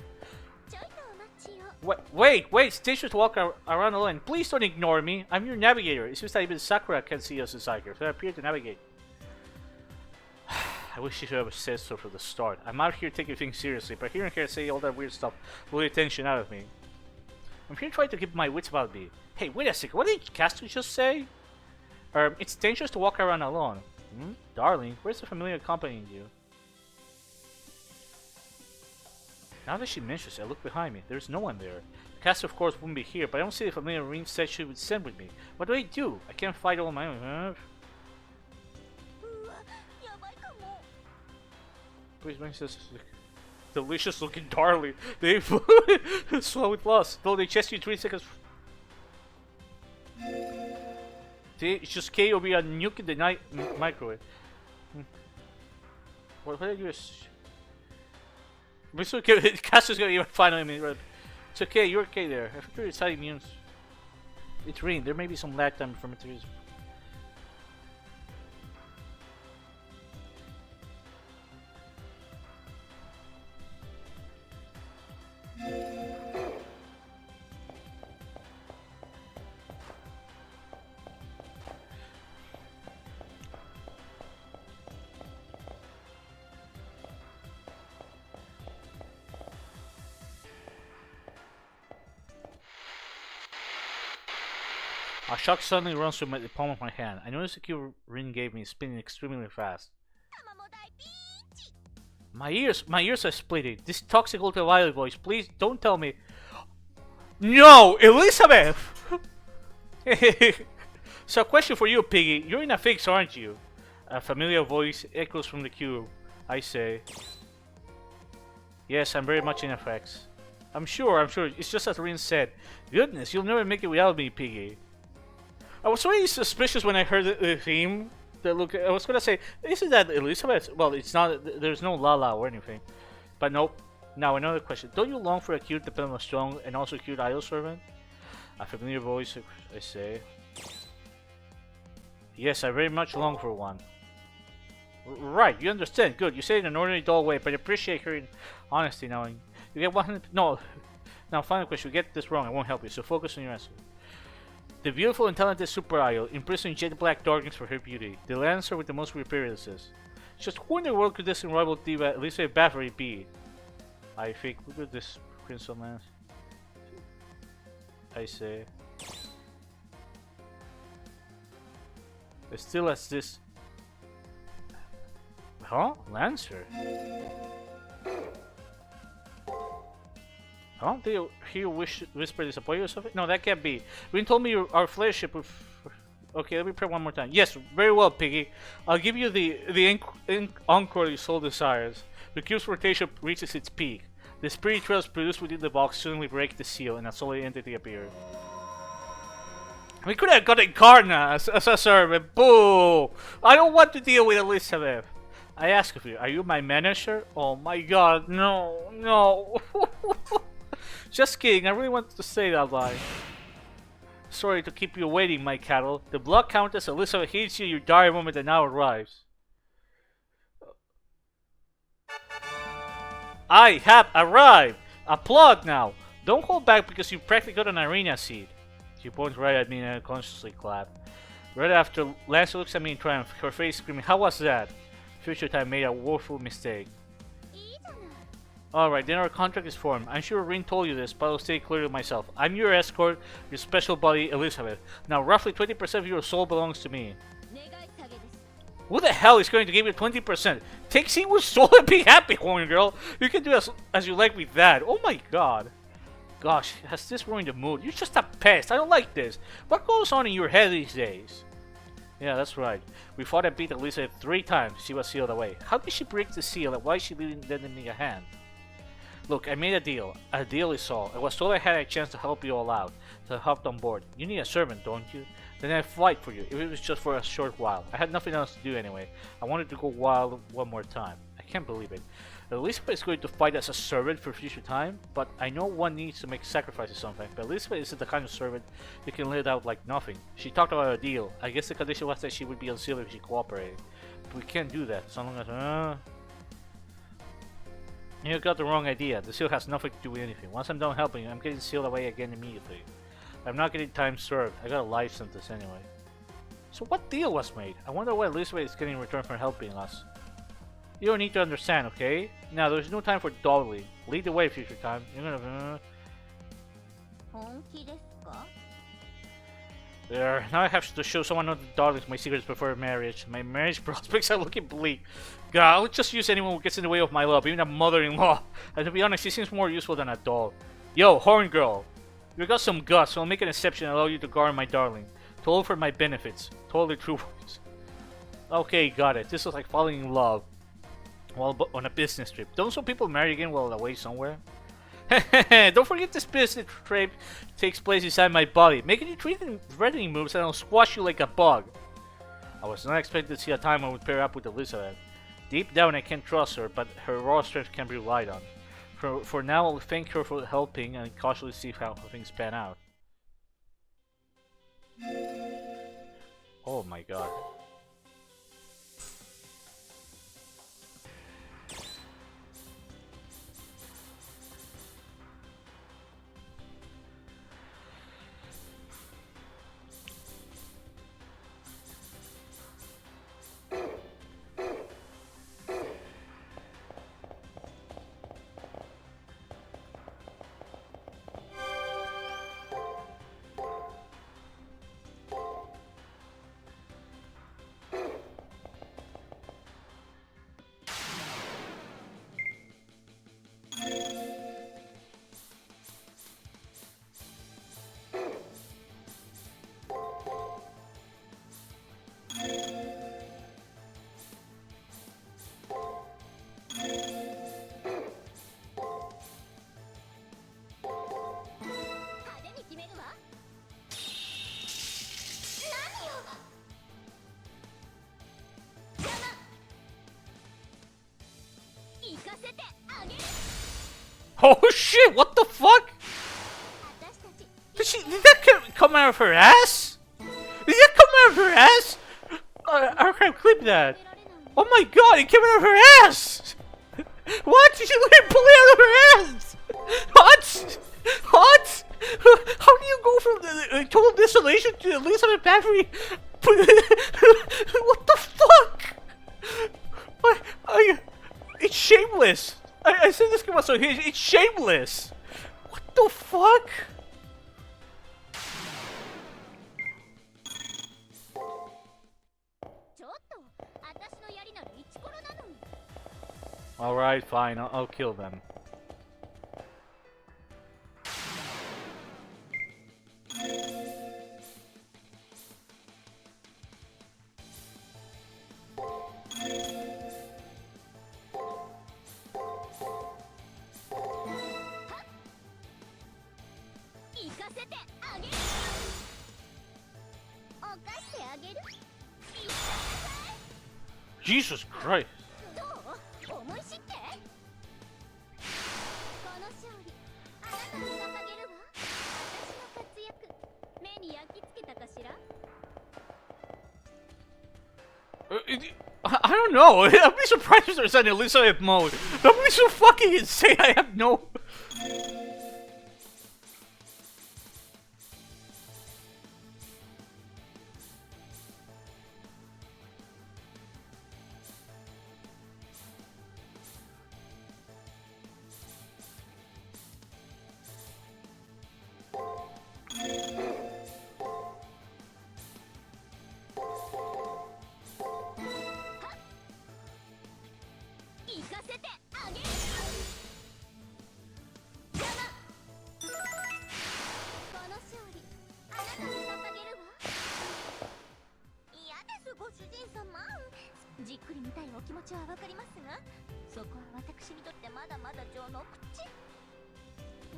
Wait! It's dangerous to walk around alone. Please don't ignore me. I'm your navigator. It seems that even Sakura can't see us as hikers, so I appear to navigate. I wish she should have said so from the start. I'm out here taking things seriously, but hearing her say all that weird stuff will get tension out of me. I'm here trying to keep my wits about me. Hey, wait a second. What did Castu just say? It's dangerous to walk around alone. Darling, where's the familiar accompanying you? Now that she mentions it, I look behind me. There's no one there. The cast, of course, wouldn't be here, but I don't see the familiar ring set she would send with me. What do I do? I can't fight all my own. Please bring this delicious looking darling. They swell with lust. Though they chest you 3 seconds. It's just KO be a nuke in the night microwave. What did you? It's okay. Caster's gonna even finally me. Right? It's okay. You're okay there. I think you're deciding news. It's rain. There may be some lag time for materials. A shock suddenly runs through the palm of my hand. I notice the cue Rin gave me is spinning extremely fast. My ears are splitting. This toxic ultraviolet voice, please don't tell me. No, Elizabeth! So a question for you, Piggy. You're in a fix, aren't you? A familiar voice echoes from the cube. I say. Yes, I'm very much in a fix. I'm sure. It's just as Rin said. Goodness, you'll never make it without me, Piggy. I was really suspicious when I heard the theme. I was gonna say, isn't that Elizabeth? Well, it's not. There's no Lala or anything. But nope. Now another question. Don't you long for a cute, dependable, strong, and also cute idol servant? A familiar voice, I say. Yes, I very much long for one. Right, you understand. Good. You say it in an ordinary dull way, but I appreciate hearing honesty now. You get 100. No. Now, final question. You get this wrong, I won't help you. So focus on your answer. The beautiful and talented super idol, imprisoned jet black darkness for her beauty. The lancer with the most appearances. Just who in the world could this unrivaled diva, Elizabeth Bathory, be? I think, look at this Crimson Lance. I say. As still as this. Huh? Lancer? Huh? Did you hear whisper disappointment or something? No, that can't be. Rin told me our flagship with... Okay, let me pray one more time. Yes, very well, Piggy. I'll give you the encore your soul desires. The cube's rotation reaches its peak. The spirit trails produced within the box suddenly break the seal, and a solid entity appears. We could have got Incarna as a servant. Boo! I don't want to deal with Elizabeth. I ask of you, are you my manager? Oh my god, no. Just kidding, I really wanted to say that line. Sorry to keep you waiting, my cattle. The blood countess Elizabeth heeds you your dire moment that now arrives. I have arrived! Applaud now! Don't hold back because you practically got an arena seat. She points right at me and I unconsciously clap. Right after, Lancer looks at me in triumph, her face screaming, how was that? Future time made a woeful mistake. Alright, then our contract is formed. I'm sure Rin told you this, but I'll say it clearly myself. I'm your escort, your special buddy, Elizabeth. Now, roughly 20% of your soul belongs to me. Who the hell is going to give you 20%? Take Siwoo's soul and be happy, horn girl. You can do as you like with that. Oh my god. Gosh, has this ruined the mood? You're just a pest. I don't like this. What goes on in your head these days? Yeah, that's right. We fought and beat Elizabeth 3 times. She was sealed away. How did she break the seal and why is she lending me a hand? Look, I made a deal. A deal is all. I was told I had a chance to help you all out. So I hopped on board. You need a servant, don't you? Then I'd fight for you, if it was just for a short while. I had nothing else to do anyway. I wanted to go wild one more time. I can't believe it. Elizabeth is going to fight as a servant for future time, but I know one needs to make sacrifices sometimes. But Elizabeth isn't the kind of servant you can let out like nothing. She talked about a deal. I guess the condition was that she would be unsealed if she cooperated. But we can't do that, so long as... You got the wrong idea. The seal has nothing to do with anything. Once I'm done helping you, I'm getting sealed away again immediately. I'm not getting time served. I got a life sentence anyway. So what deal was made? I wonder what Elizabeth is getting in return for helping us. You don't need to understand, okay? Now, there's no time for dawdling. Lead the way, future time. You're gonna... There. Now I have to show someone not the dawdling my secrets before marriage. My marriage prospects are looking bleak. God, I'll just use anyone who gets in the way of my love, even a mother-in-law. And to be honest, she seems more useful than a doll. Yo, horn girl. You got some guts, so I'll make an exception and allow you to guard my darling. Told for my benefits. Totally true voice. Okay, got it. This is like falling in love while on a business trip. Don't some people marry again while away somewhere? Don't forget this business trip takes place inside my body. Make any threatening moves and I'll squash you like a bug. I was not expecting to see a time I would pair up with Elizabeth. Deep down I can't trust her, but her raw strength can be relied on. For now, I'll thank her for helping and cautiously see how things pan out. Oh my god. Oh shit, what the fuck? Did that come out of her ass? Did that come out of her ass? I can't clip that. Oh my god, it came out of her ass! What? Did she literally pull it out of her ass? What? What? How do you go from the total desolation to Elizabeth Battery? What the fuck? It's shameless. I said this game was so huge. It's shameless. What the fuck? Alright, fine. I'll kill them. Jesus Christ. I don't know. I'd be surprised if there's an Elizabeth mode. That would be so fucking insane. I have no... お気持ちはわかりますが、そこは私にとってまだまだ序の口。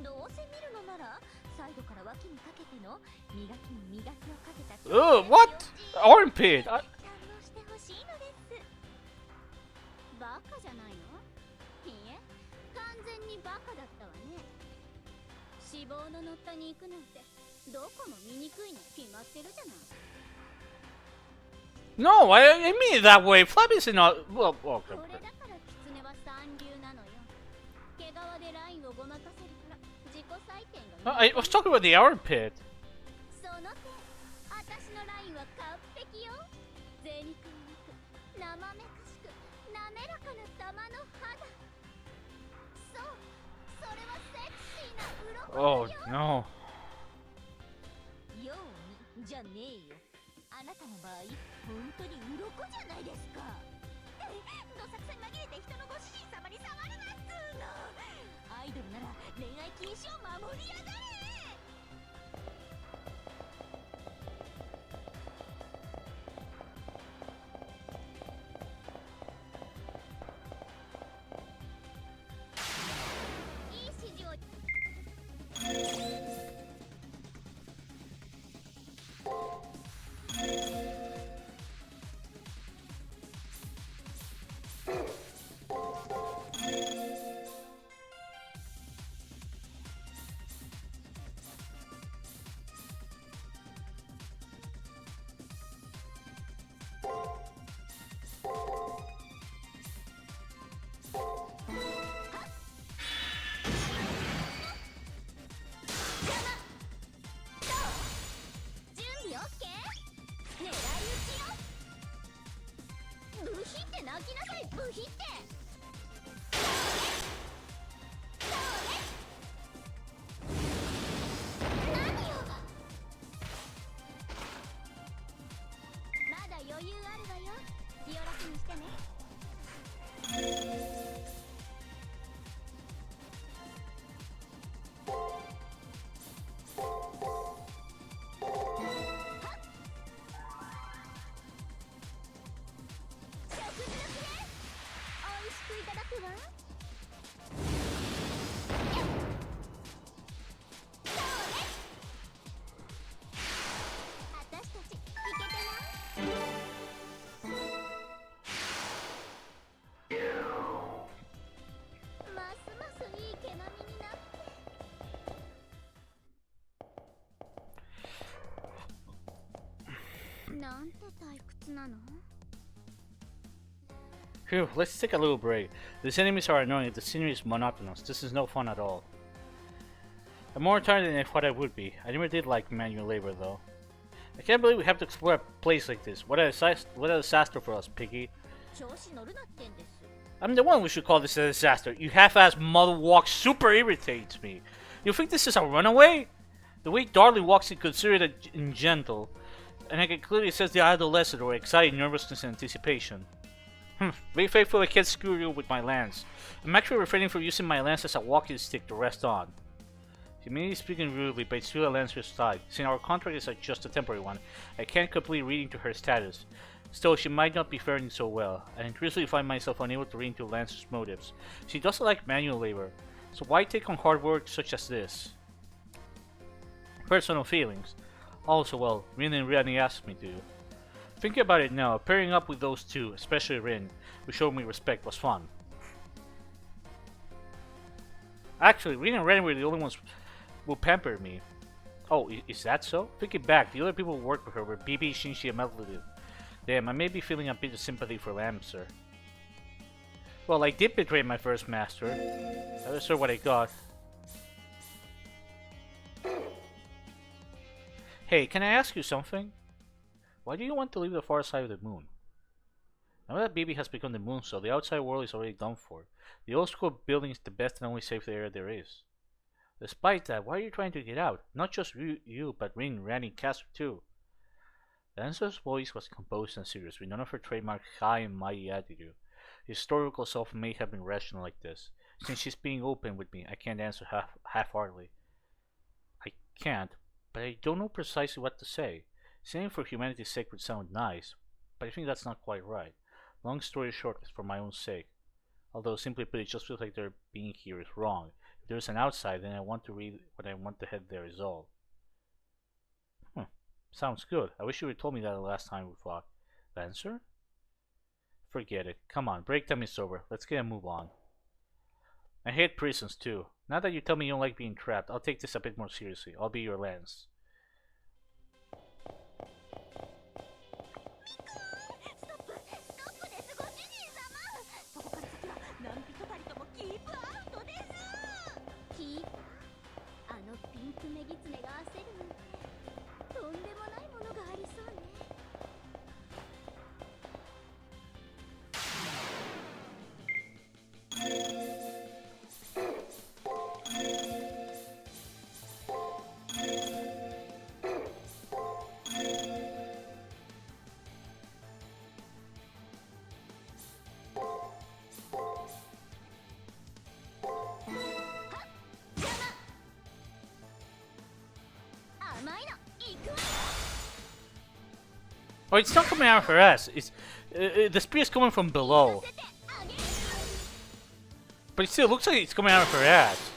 どうせ見るのならサイドから脇にかけての磨きに磨きをかけた What? Armpit! 堪能してほしいのです。バカじゃないの？いいえ、完全にバカだったわね。脂肪の乗った肉なんてどこも醜いの決まってるじゃない。 No, I mean it that way. Flabby's not. Well, okay. これだからキツネは三流なのよ。毛皮でラインをごまかせるから自己採点が。I was talking about the armpit. その点、私のラインは完璧よ。贅肉にく、生めかしく、滑らかな玉の肌。そう、それはセクシーな鱗 Oh よ。 no. ようにじゃねえよ。あなたの場合、本当に鱗じゃないですか。どさくさに紛れて人のご主人様に触るなっつーの。アイドルなら恋愛禁止を守りやがれ。いい指示を。準備オッケー。狙い撃ちよ。ブヒって泣きなさい。ブヒって。何よ。まだ余裕あるわよ。気を楽にしてね。食事のくれ。おいしくいただくわ。私たちイケてない？ますますいい毛並みになって。なんて退屈なの？ Phew, let's take a little break. These enemies are annoying. The scenery is monotonous. This is no fun at all. I'm more tired than I thought I would be. I never did like manual labor though. I can't believe we have to explore a place like this. What a disaster for us, Piggy. 調子乗るなってんです。 I'm the one who should call this a disaster. You half-assed mother walk super irritates me. You think this is a runaway? The way Darley walks is considered gentle, and I can clearly sense the adolescent or excited nervousness and anticipation. Be faithful, I can't screw you with my lance. I'm actually refraining from using my lance as a walking stick to rest on. She may be speaking rudely, but it's still a lancer's side. Since our contract is just a temporary one, I can't complete reading to her status. Still, she might not be faring so well. I increasingly find myself unable to read into Lancer's motives. She doesn't like manual labor, so why take on hard work such as this? Personal feelings. Also, well, Rin and Riani asked me to. Thinking about it now, pairing up with those two, especially Rin, who showed me respect, was fun. Actually, Rin and Ren were the only ones who pampered me. Oh, is that so? Thinking back, the other people who worked with her were Bibi, Shinji, and Melody. Damn, I may be feeling a bit of sympathy for Lamser. Well, I did betray my first master. I was sure what I got. Hey, can I ask you something? Why do you want to leave the far side of the moon? Now that Bibi has become the moon, so the outside world is already done for. The old school building is the best and only safe area there is. Despite that, why are you trying to get out? Not just you, but Rin, Rani, Caster too. The answer's voice was composed and serious, with none of her trademark high and mighty attitude. His historical self may have been rational like this. Since she's being open with me, I can't answer half-heartedly. I can't, but I don't know precisely what to say. Saying for humanity's sake would sound nice, but I think that's not quite right. Long story short, it's for my own sake. Although, simply put, it just feels like their being here is wrong. If there's an outside, then I want to read what I want to head there is all. Sounds good. I wish you had told me that the last time we fought. Lancer? Forget it. Come on, break time is over. Let's get a move on. I hate prisons too. Now that you tell me you don't like being trapped, I'll take this a bit more seriously. I'll be your lance. Oh, it's not coming out of her ass. It's the spear is coming from below. But it still looks like it's coming out of her ass.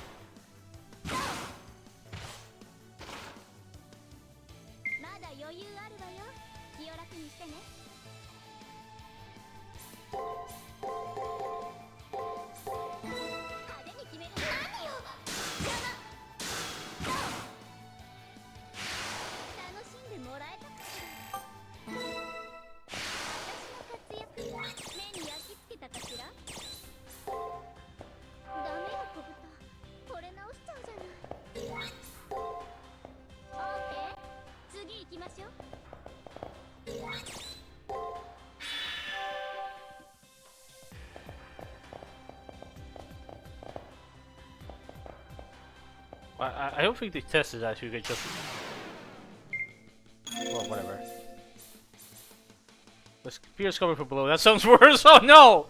I don't think they tested that. You could just. Well, whatever. The spear's coming from below. That sounds worse. Oh no!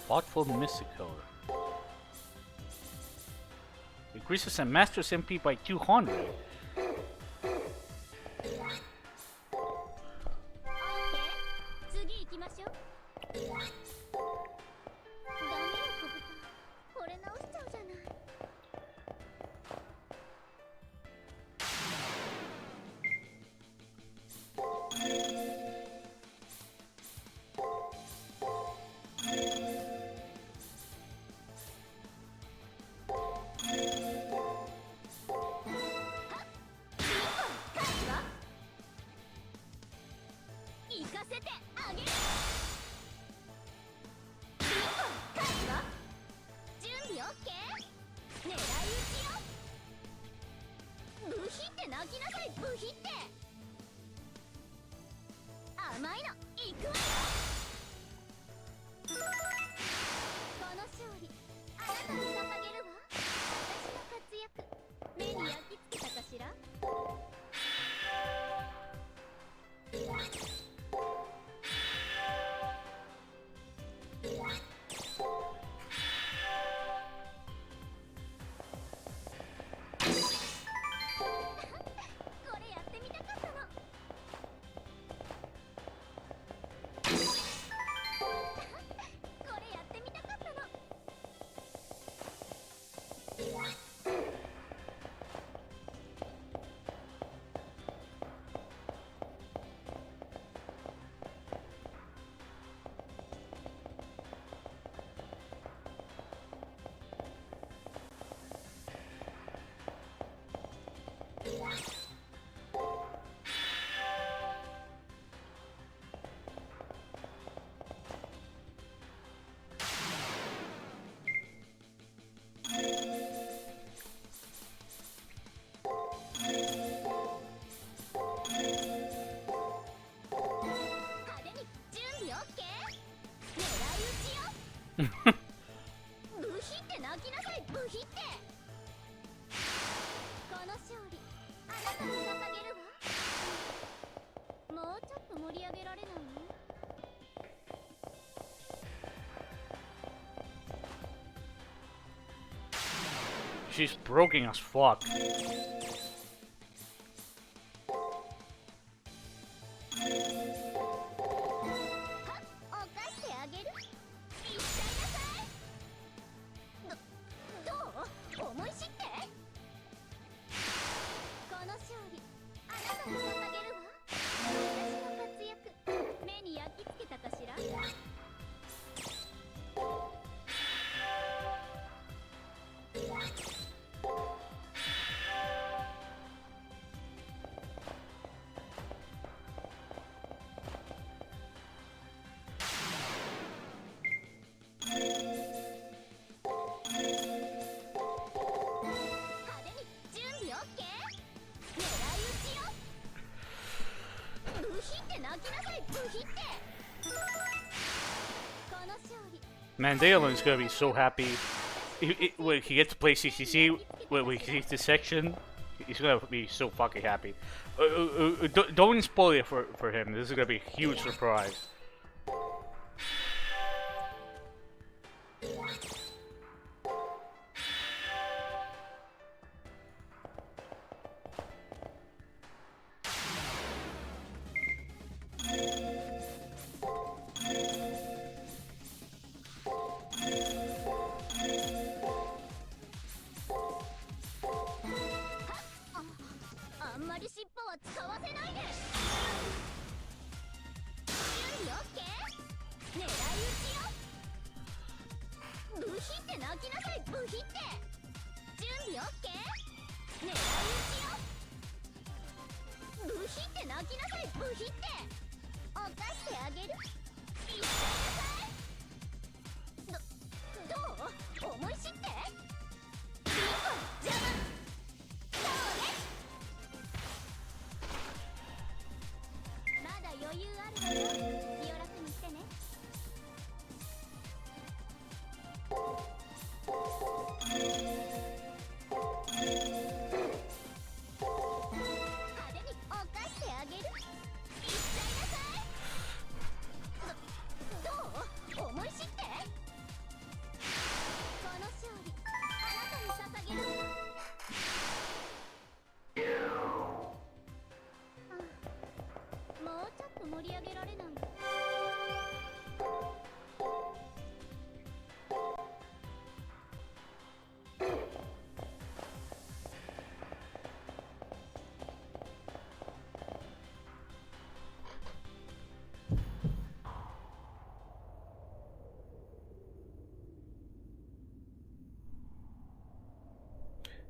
Thoughtful Mystical. Increases a Master's MP by 200. ブヒって泣きなさい、ブヒって。この勝利あなたに捧げるわ。もうちょっと盛り上げられない？ She's broken as fuck. ブヒって。 Man, Dalen is gonna be so happy when he gets to play CCC. When he sees this section, he's gonna be so fucking happy. Don't spoil it for him. This is gonna be a huge surprise.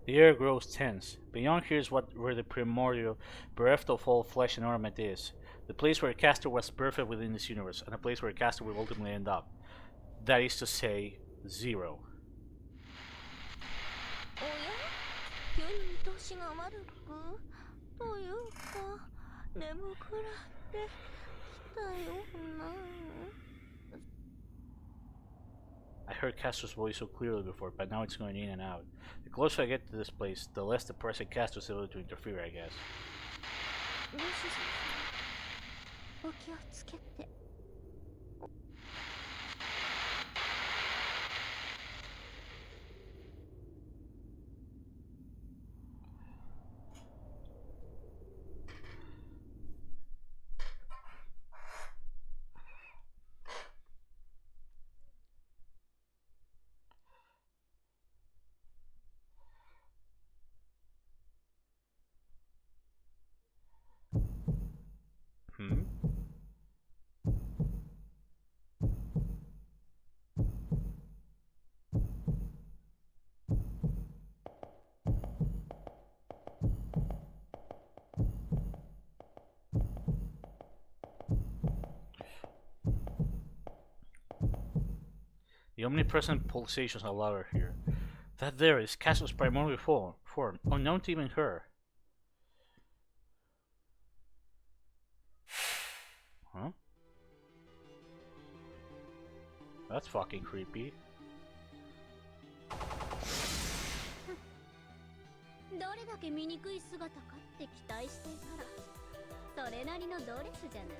The air grows tense. Beyond here is where the primordial, bereft of all flesh and ornament is. The place where a caster was birthed within this universe, and a place where a caster will ultimately end up. That is to say, zero. おや、良い見通しが悪くというか眠くらってきたような。 I heard Castor's voice so clearly before, but now it's going in and out. The closer I get to this place, the less the present Castor is able to interfere, I guess. ルシさん、お気をつけて。 Hmm? The omnipresent pulsations are louder here. That there is Castor's primordial form, unknown to even her. Huh? That's fucking creepy. どれだけ醜い姿かって期待していたらそれなりのドレスじゃない。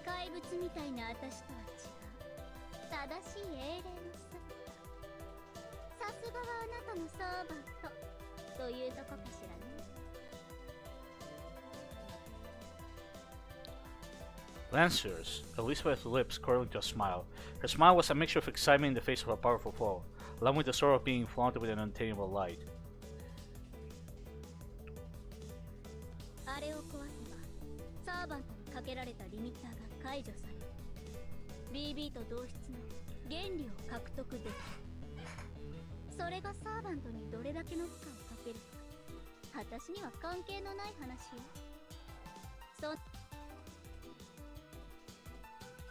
怪物みたいな私とは違う正しい英霊の姿。さすがはあなたのサーバントというとこかしらね。 Lancers, Elizabeth's lips curled into a smile. Her smile was a mixture of excitement in the face of a powerful foe, along with the sorrow of being flaunted with an unattainable light. あれを壊せばサーバントにかけられたリミッターが解除される。 BB と同質の原理を獲得できる。それがサーバントにどれだけの負荷をかけるか私には関係のない話よ。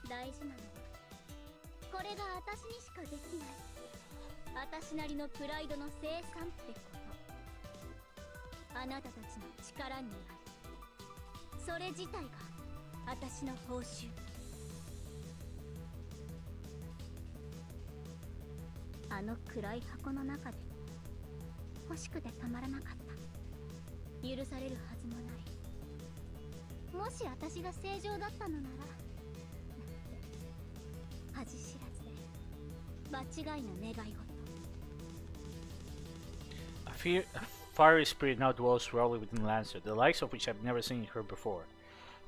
大事なのはこれが私にしかできない私なりのプライドの生産ってこと。あなたたちの力にある。それ自体が私の報酬。あの暗い箱の中で欲しくてたまらなかった。許されるはずもない。もし私が正常だったのなら恥知らずで場違いな願い事。 A fiery spirit now dwells rarely within Lancer, the likes of which I've never seen her before.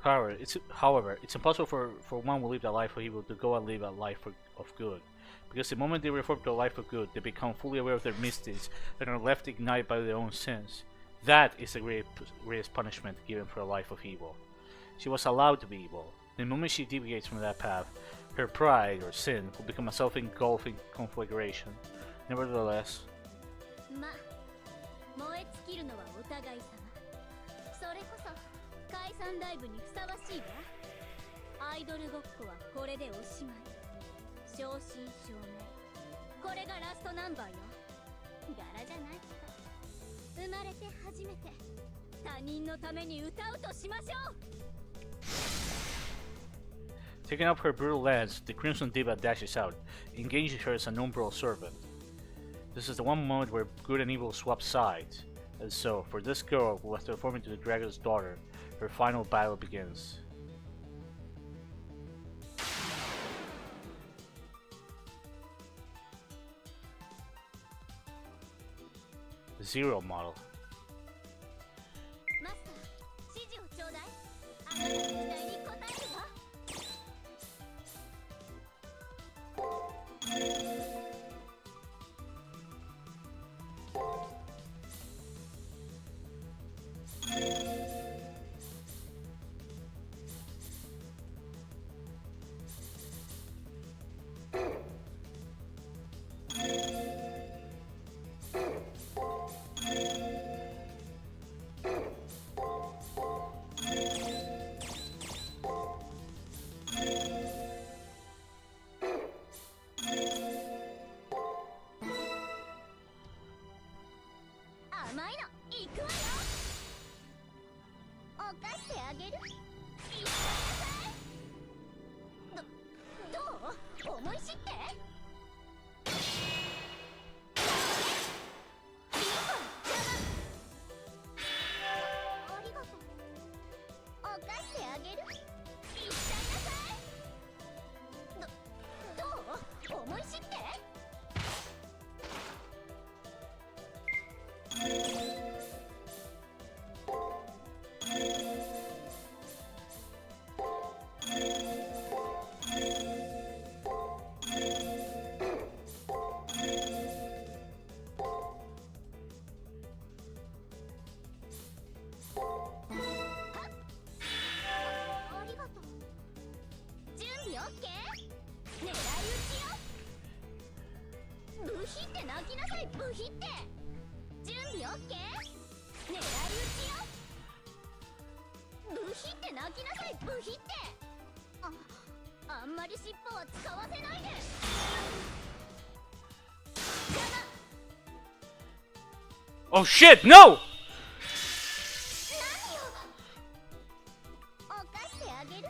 However, it's impossible for one who lived a life of evil to go and live a life of good. Because the moment they reform to a life of good, they become fully aware of their misdeeds and are left ignited by their own sins. That is the greatest punishment given for a life of evil. She was allowed to be evil. The moment she deviates from that path, her pride or sin will become a self-engulfing conflagration. Nevertheless, ま、燃え尽きるのはお互い様。それこそ解散ライブにふさわしいわ。アイドルごっこはこれでおしまい。正真正銘。これがラストナンバーよ。柄じゃないけど、生まれて初めて他人のために歌うとしましょう。 taking up her brutal lance, the Crimson Diva dashes out, engaging her as an umbral servant. This is the one moment where good and evil swap sides, and so, for this girl who has transformed into the dragon's daughter, her final battle begins. Zero model. マスター、指示をちょうだい。あなたの期待に応えるわ。 甘いの行くわよ。犯してあげる。言ってなさい。どう？思い知って。ありがとう。犯してあげる。言ってなさい。どう？思い知って。 ブヒって泣きなさい。ブヒって準備オッケー。狙い撃ちよ。ブヒって泣きなさい。ブヒってあんまり尻尾は使わせないで。Oh shit, no! 何よ。犯してあげる。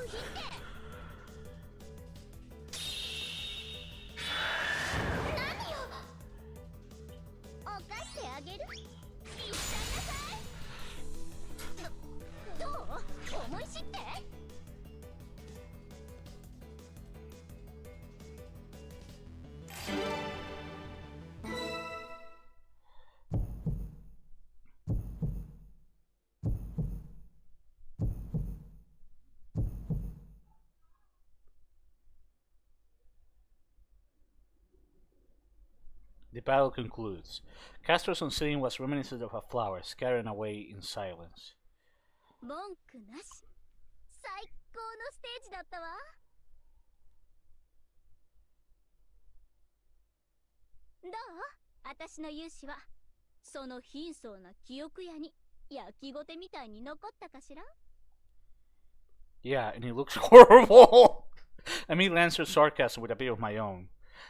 犯してあげる。言っちゃいなさい。どう思い知って。The battle concludes. Castor's unseen was reminiscent of a flower scattering away in silence. 文句なし。最高のステージだったわ。どう？私の勇姿はその貧相な記憶屋に焼きごてみたいに残ったかしら？ Yeah, and he looks horrible! I meet Lancer's sarcasm with a bit of my own.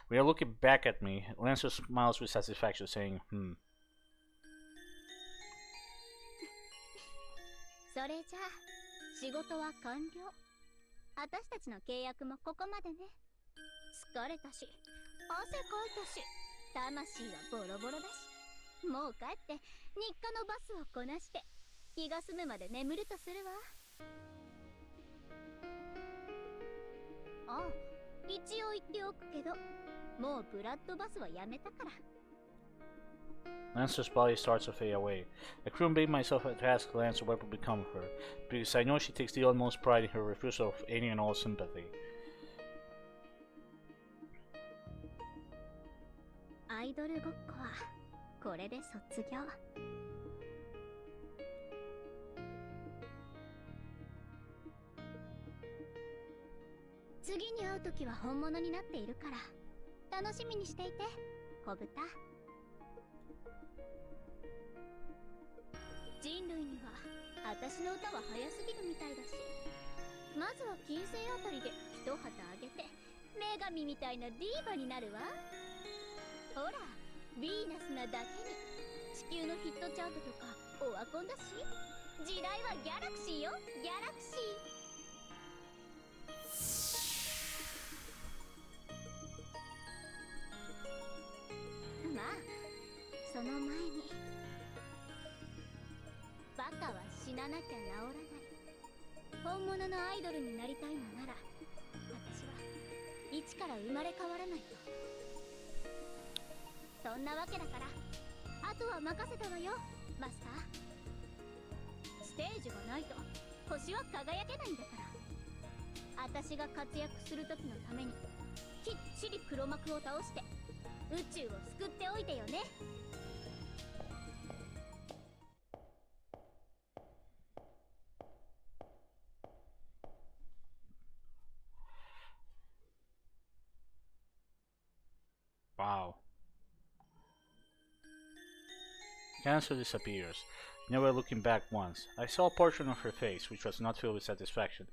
When you're looking back at me, Lancer smiles with satisfaction, saying, それじゃあ仕事は完了。私たちの契約もここまでね。疲れたし、汗かいたし、魂はボロボロだし、もう帰って日課のバスをこなして気が済むまで眠るとするわ。あ、一応言っておくけど、もうブラッドバスはやめたから。Lancer's body starts to fade away. I couldn't bring myself to ask Lancer what would become of her, because I know she takes the utmost pride in her refusal of any and all sympathy. アイドルごっこはこれで卒業。次に会う時は本物になっているから楽しみにしていて、小豚。人類には私の歌は早すぎるみたいだし、まずは金星あたりで一旗あげて女神みたいなディーバになるわ。ほら、ヴィーナスなだけに地球のヒットチャートとかオワコンだし、時代はギャラクシーよ、ギャラクシー。まあその前に、バカは死ななきゃ治らない。本物のアイドルになりたいのなら、私は一から生まれ変わらないと。そんなわけだから、あとは任せたわよ、マスター。ステージがないと星は輝けないんだから。私が活躍する時のためにきっちり黒幕を倒して宇宙を救っておいてよね。Wow. Cancer disappears, never looking back once. I saw a portion of her face, which was not filled with satisfaction.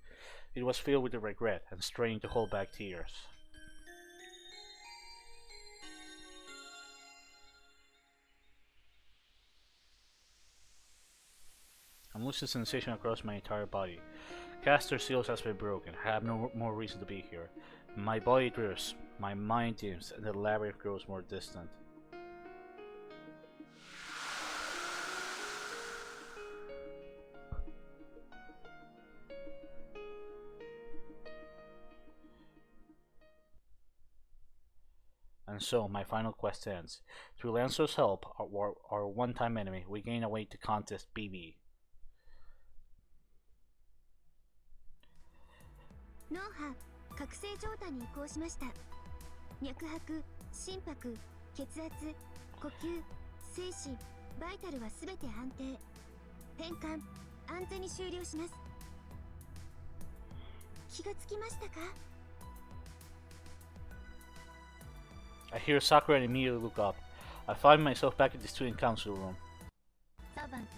It was filled with regret and straining to hold back tears. I'm losing sensation across my entire body. Castor seals has been broken. I have no more reason to be here. My body drifts, my mind dims, and the labyrinth grows more distant. And so, my final quest ends. Through Lancer's help, our one-time enemy, we gain a way to contest BB. 脳波覚醒状態に移行しました。脈拍、心拍、血圧、呼吸、精子、バイタルはすべて安定。変換、安全に終了します。気がつきましたか？ I hear Sakura and immediately look up. I find myself back in the student council room. サバンと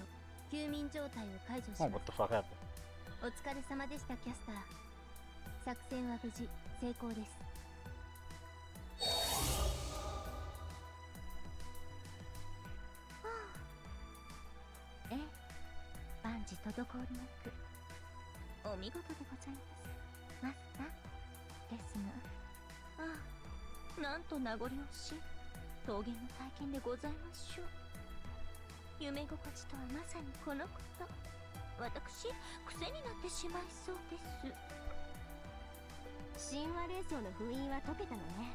休眠状態を解除し Oh, ま what す。 the fuck happened? お疲れ様でした、キャスター。作戦は無事成功です。ええ、万事滞りなくお見事でございますマスターですが、ああ、なんと名残惜しい桃源の体験でございましょう。夢心地とはまさにこのこと。私、癖になってしまいそうです。神話霊装の封印は解けたのね。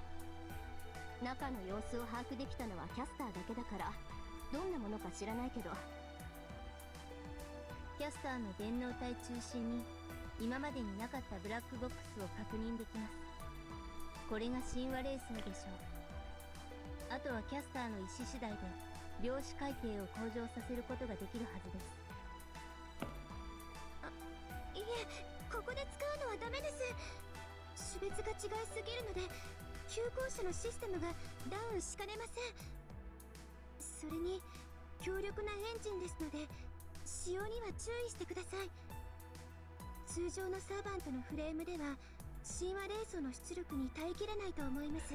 中の様子を把握できたのはキャスターだけだからどんなものか知らないけど、キャスターの電脳体中心に今までになかったブラックボックスを確認できます。これが神話霊装でしょう。あとはキャスターの意思次第で量子海底を向上させることができるはずです。いえ、ここで使うのはダメです。種別が違いすぎるので急行車のシステムがダウンしかねません。それに強力なエンジンですので使用には注意してください。通常のサーバントのフレームでは神話霊装の出力に耐えきれないと思います。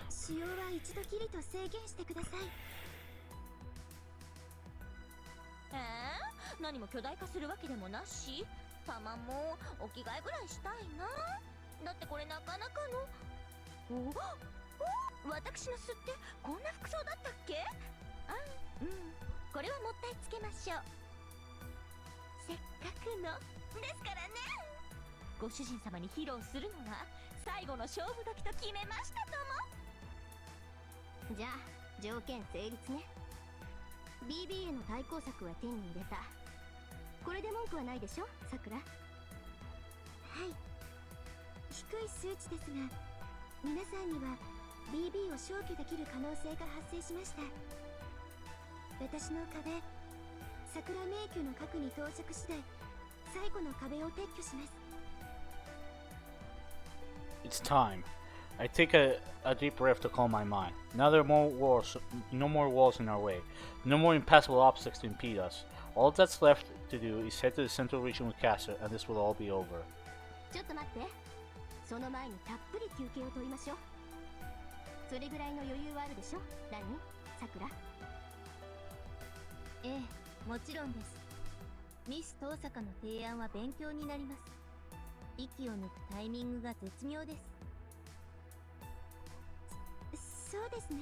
使用は一度きりと制限してください。何も巨大化するわけでもなし、たまもお着替えぐらいしたいな。だってこれなかなかの。私の巣ってこんな服装だったっけ？これはもったいつけましょう。せっかくのですからね。ご主人様に披露するのが最後の勝負時と決めましたとも。じゃあ条件成立ね。 BB への対抗策は手に入れた。これで文句はないでしょ、さくら。はい、低い数値ですが皆さんには BB を消去できる可能性が発生しました。私の壁、桜迷宮の核に到着次第最後の壁を撤去します。 It's time. I take a deep breath to calm my mind. Now there are no more walls in our way. No more impassable obstacles to impede us. All that's left to do is head to the central regional castle and this will all be over. ちょっと待って。その前にたっぷり休憩を取りましょう。それぐらいの余裕はあるでしょ、ラニー、さくら。ええ、もちろんです。ミス東坂の提案は勉強になります。息を抜くタイミングが絶妙です。そうですね。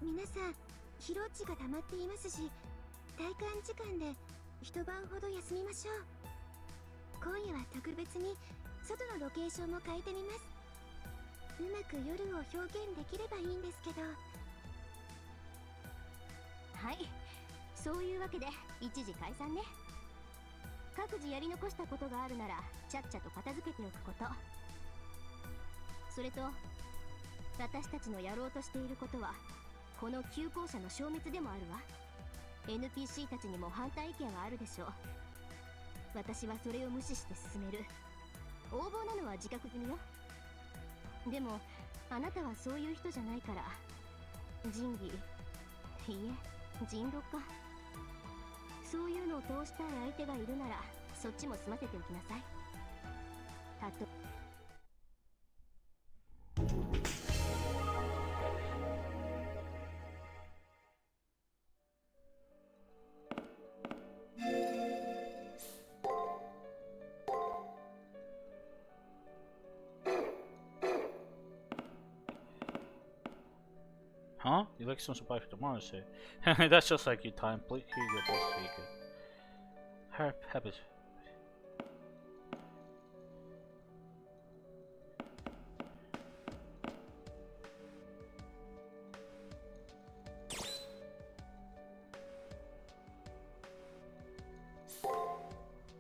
皆さん疲労値が溜まっていますし、体感時間で一晩ほど休みましょう。今夜は特別に外のロケーションも変えてみます。うまく夜を表現できればいいんですけど。はい、そういうわけで一時解散ね。各自やり残したことがあるならちゃっちゃと片付けておくこと。それと私たちのやろうとしていることはこの急行車の消滅でもあるわ。 NPC たちにも反対意見はあるでしょう。私はそれを無視して進める。横暴なのは自覚済みよ。でもあなたはそういう人じゃないから、仁義、いいえ人狼か、そういうのを通したい相手がいるならそっちも済ませておきなさい。たとHuh? You like some supply for tomorrow, say? That's just like your time. Please, here you go, both speaker. Harp habit.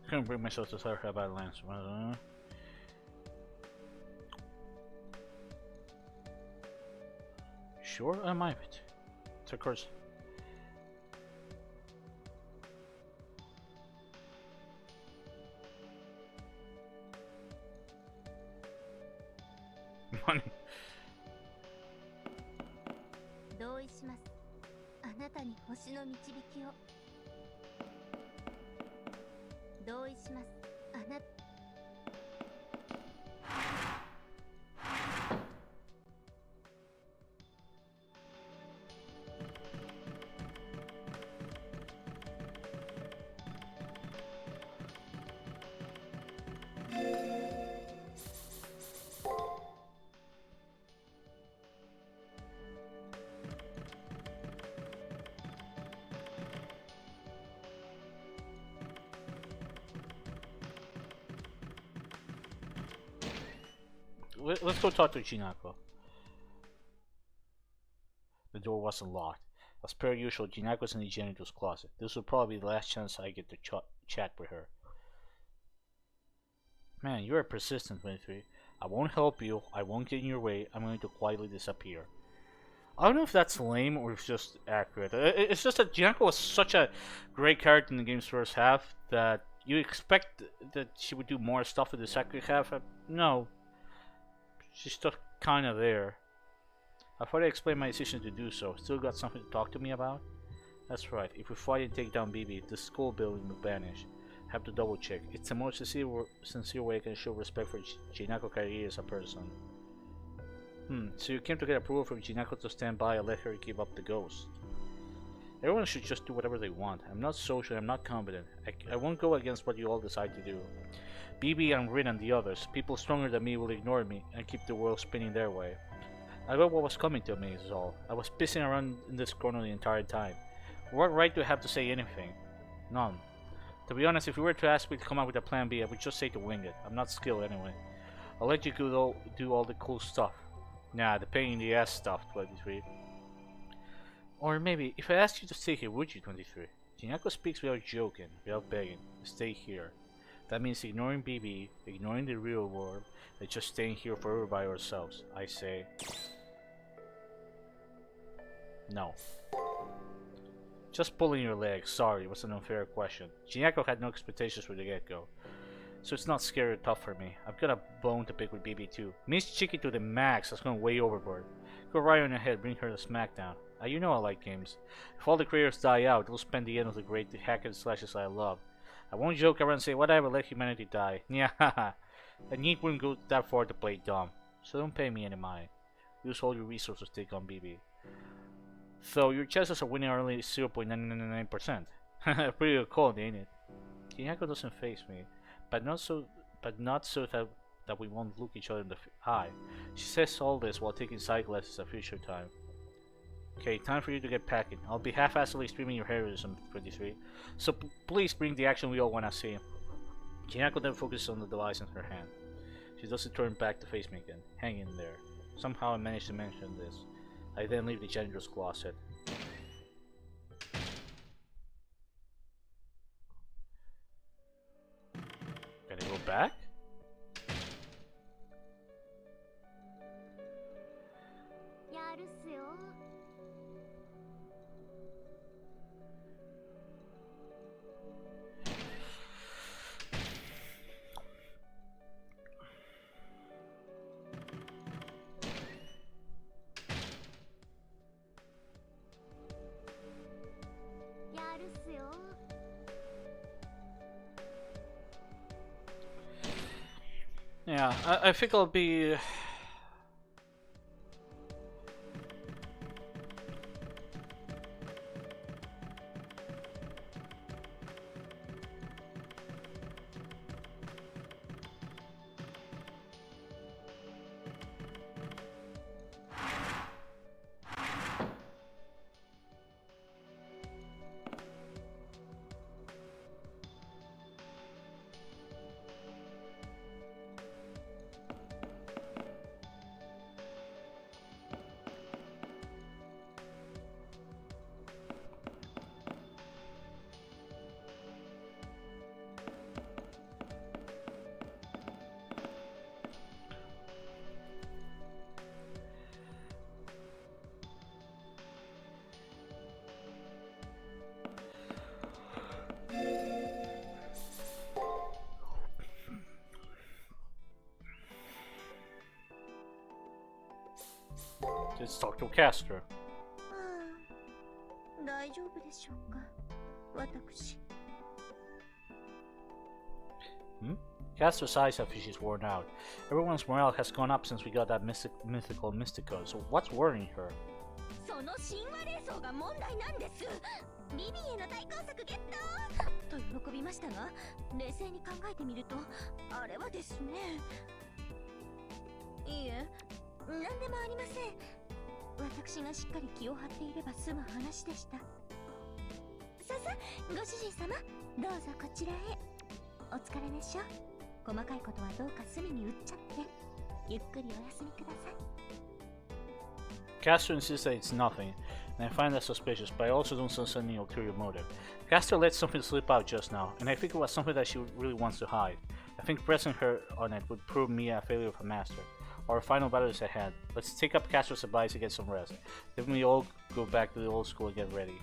Couldn't bring myself to start about Lance. Sure, I might. Of course. Money. 同意します。あなたに星の導きを。同意します。あなた。let's go talk to Jinako. The door wasn't locked. As per usual, Jinako's in the janitor's closet. This will probably be the last chance I get to chat with her. Man, you are persistent, 23. I won't help you. I won't get in your way. I'm going to quietly disappear. I don't know if that's lame or if it's just accurate. It's just that Jinako was such a great character in the game's first half that you expect that she would do more stuff in the second half. No. She's just kind of there. I've already explained my decision to do so. Still got something to talk to me about? That's right. If we fight and take down BB, the school building will vanish. Have to double check. It's the most sincere way I can show respect for Jinako Kairi as a person. So you came to get approval from Jinako to stand by and let her give up the ghost. Everyone should just do whatever they want. I'm not social, I'm not competent. I won't go against what you all decide to do. BB and Rin and the others, people stronger than me, will ignore me and keep the world spinning their way. I got what was coming to me is all. I was pissing around in this corner the entire time. What right do I have to say anything? None. To be honest, if you were to ask me to come up with a plan B, I would just say to wing it. I'm not skilled anyway. I'll let you do all the cool stuff. Nah, the pain in the ass stuff, 23. Or maybe, if I asked you to stay here, would you, 23? Jinako speaks without joking, without begging. Stay here. That means ignoring BB, ignoring the real world, and just staying here forever by ourselves. I say... no. Just pulling your leg. Sorry, it was an unfair question. Jinako had no expectations from the get-go. So it's not scary or tough for me. I've got a bone to pick with BB too. Miss Chicky to the max, that's going way overboard. Go right on ahead, bring her to SmackDown. You know I like games. If all the creators die out, we'll spend the end of the great hack and slashes I love. I won't joke around and say whatever, let humanity die. Yeah, haha. A neat wouldn't go that far to play dumb. So don't pay me any mind. Use all your resources to take on BB. So your chances of winning are only 0.999%. Pretty good call, ain't it? Jinako doesn't face me. But not so that we won't look each other in the eye. She says all this while taking side glasses at future time. Okay, time for you to get packing. I'll be half-assedly streaming your heroism, 23. So please bring the action we all wanna see. Jinako then focuses on the device in her hand. She doesn't turn back to face me again. Hang in there. Somehow I managed to mention this. I then leave the janitor's closet. Can I go back? Yeah, I think I'll be... Let's talk to Castor. 大丈夫でしょうか、私。Castor's eyes have she's worn out. Everyone's morale has gone up since we got that mythical Mystico, so what's worrying her? その神話霊装が問題なんです。ビビへの対抗策ゲットと喜びましたが、冷静に考えてみると、あれはですね。いいえ、何でもありません。私がしっかり気を張っていれば済む話でした。ささ、ご主人様、どうぞこちらへ。お疲れでしょ。細かいことはどうか隅に売っちゃって。ゆっくりお休みください。 Castor insists that it's nothing, and I find that suspicious, but I also don't sense any ulterior motive. Castor let something slip out just now, and I think it was something that she really wants to hide. I think pressing her on it would prove me a failure of a master. Our final battle is at hand. Let's take up Castor's advice and get some rest. Then we all go back to the old school and get ready.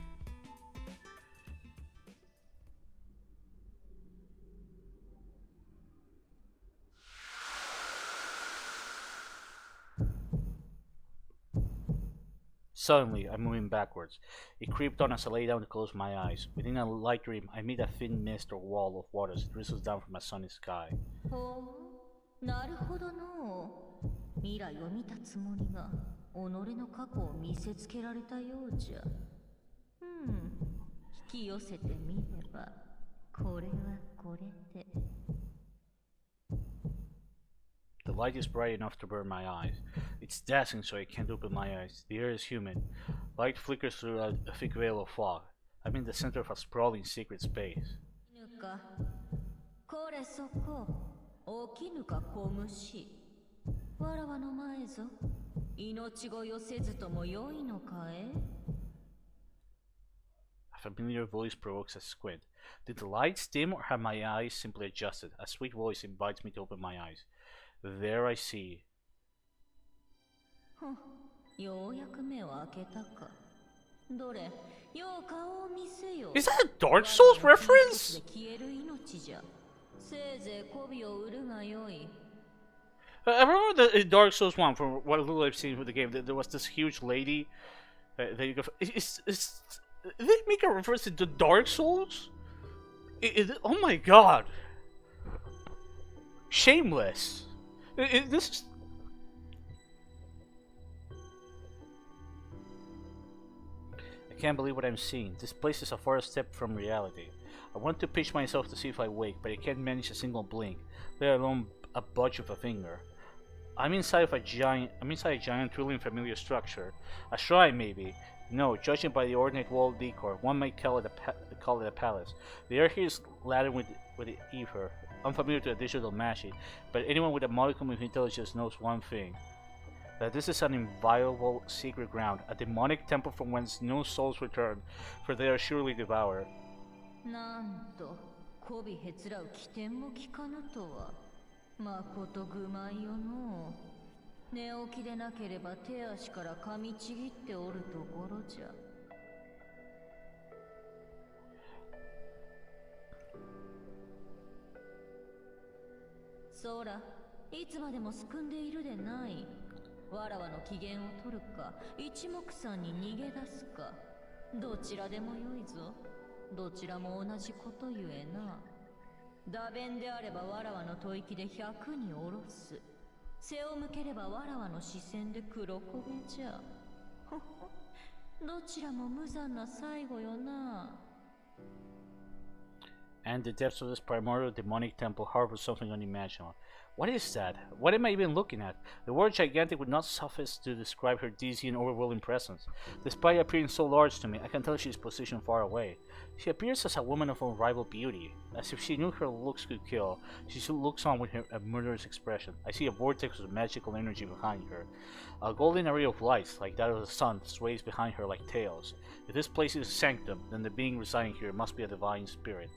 Suddenly, I'm moving backwards. It creeped on as I lay down to close my eyes. Within a light dream, I meet a thin mist or wall of water that drizzles down from a sunny sky. ほう、なるほどのう。未来を見たつもりが己の過去を見せつけられたようじゃ。引き寄せてみればこれはこれで。 The light is bright enough to burn my eyes. It's dazzling, so I can't open my eyes. The air is humid. Light flickers through a thick veil of fog. I'm in the center of a sprawling secret space. ぬか、これそこ、起きぬか小虫。わらわの前ぞ、命乞いをせずともよいのかえ？ A familiar voice provokes a squint. Did the lights dim or have my eyes simply adjusted? A sweet voice invites me to open my eyes. There I see. ようやく目を開けたか。どれ、よう顔を見せよ。 Is that a Dark Souls reference? 消える命じゃ。せいぜい媚びを売るがよい。 I remember the in Dark Souls 1, from what little I've seen with the game, there was this huge lady that you could... Did they make a reference to the Dark Souls? Oh my god. Shameless. This is... I can't believe what I'm seeing. This place is a far step from reality. I want to pinch myself to see if I wake, but I can't manage a single blink, let alone a budge of a finger. I'm inside a giant, truly unfamiliar structure. A shrine, maybe. No, judging by the ornate wall decor, one might call it a palace. The air here is laden with ether, unfamiliar to a digital machine, but anyone with a modicum of intelligence knows one thing. That this is an inviolable secret ground, a demonic temple from whence no souls return, for they are surely devoured. なんと、媚びへつらう起点も聞かぬとは。まこと愚昧よのう。寝起きでなければ手足から噛みちぎっておるところじゃ。そら、いつまでもすくんでいるでない。わらわの機嫌を取るか、一目散に逃げ出すか。どちらでもよいぞ。どちらも同じことゆえな。打弁であればわらわの吐息で100に下ろす。背を向ければわらわの視線で黒焦げじゃ。どちらも無残な最後よな。 And the depths of this primordial demonic temple harbor something unimaginable. What is that? What am I even looking at? The word gigantic would not suffice to describe her dizzy and overwhelming presence. Despite appearing so large to me, I can tell she is positioned far away. She appears as a woman of unrivaled beauty. As if she knew her looks could kill, she still looks on with a murderous expression. I see a vortex of magical energy behind her. A golden array of lights, like that of the sun, sways behind her like tails. If this place is a sanctum, then the being residing here must be a divine spirit.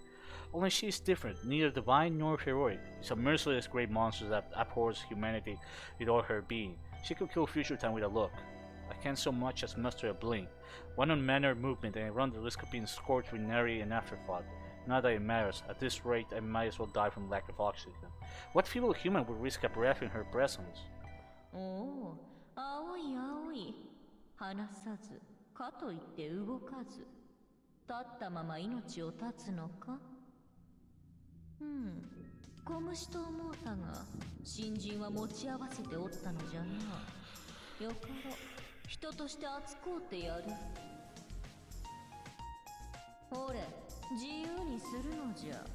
Only she is different, neither divine nor heroic. She's a merciless great monster that abhors humanity with all her being. She could kill future time with a look. I can't so much as muster a blink. One unmannered movement and I run the risk of being scorched with nary an afterthought. Not that it matters. At this rate, I might as well die from lack of oxygen. What feeble human would risk a breath in her presence? おお、青い青い。離さず、かといって動かず。立ったまま命を絶つのか。小虫と思うたが、新人は持ち合わせておったのじゃな。よかろ、人として扱うてやる。ほれ、自由にするのじゃ。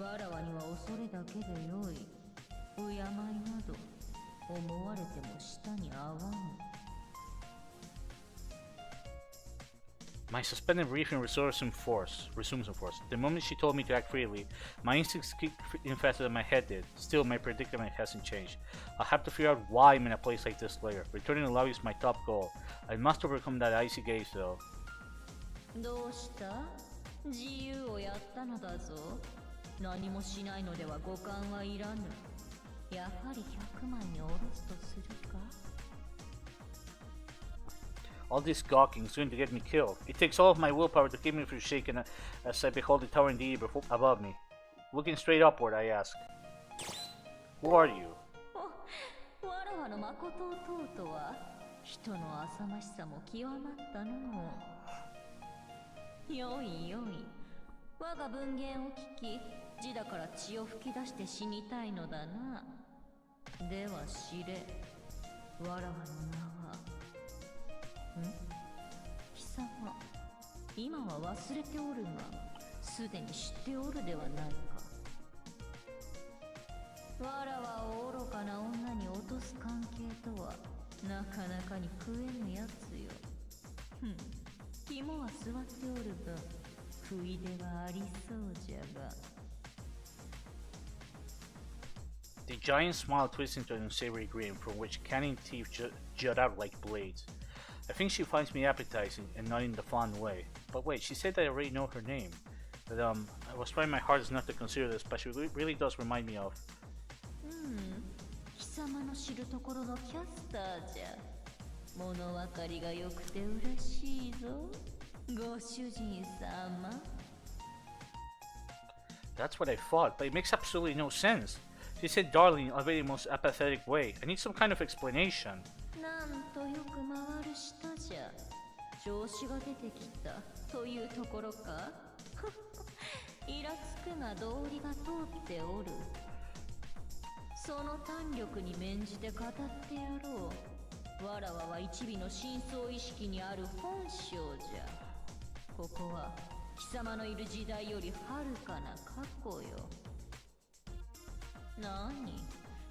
わらわには恐れだけでよい。敬いなど、思われても舌に合わぬ。My suspended briefing resumes in force. The moment she told me to act freely, my instincts kicked in faster than my head did. Still, my predicament hasn't changed. I'll have to figure out why I'm in a place like this later. Returning to the lobby is my top goal. I must overcome that icy gaze, though. どうした？自由をやったのだぞ。何もしないのでは五感はいらぬ。やはり100枚に下ろすとするか？ All this gawking is going to get me killed. It takes all of my willpower to keep me from shaking as I behold the towering deity above me. Looking straight upward, I ask, "Who are you?" わらわの誠を問うとは、人の浅ましさも極まったの。よいよい、我が文言を聞き、字だから血を吹き出して死にたいのだな。では知れ、わらわの名は。貴様、今は忘れておるが、すでに知っておるではないか。わらわを愚かな女に落とす関係とは、なかなかに食えぬやつよ。肝は座っておる分、食い出がありそうじゃが。The giant smile twists into an unsavory grin from which canine teeth jut out like blades. I think she finds me appetizing and not in the fond way. But wait, she said that I already know her name. But I was trying my hardest not to consider this, but she really does remind me of. 貴様の知るところのキャスターじゃ。物分かりが良くて嬉しいぞ。ご主人様。That's what I thought, but it makes absolutely no sense. She said darling in a very most apathetic way. I need some kind of explanation. なんとよく回る舌じゃ。調子が出てきたというところか。イラつくが道理が通っておる。その胆力に免じて語ってやろう。わらわは一尾の深層意識にある本性じゃ。ここは貴様のいる時代よりはるかな過去よ。なに、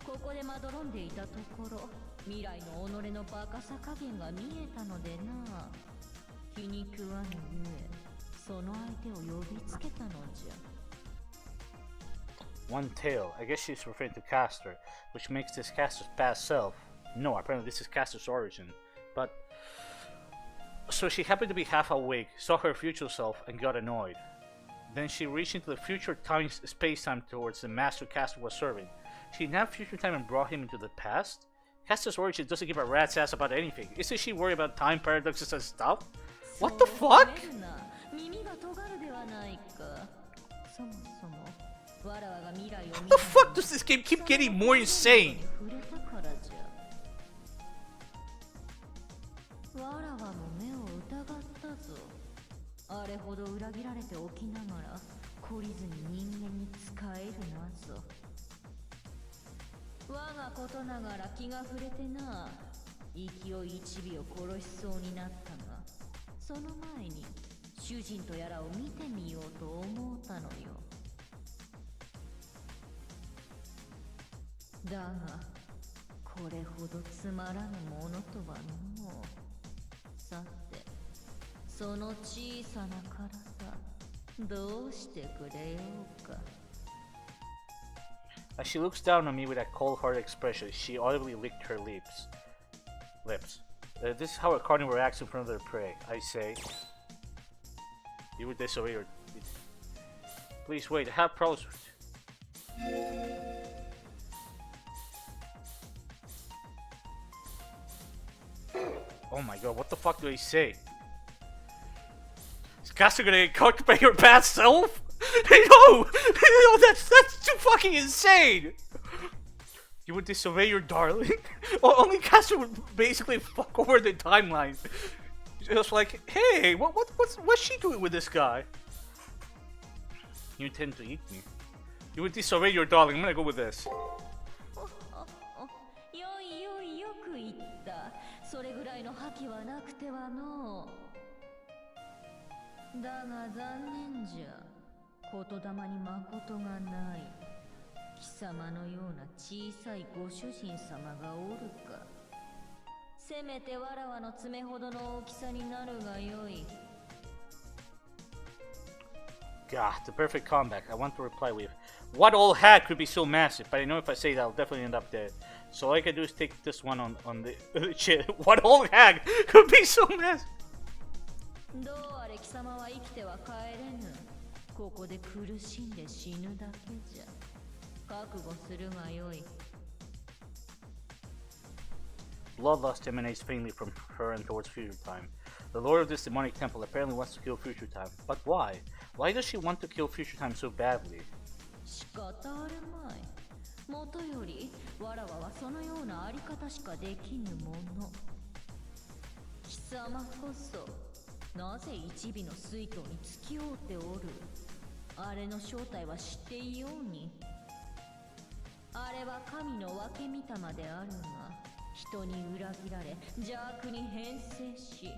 ここでまどろんでいたところ、未来の己のバカさ加減が見えたのでな。気に食わぬゆえ、その相手を呼びつけたのじゃ。One tail. I guess she's referring to Castor, which makes this Castor's past self. No, apparently this is Castor's origin. But so she happened to be half awake, saw her future self, and got annoyed. Then she reached into the future space-time towards the master Castor was serving. She nabbed future time and brought him into the past? Castor's origin doesn't give a rat's ass about anything. Isn't she worried about time paradoxes and stuff? What the fuck? How the fuck does this game keep getting more insane? わらわも目を疑ったぞ。あれほど裏切られておきながら懲りずに人間に仕えるなぞ。我がことながら気が触れてな。勢い一尾を殺しそうになったが、その前に主人とやらを見てみようと思ったのよ。だがこれほどつまらぬものとはのう。さて、その小さな体、どうしてくれようか。As she looks down on me with that cold-hearted expression, she audibly licked her lips. This is how a carnivore acts in front of their prey. I say, "You would disobey your... Please wait, I have problems with... Oh my god, what the fuck do I say? Is Castor gonna get cooked by your bad self? No! No, that's too fucking insane! You would disobey your darling? Only Castor would basically fuck over the timeline. Just like, hey, what's she doing with this guy? You intend to eat me. You would disobey your darling. I'm gonna go with this. よく言った。それぐらいの覇気はなくてはのう。だが残念じゃ。言霊に誠がない。貴様のような小さいご主人様がおるか。せめてわらわの爪ほどの大きさになるがよい。God, the perfect comeback. I want to reply with, what old hag could be so massive? But I know if I say that, I'll definitely end up dead. So all I can do is take this one on the shit. What old hag could be so massive? どうあれ貴様は生きては帰れぬ。ここで苦しんで死ぬだけじゃ。覚悟するがよい。Bloodlust emanates faintly from her and towards future time. The lord of this demonic temple apparently wants to kill future time. But why? Why does she want to kill future time so badly? 仕方あるまい。もとより、わらわはそのようなあり方しかできぬもの。貴様こそ、なぜ一尾の水筒に突き覆っておる？あれの正体は知っていように。あれは神の分け御霊であるが、人に裏切られ邪悪に変性し、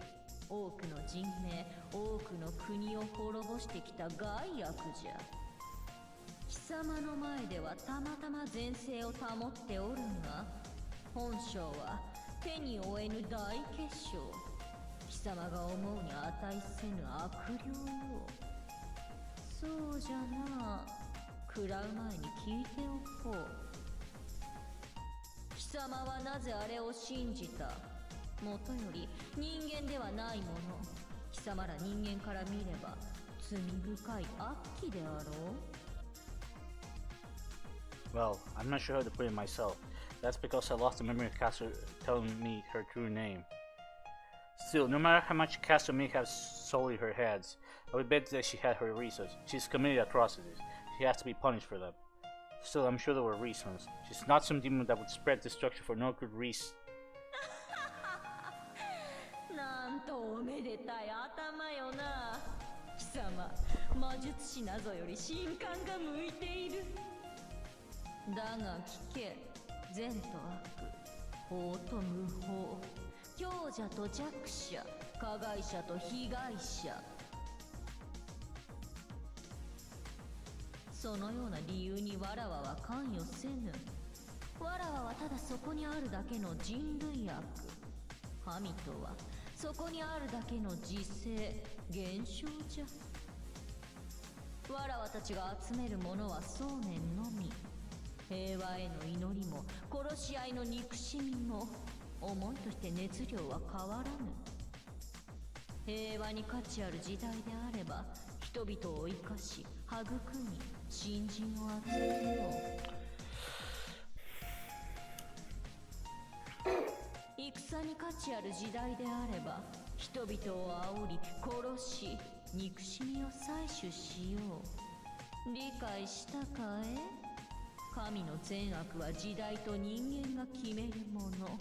多くの人命、多くの国を滅ぼしてきた害悪じゃ。貴様の前ではたまたま前世を保っておるが、本性は手に負えぬ大結晶。貴様が思うに値せぬ悪霊よ。そうじゃな。食らう前に聞いておこう。貴様はなぜあれを信じた？もとより人間ではないもの。貴様ら人間から見れば罪深い悪鬼であろう。Well, I'm not sure how to put it myself. That's because I lost the memory of Castle telling me her true name. Still, no matter how much Castle may have sullied her heads, I would bet that she had her reasons. She's committed atrocities. She has to be punished for them. Still, I'm sure there were reasons. She's not some demon that would spread destruction for no good reason. なんとおめでたい頭よな。貴様、魔術師などより神官が向いている。だが聞け、善と悪、法と無法、強者と弱者、加害者と被害者。そのような理由にわらわは関与せぬ。わらわはただそこにあるだけの人類悪。神とはそこにあるだけの自生、現象じゃ。わらわたちが集めるものは想念のみ。平和への祈りも殺し合いの憎しみも思いとして熱量は変わらぬ。平和に価値ある時代であれば人々を生かし育み新人を集めよう。戦に価値ある時代であれば人々を煽り殺し憎しみを採取しよう。理解したかえ？神の善悪は時代と人間が決めるもの。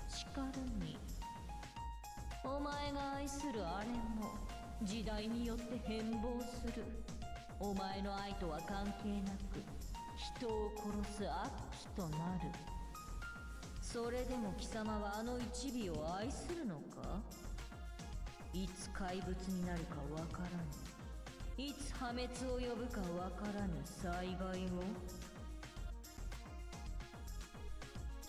しかるにお前が愛するあれも時代によって変貌する。お前の愛とは関係なく人を殺す悪鬼となる。それでも貴様はあの一尾を愛するのか？いつ怪物になるかわからぬ。いつ破滅を呼ぶかわからぬ災害を。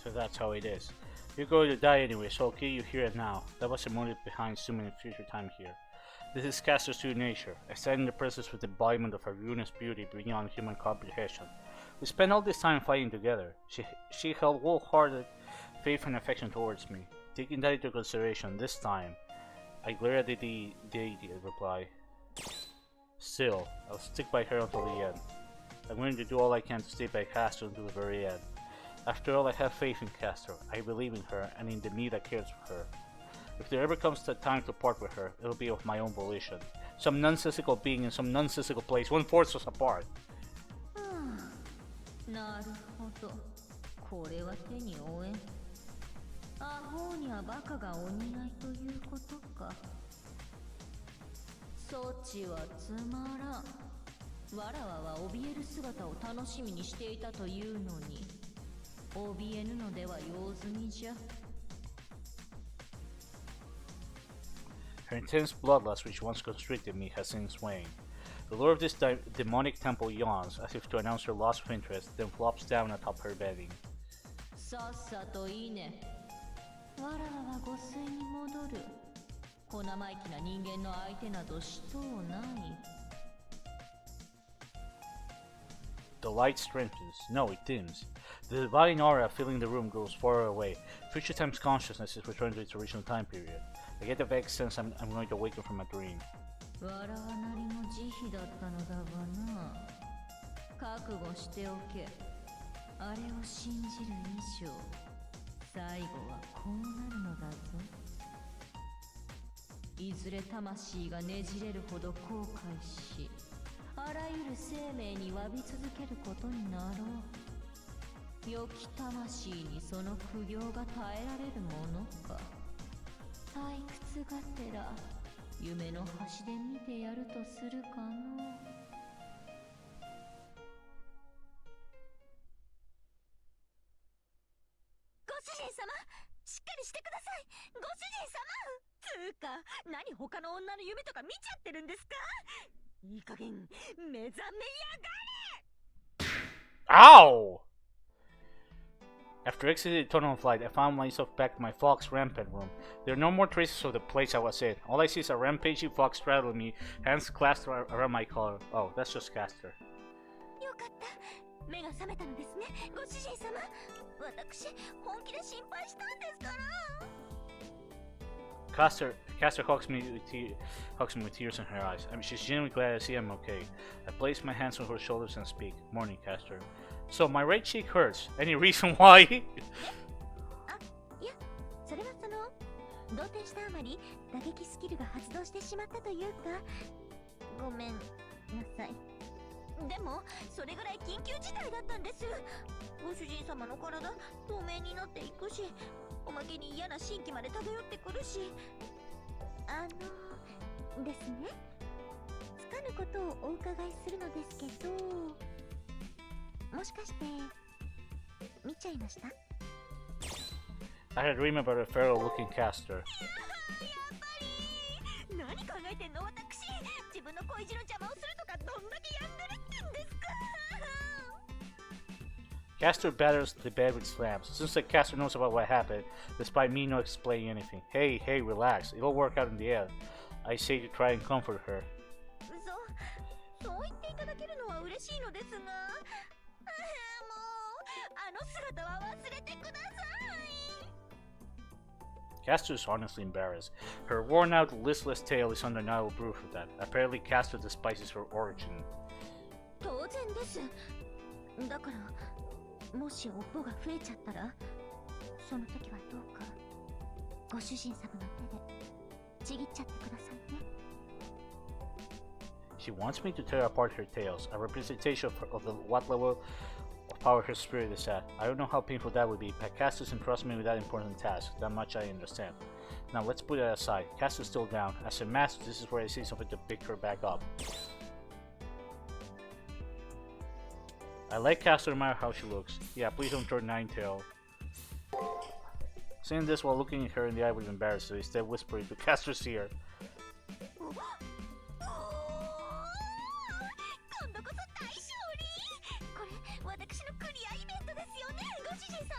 So that's how it is. You're going to die anyway, so I'll kill you here and now. That was the motive behind summoning future time here. This is Castor's true nature. I stand in the presence with the embodiment of her ruinous beauty beyond human comprehension. We spent all this time fighting together. She held wholehearted faith and affection towards me. Taking that into consideration, this time, I glare at the deity and reply. Still, I'll stick by her until the end. I'm going to do all I can to stay by Castor until the very end. After all, I have faith in Castor. I believe in her and in the me that cares for her. If there ever comes the time to part with her, it'll be of my own volition. Some nonsensical being in some nonsensical place won't force us apart. なるほど。これは手に負えん。アホにはバカがお似合いということか。そちはつまらん。わらわは怯える姿を楽しみにしていたというのに、怯えぬのでは用済みじゃ。Her intense bloodlust, which once constricted me, has since waned. The lord of this demonic temple yawns, as if to announce her loss of interest, then flops down atop her bedding. さっさといいね。わらわは御水に戻る。小生意気な人間の相手などしとうない。The light strengthens. No, it dims. The divine aura filling the room grows farther away. Future time's consciousness is returned to its original time period. I get the vague sense I'm going to awaken from a dream. 笑わなりの慈悲だったのだがな。覚悟しておけ。あれを信じる以上、最後はこうなるのだぞ。いずれ魂がねじれるほど後悔し、あらゆる生命に詫び続けることになろう。良き魂にその苦行が耐えられるものか。退屈がてら夢の端で見てやるとするかの。ご主人様、しっかりしてください。ご主人様。つうか、何他の女の夢とか見ちゃってるんですか。いい加減目覚めやがれ。 Ow! After exiting the tunnel of light, I found myself back in my Fox Rampant room. There are no more traces of the place I was in. All I see is a rampaging fox straddling me, hands clasped around my collar. Oh, that's just Caster. よかった。目が覚めたのですね、ご主人様。私、本気で心配したんですから。Caster hugs me with tears in her eyes. I mean, she's genuinely glad I see I'm okay. I place my hands on her shoulders and speak. Morning, Caster. So, my right cheek hurts. Any reason why? あ、いや、それは動転したあまり打撃スキルが発動してしまったというか、ごめんなさい。でも、それぐらい緊急事態だったんです。ご主人様の体、透明になっていくし、おまけに嫌な神気まで漂ってくるし。ですね。つかぬことをお伺いするのですけど、もしかして見ちゃいました？ I had a dream about a feral-looking caster. やっぱり何考えてんの私。自分の恋路の邪魔をするとかどんだけやんでるってんですか。 Caster batters the bed with slams. Seems like Caster knows about what happened, despite me not explaining anything. Hey, relax. It'll work out in the end. I say to try and comfort her. そう言っていただけるのは嬉しいのですが、もうあの姿は忘れてください。 Caster is honestly embarrassed. Her worn-out, listless tale is undeniable proof of that. Apparently, Caster despises her origin. 当然です。だから、もし尾っぽが増えちゃったら、その時はどうかご主人様の手でちぎっちゃってくださいね。 She wants me to tear apart her tails, a representation of what level of power her spirit is at. I don't know how painful that would be, but Caster doesn't trust me with that important task. That much I understand. Now let's put that aside. Caster's still down. As a master, this is where I see something to pick her back up. I like Caster no matter how she looks. Yeah, please don't turn Ninetail. Saying this while looking at her in the eye would embarrass her, so instead whispering to Caster's ear. 今度こそ大勝利。これ私のクリアイベントですよね、ご主人様。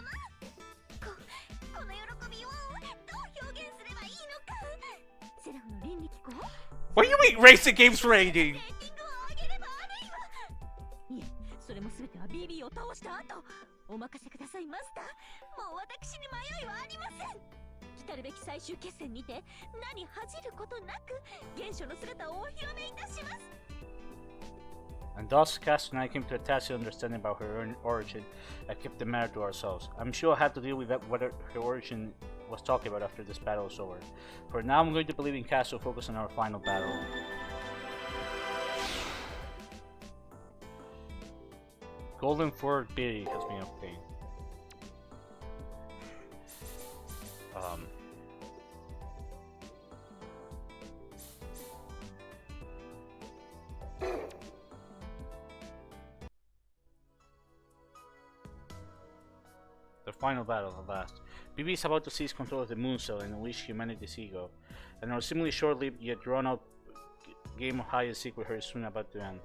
この喜びをどう表現すればいいのか。セラフの倫理機構。 What do you mean race the game's rating? レーティングを上げればあるいわ。いえ、それも全ては BB を倒した後。お任せくださいマスター。もう私に迷いはありません。来るべき最終決戦にて何恥じることなく原初の姿をお披露目いたします。 And thus, Caster and I came to a tacit understanding about her origin and kept the matter to ourselves. I'm sure I'll have to deal with that, what her origin was talking about after this battle is over. For now, I'm going to believe in Caster and focus on our final battle. Golden Ford Beauty has been obtained. The final battle at last. BB is about to seize control of the moon cell and unleash humanity's ego. And our seemingly short-lived yet drawn-out game of hide and seek with her is soon about to end.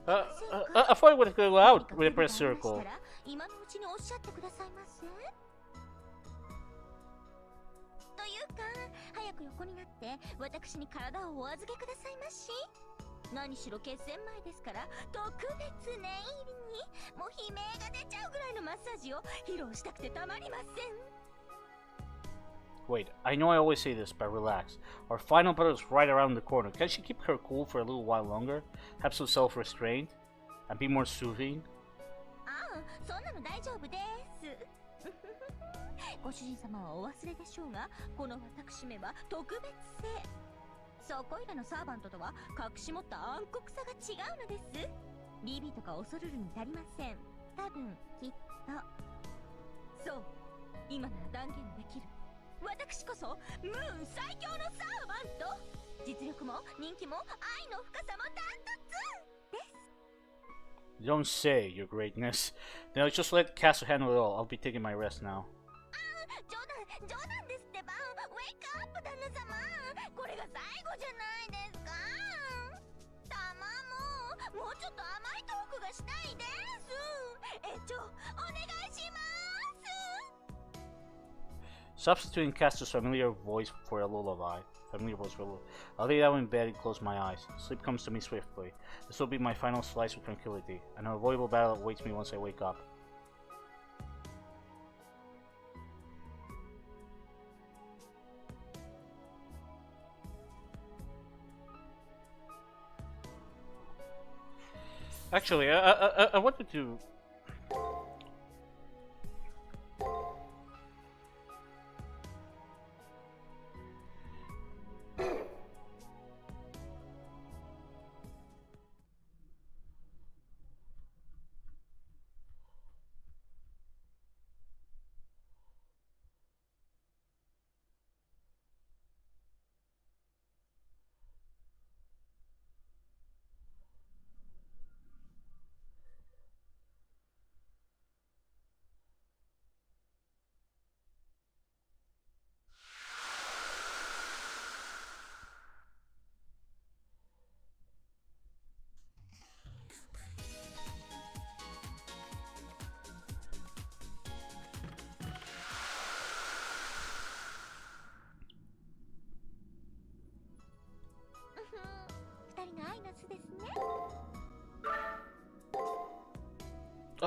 I thought it would go out with a press circle. 今のうちにおっしゃってくださいませ。というか、早く横になって私に体をお預けくださいまし。何しろ決戦前ですから特別念入りにもう悲鳴が出ちゃうぐらいのマッサージを披露したくてたまりません。 Wait, I know I always say this, but relax. Our final battle is right around the corner. Can't she keep her cool for a little while longer? Have some self-restraint? And be more soothing? ああ、そんなの大丈夫ですご主人様はお忘れでしょうが、この私めは特別性、そこいらのサーバントとは隠し持った暗黒さが違うのです。ビビとか恐るるに足りません。多分きっとそう、今なら断言できる。私こそムーン最強のサーバント、実力も人気も愛の深さもダントツです。 Don't say, your greatness. Then I'll just let Castle handle it all. I'll be taking my rest now. 冗談ですってば。ウェイクアップ旦那様、これが最後じゃないですか。たまもうちょっと甘いトークがしたいです。お願いします。 Substituting Castor's familiar voice for a lullaby. I'll lay down in bed and close my eyes. Sleep comes to me swiftly. This will be my final slice of tranquility. An unavoidable battle awaits me once I wake up. Actually, I wanted to...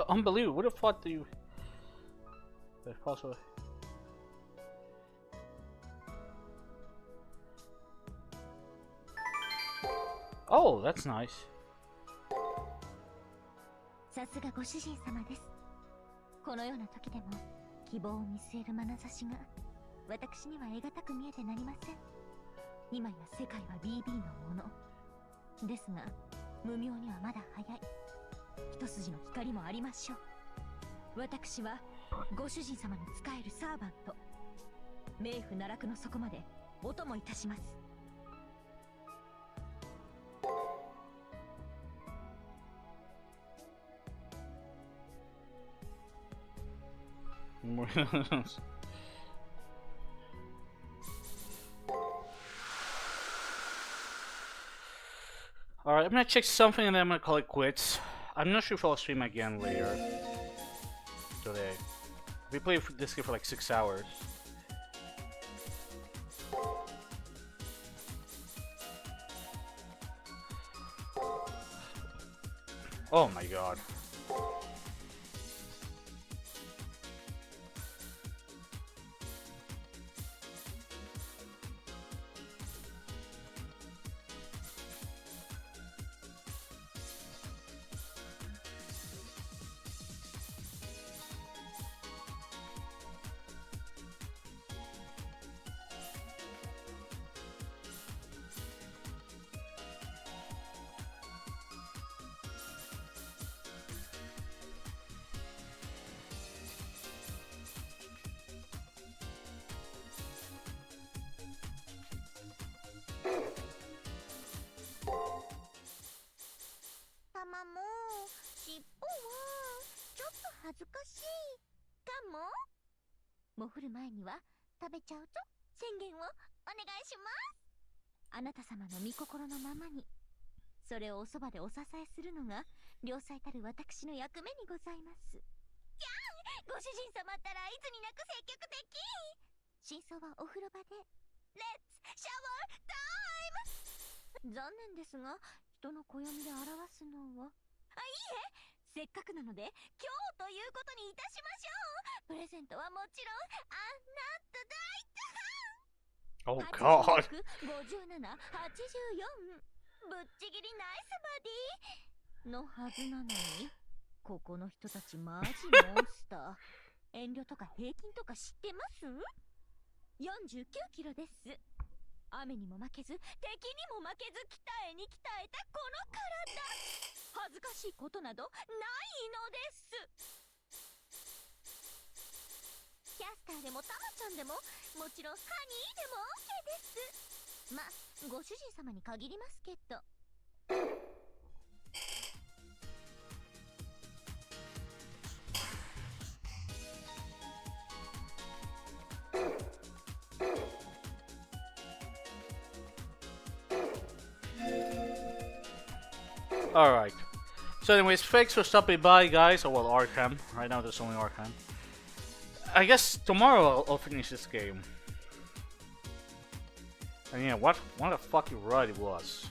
Unbelievable. Would have thought that you... That's possible. Oh, that's nice. さすがご主人様です。このような時でも希望を見据える眼差しが私には得難く見えてなりません。今や世界は BB のものですが、無名にはまだ早い。一筋の光もありましょう。私はご主人様に仕えるサーバント、冥府奈落の底までお供いたします。Alright, I'm gonna check something and then I'm gonna call it quits. I'm not sure if I'll stream again later today. We played this game for like 6 hours. Oh my god.恥ずかしいかも。もふる前には食べちゃうと宣言をお願いします。あなた様の御心のままに、それをおそばでお支えするのが良妻たる私の役目にございます。キャン、ご主人様ったらいつになく積極的。真相はお風呂場でシャワータイム。残念ですが、人の暦で表すのは。いいえ、せっかくなので今日ということにいたしましょう。プレゼントはもちろんOh あなた god. 57、84。ぶっちぎりナイスバディのはずなのに、ここの人たちマジモンスター。遠慮とか平均とか知ってます？ 49 キロです。雨にも負けず敵にも負けず鍛えに鍛えたこの体、恥ずかしいことなどないのです。キャスターでもタマちゃんでも、もちろんハニーでも OK です。ま、ご主人様に限りますけど。Alright. So anyways, thanks for stopping by, guys. Oh well, Arkham. Right now there's only Arkham. I guess tomorrow I'll finish this game. And yeah, what a fucking ride it was.